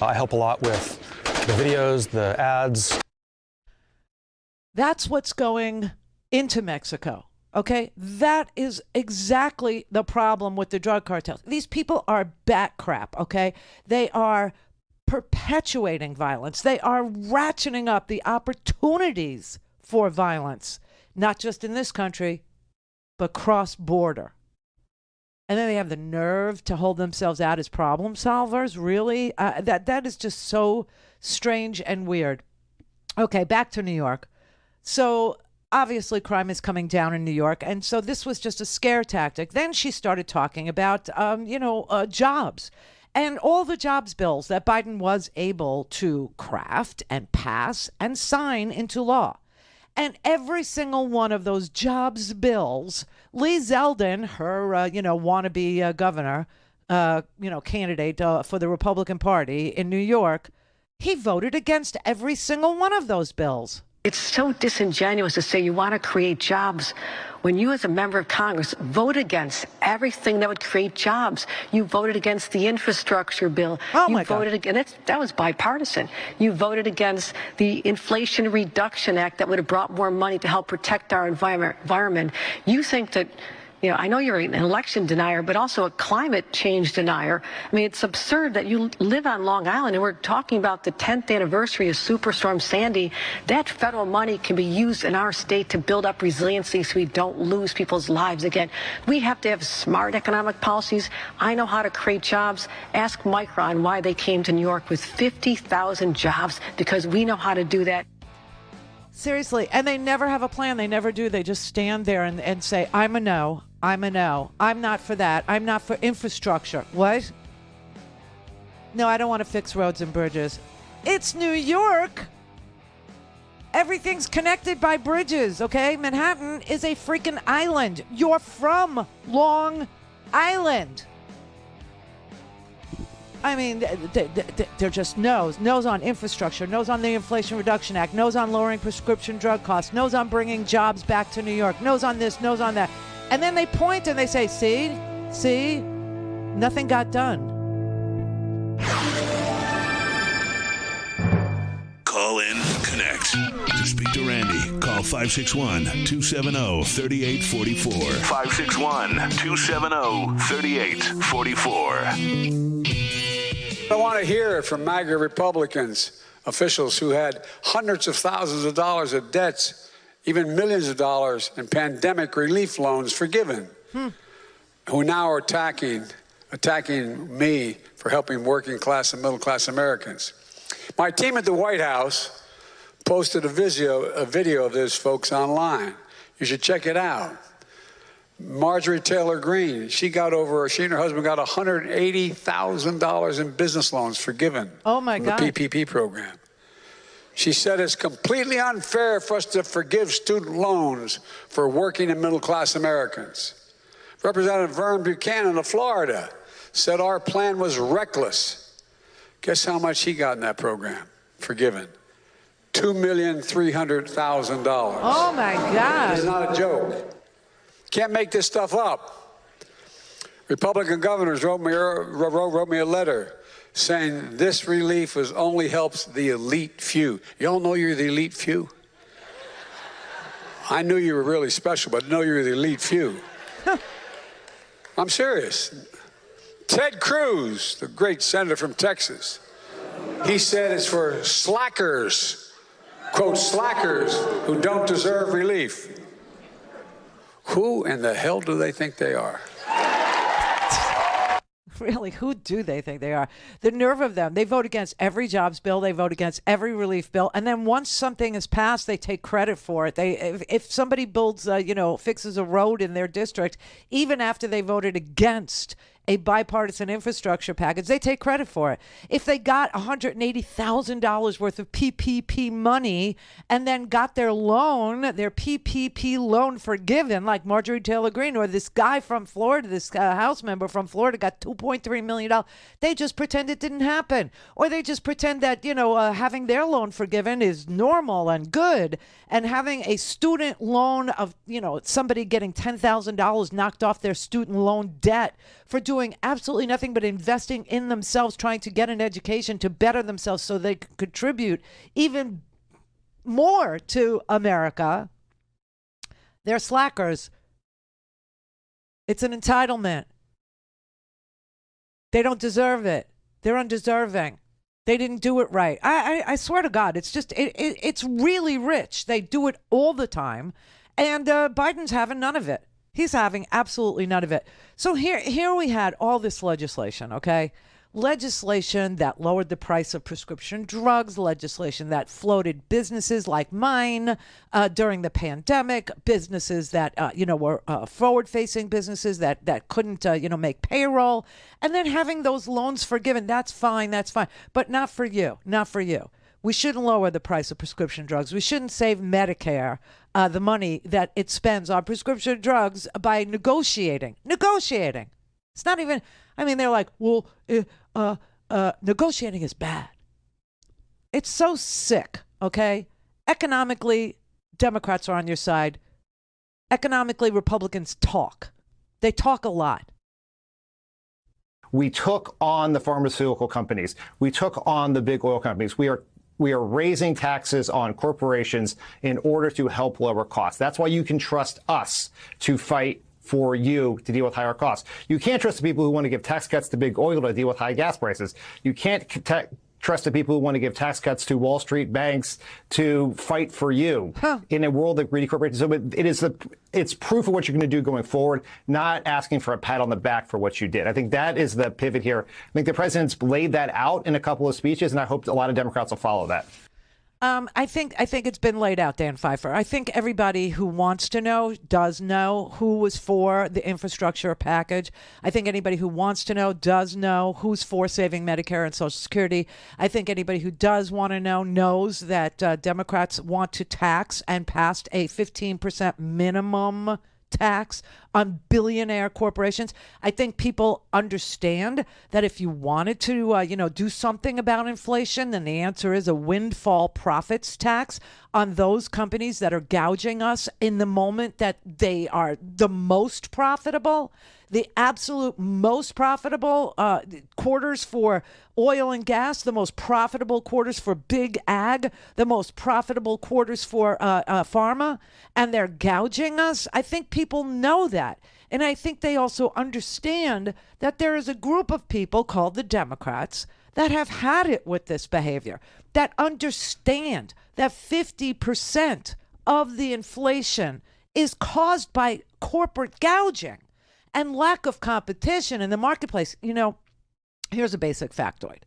S8: I help a lot with the videos, the ads.
S9: That's what's going into Mexico. Okay, that is exactly the problem with the drug cartels. These people are bat crap, okay? They are perpetuating violence. They are ratcheting up the opportunities for violence, not just in this country, but cross-border. And then they have the nerve to hold themselves out as problem solvers. Really? That is just so strange and weird. Okay, back to New York. So obviously, crime is coming down in New York, and so this was just a scare tactic. Then she started talking about, jobs and all the jobs bills that Biden was able to craft and pass and sign into law. And every single one of those jobs bills, Lee Zeldin, her, wannabe governor, candidate for the Republican Party in New York, he voted against every single one of those bills.
S17: It's so disingenuous to say you want to create jobs when you as a member of Congress vote against everything that would create jobs. You voted against the infrastructure bill. You voted against, that was bipartisan. You voted against the Inflation Reduction Act that would have brought more money to help protect our environment. You think that, I know you're an election denier, but also a climate change denier. I mean, it's absurd that you live on Long Island and we're talking about the 10th anniversary of Superstorm Sandy. That federal money can be used in our state to build up resiliency so we don't lose people's lives again. We have to have smart economic policies. I know how to create jobs. Ask Micron why they came to New York with 50,000 jobs, because we know how to do that.
S9: Seriously, and they never have a plan. They never do. They just stand there and say, I'm a no. I'm a no. I'm not for that. I'm not for infrastructure. What? No, I don't want to fix roads and bridges. It's New York. Everything's connected by bridges, okay? Manhattan is a freaking island. You're from Long Island. I mean, they're just no's on infrastructure, no's on the Inflation Reduction Act, no's on lowering prescription drug costs, no's on bringing jobs back to New York, no's on this, no's on that. And then they point and they say, see, nothing got done.
S4: Call in, connect. To speak to Randi, call 561-270-3844. 561-270-3844.
S15: I want to hear it from MAGA Republicans, officials who had hundreds of thousands of dollars of debts, even millions of dollars in pandemic relief loans forgiven, who now are attacking me for helping working class and middle class Americans. My team at the White House posted a video of this, folks, online. You should check it out. Marjorie Taylor Greene, she and her husband got $180,000 in business loans forgiven.
S9: Oh my
S15: from
S9: God.
S15: the PPP program. She said it's completely unfair for us to forgive student loans for working and middle class Americans. Representative Vern Buchanan of Florida said our plan was reckless. Guess how much he got in that program? Forgiven. $2,300,000.
S9: Oh my God.
S15: It's not a joke. Can't make this stuff up. Republican governors wrote me a letter saying this relief only helps the elite few. Y'all know you're the elite few? I knew you were really special, but I know you're the elite few. I'm serious. Ted Cruz, the great senator from Texas, he said it's for slackers, quote, slackers who don't deserve relief. Who in the hell do they think they are?
S9: Really, who do they think they are? The nerve of them. They vote against every jobs bill. They vote against every relief bill. And then once something is passed, they take credit for it. If somebody builds, fixes a road in their district, even after they voted against a bipartisan infrastructure package, they take credit for it. If they got $180,000 worth of PPP money and then got their PPP loan forgiven, like Marjorie Taylor Greene or this guy from Florida, this House member from Florida got $2.3 million, they just pretend it didn't happen. Or they just pretend that, having their loan forgiven is normal and good. And having a student loan of, somebody getting $10,000 knocked off their student loan debt for doing absolutely nothing but investing in themselves, trying to get an education to better themselves so they can contribute even more to America. They're slackers. It's an entitlement. They don't deserve it. They're undeserving. They didn't do it right. I swear to God, it's just, it's really rich. They do it all the time. And Biden's having none of it. He's having absolutely none of it. So here we had all this legislation, okay? Legislation that lowered the price of prescription drugs, legislation that floated businesses like mine during the pandemic, businesses that, were forward-facing businesses that couldn't, make payroll, and then having those loans forgiven. That's fine. But not for you. We shouldn't lower the price of prescription drugs. We shouldn't save Medicare the money that it spends on prescription drugs by negotiating. It's not even, they're like, well, negotiating is bad. It's so sick, okay? Economically, Democrats are on your side. Economically, Republicans talk. They talk a lot.
S5: We took on the pharmaceutical companies. We took on the big oil companies. We are raising taxes on corporations in order to help lower costs. That's why you can trust us to fight for you to deal with higher costs. You can't trust the people who want to give tax cuts to big oil to deal with high gas prices. You can't trust the people who want to give tax cuts to Wall Street banks to fight for you in a world of greedy corporations. So it's proof of what you're going to do going forward, not asking for a pat on the back for what you did. I think that is the pivot here. I think the president's laid that out in a couple of speeches, and I hope a lot of Democrats will follow that.
S9: I think it's been laid out, Dan Pfeiffer. I think everybody who wants to know does know who was for the infrastructure package. I think anybody who wants to know does know who's for saving Medicare and Social Security. I think anybody who does want to know knows that Democrats want to tax and passed a 15% minimum tax on billionaire corporations. I think people understand that if you wanted to, do something about inflation, then the answer is a windfall profits tax on those companies that are gouging us in the moment that they are the most profitable. The absolute most profitable quarters for oil and gas, the most profitable quarters for big ag, the most profitable quarters for pharma, and they're gouging us. I think people know that. And I think they also understand that there is a group of people called the Democrats that have had it with this behavior, that understand that 50% of the inflation is caused by corporate gouging and lack of competition in the marketplace. Here's a basic factoid.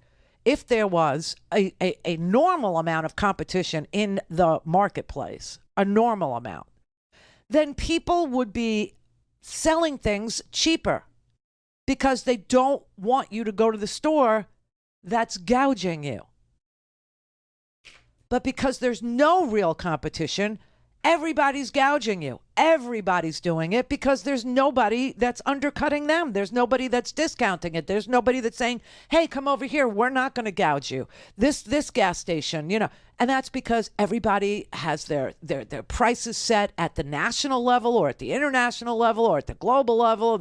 S9: If there was a normal amount of competition in the marketplace, a normal amount, then people would be selling things cheaper because they don't want you to go to the store that's gouging you. But because there's no real competition, everybody's gouging you. Everybody's doing it because there's nobody that's undercutting them. There's nobody that's discounting it. There's nobody that's saying, hey, come over here. We're not going to gouge you. This gas station, and that's because everybody has their prices set at the national level or at the international level or at the global level.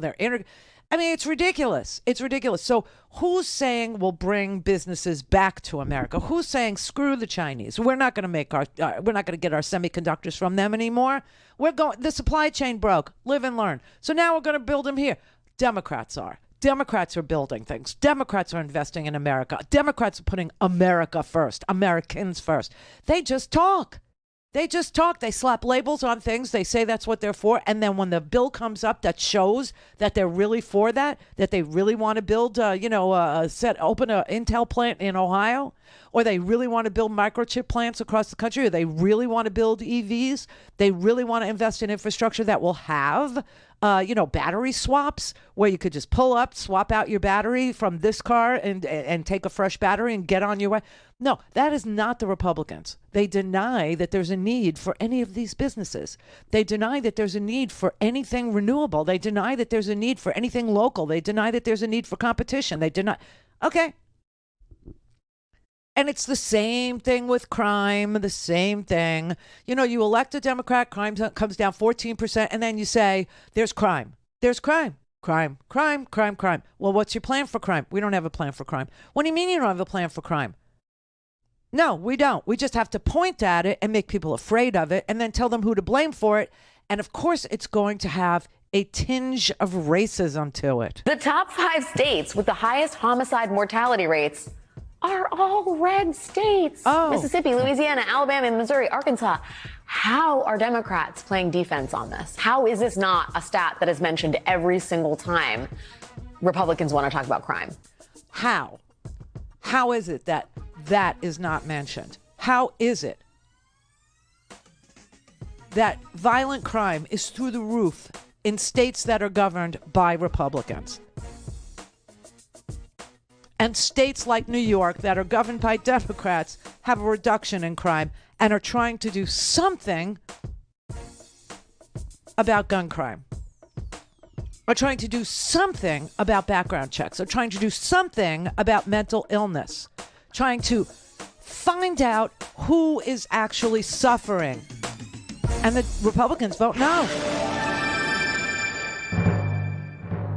S9: It's ridiculous. It's ridiculous. So who's saying we'll bring businesses back to America? Who's saying screw the Chinese? We're not going to we're not going to get our semiconductors from them anymore. The supply chain broke. Live and learn. So now we're going to build them here. Democrats are. Democrats are building things. Democrats are investing in America. Democrats are putting America first, Americans first. They just talk. They just talk. They slap labels on things. They say that's what they're for. And then when the bill comes up that shows that they're really for that they really want to build, open an Intel plant in Ohio, or they really want to build microchip plants across the country, or they really want to build EVs, they really want to invest in infrastructure that will have battery swaps where you could just pull up, swap out your battery from this car and take a fresh battery and get on your way. No, that is not the Republicans. They deny that there's a need for any of these businesses. They deny that there's a need for anything renewable. They deny that there's a need for anything local. They deny that there's a need for competition. They deny. Okay. And it's the same thing with crime, the same thing. You elect a Democrat, crime comes down 14%, and then you say, there's crime. There's crime. Crime, crime, crime, crime. Well, what's your plan for crime? We don't have a plan for crime. What do you mean you don't have a plan for crime? No, we don't. We just have to point at it and make people afraid of it and then tell them who to blame for it. And of course, it's going to have a tinge of racism to it.
S10: The top 5 states with the highest homicide mortality rates are all red states.
S9: Oh.
S10: Mississippi, Louisiana, Alabama, Missouri, Arkansas. How are Democrats playing defense on this? How is this not a stat that is mentioned every single time Republicans want to talk about crime?
S9: How? How is it that is not mentioned? How is it that violent crime is through the roof in states that are governed by Republicans? And states like New York that are governed by Democrats have a reduction in crime and are trying to do something about gun crime, are trying to do something about background checks, are trying to do something about mental illness, trying to find out who is actually suffering. And the Republicans vote no.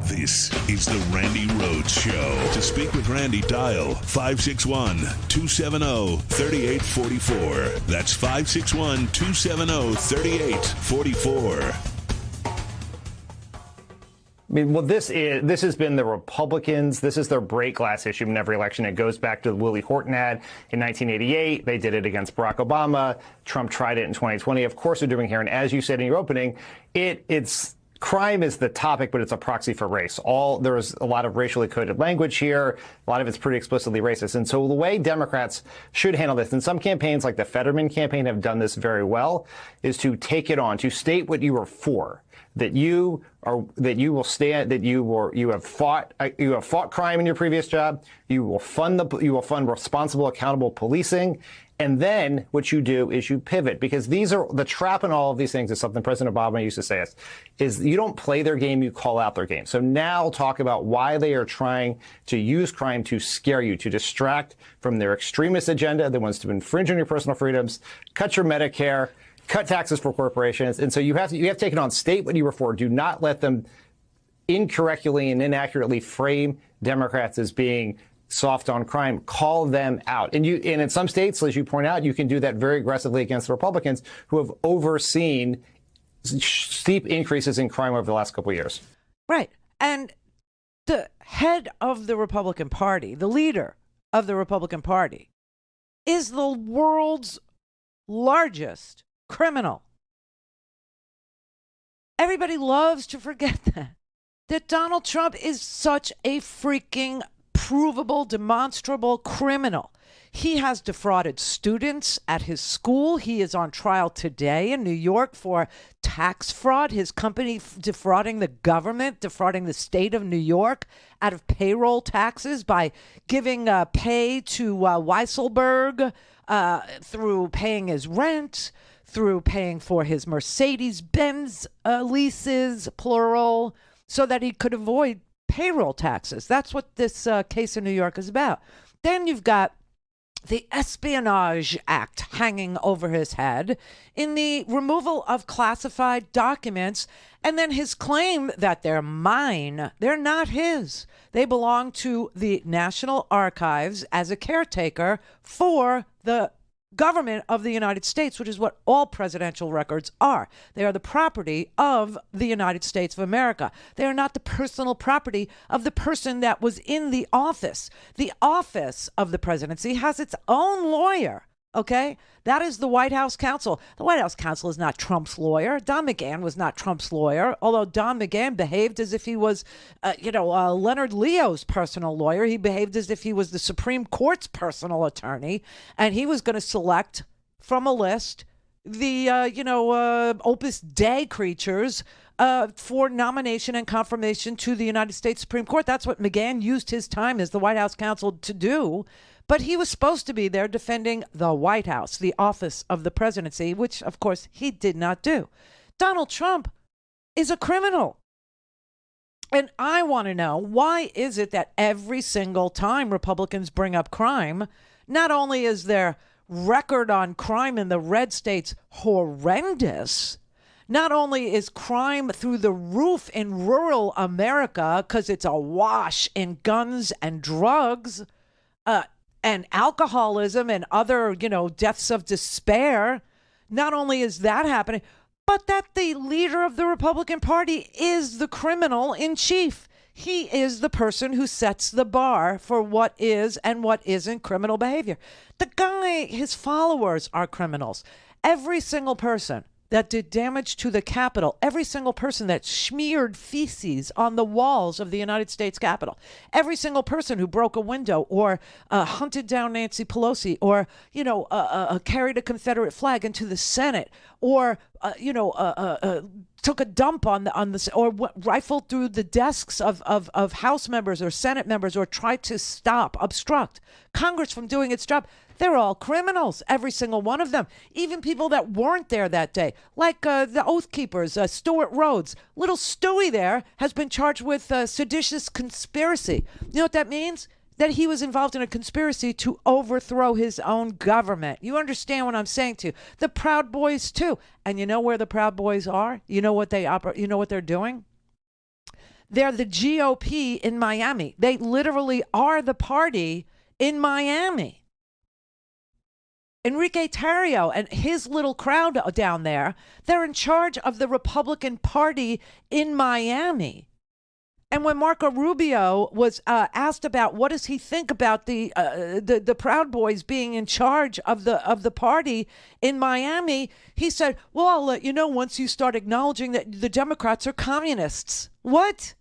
S4: This is the Randi Rhodes Show. To speak with Randi, dial 561-270-3844. That's 561-270-3844.
S5: This has been the Republicans. This is their break glass issue in every election. It goes back to the Willie Horton ad in 1988. They did it against Barack Obama. Trump tried it in 2020. Of course, they're doing here. And as you said in your opening, it's crime is the topic, but it's a proxy for race. There's a lot of racially coded language here. A lot of it's pretty explicitly racist. And so the way Democrats should handle this, and some campaigns like the Fetterman campaign have done this very well, is to take it on, to state what you are for. That you have fought crime in your previous job. You will fund responsible, accountable policing. And then what you do is you pivot, because the trap in all of these things is something President Obama used to say is you don't play their game, you call out their game. So now talk about why they are trying to use crime to scare you, to distract from their extremist agenda that wants to infringe on your personal freedoms, cut your Medicare, cut taxes for corporations. And so you have to take it on, state what you were for. Do not let them incorrectly and inaccurately frame Democrats as being soft on crime. Call them out. And in some states, as you point out, you can do that very aggressively against the Republicans who have overseen steep increases in crime over the last couple of years.
S9: Right. And the head of the Republican Party, the leader of the Republican Party, is the world's largest criminal. Everybody loves to forget that Donald Trump is such a freaking provable, demonstrable criminal. He has defrauded students at his school. He is on trial today in New York for tax fraud. His company defrauding the government, defrauding the state of New York out of payroll taxes by giving pay to Weisselberg through paying his rent, through paying for his Mercedes-Benz leases, plural, so that he could avoid payroll taxes. That's what this case in New York is about. Then you've got the Espionage Act hanging over his head in the removal of classified documents, and then his claim that they're mine. They're not his. They belong to the National Archives as a caretaker for the government of the United States, which is what all presidential records are. They are the property of the United States of America. They are not the personal property of the person that was in the office. The office of the presidency has its own lawyer. Okay, that is the White House counsel. The White House counsel is not Trump's lawyer. Don McGahn was not Trump's lawyer, although Don McGahn behaved as if he was, Leonard Leo's personal lawyer. He behaved as if he was the Supreme Court's personal attorney, and he was going to select from a list the, Opus Dei creatures for nomination and confirmation to the United States Supreme Court. That's what McGahn used his time as the White House counsel to do. But he was supposed to be there defending the White House, the office of the presidency, which, of course, he did not do. Donald Trump is a criminal. And I want to know, why is it that every single time Republicans bring up crime, not only is their record on crime in the red states horrendous, not only is crime through the roof in rural America because it's awash in guns and drugs, and alcoholism and other, deaths of despair. Not only is that happening, but that the leader of the Republican Party is the criminal in chief. He is the person who sets the bar for what is and what isn't criminal behavior. The guy, his followers are criminals. Every single person that did damage to the Capitol, every single person that smeared feces on the walls of the United States Capitol, every single person who broke a window or hunted down Nancy Pelosi or, carried a Confederate flag into the Senate or, took a dump on the or rifled through the desks of House members or Senate members or tried to obstruct Congress from doing its job. They're all criminals, every single one of them. Even people that weren't there that day, like the Oath Keepers, Stuart Rhodes. Little Stewie there has been charged with seditious conspiracy. You know what that means? That he was involved in a conspiracy to overthrow his own government. You understand what I'm saying to you? The Proud Boys too. And you know where the Proud Boys are? You know what you know what they're doing? They're the GOP in Miami. They literally are the party in Miami. Enrique Tarrio and his little crowd down there, they're in charge of the Republican Party in Miami. And when Marco Rubio was asked about what does he think about the Proud Boys being in charge of the party in Miami, he said, "Well, I'll let you know once you start acknowledging that the Democrats are communists." What?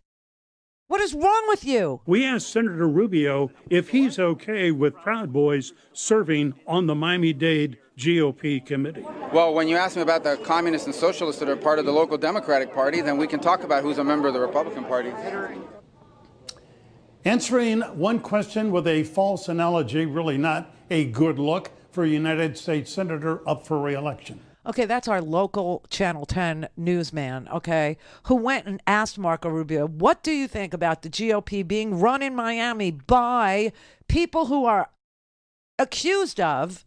S9: What is wrong with you?
S11: We asked Senator Rubio if he's okay with Proud Boys serving on the Miami-Dade GOP committee.
S13: Well, when you ask me about the communists and socialists that are part of the local Democratic Party, then we can talk about who's a member of the Republican Party.
S11: Answering one question with a false analogy, really not a good look for a United States senator up for re-election.
S9: Okay, that's our local Channel 10 newsman, okay, who went and asked Marco Rubio, what do you think about the GOP being run in Miami by people who are accused of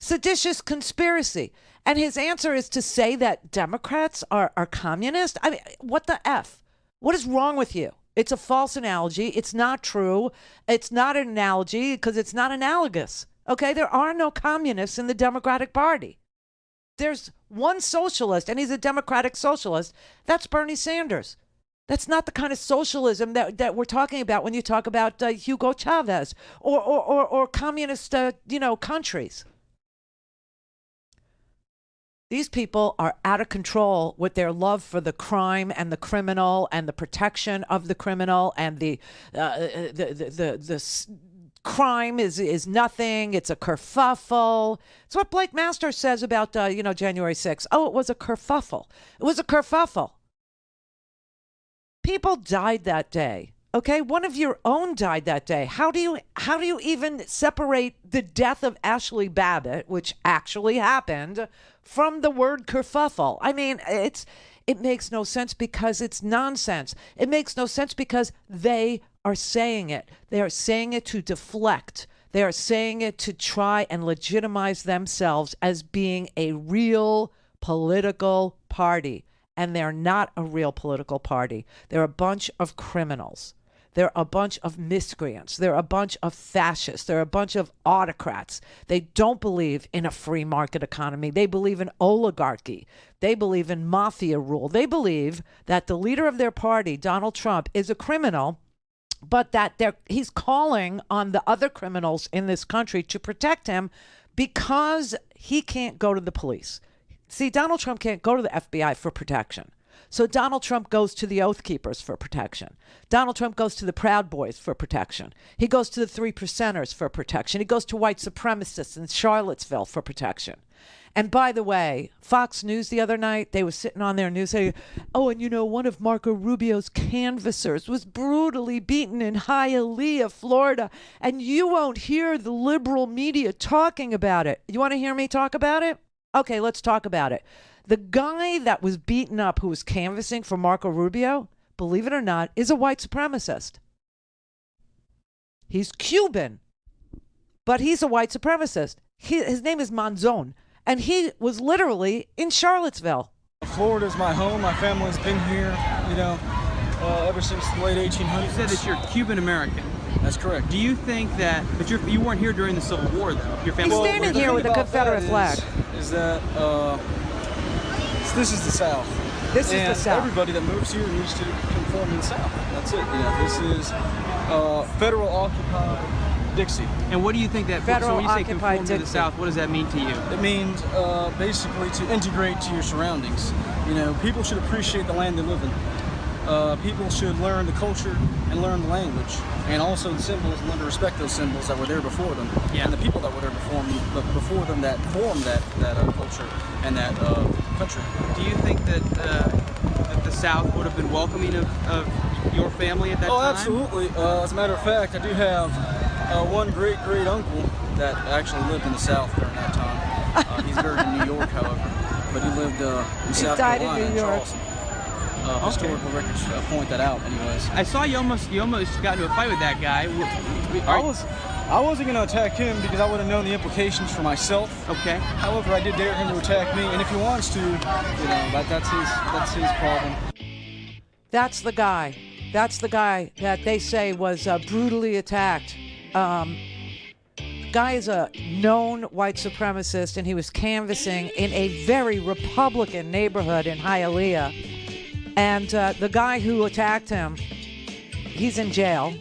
S9: seditious conspiracy? And his answer is to say that Democrats are communist? I mean, what the F? What is wrong with you? It's a false analogy. It's not true. It's not an analogy because it's not analogous. Okay, there are no communists in the Democratic Party. There's one socialist, and he's a Democratic socialist. That's Bernie Sanders. That's not the kind of socialism that we're talking about when you talk about Hugo Chavez or communist, countries. These people are out of control with their love for the crime and the criminal and the protection of the criminal and the crime is nothing. It's a kerfuffle. It's what Blake Masters says about, January 6th. Oh, it was a kerfuffle. It was a kerfuffle. People died that day. Okay, one of your own died that day. How do you even separate the death of Ashley Babbitt, which actually happened, from the word kerfuffle? I mean, it makes no sense because it's nonsense. It makes no sense because they are saying it. They are saying it to deflect. They are saying it to try and legitimize themselves as being a real political party. And they're not a real political party. They're a bunch of criminals. They're a bunch of miscreants. They're a bunch of fascists. They're a bunch of autocrats. They don't believe in a free market economy. They believe in oligarchy. They believe in mafia rule. They believe that the leader of their party, Donald Trump, is a criminal, but that he's calling on the other criminals in this country to protect him because he can't go to the police. See, Donald Trump can't go to the FBI for protection. So Donald Trump goes to the Oath Keepers for protection. Donald Trump goes to the Proud Boys for protection. He goes to the 3 Percenters for protection. He goes to white supremacists in Charlottesville for protection. And by the way, Fox News the other night, they were sitting on their news saying, oh, and one of Marco Rubio's canvassers was brutally beaten in Hialeah, Florida, and you won't hear the liberal media talking about it. You want to hear me talk about it? Okay, let's talk about it. The guy that was beaten up who was canvassing for Marco Rubio, believe it or not, is a white supremacist. He's Cuban, but he's a white supremacist. His name is Monzon, and he was literally in Charlottesville.
S23: Florida's my home. My family's been here, ever since the late 1800s.
S24: You said that you're Cuban American.
S23: That's correct.
S24: Do you think that, but you weren't here during the Civil War, though? Your family.
S9: He's standing here with the Confederate flag.
S23: Is that this is the South.
S9: This is the South.
S23: Everybody that moves here needs to conform to the South. That's it. This is federal occupied Dixie.
S24: And what do you think that?
S9: Federal
S24: so when you say
S9: occupied
S24: conform to the
S9: Dixie.
S24: South, what does that mean to you?
S23: It means basically to integrate to your surroundings. People should appreciate the land they live in. People should learn the culture and learn the language, and also the symbols, and learn to respect those symbols that were there before them, and the people that were there before them that formed that culture and that country.
S24: Do you think that the South would have been welcoming of your family at that time?
S23: Oh, absolutely. As a matter of fact, I do have one great uncle that actually lived in the South during that time. He's buried in New York, however, but he lived in South Carolina, in Charleston. Historical records point that out, anyways.
S24: I saw you almost got into a fight with that guy.
S23: I wasn't going to attack him because I would have known the implications for myself.
S24: Okay.
S23: However, I did dare him to attack me, and if he wants to, that's his problem.
S9: That's the guy. That's the guy that they say was brutally attacked. Guy is a known white supremacist, and he was canvassing in a very Republican neighborhood in Hialeah. And the guy who attacked him he's in jail,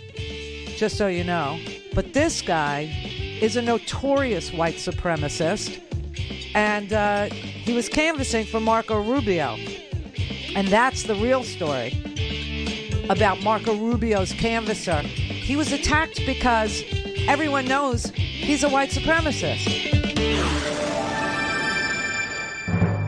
S9: just so you know. But this guy is a notorious white supremacist, and he was canvassing for Marco Rubio. And that's the real story about Marco Rubio's canvasser. He was attacked because everyone knows he's a white supremacist.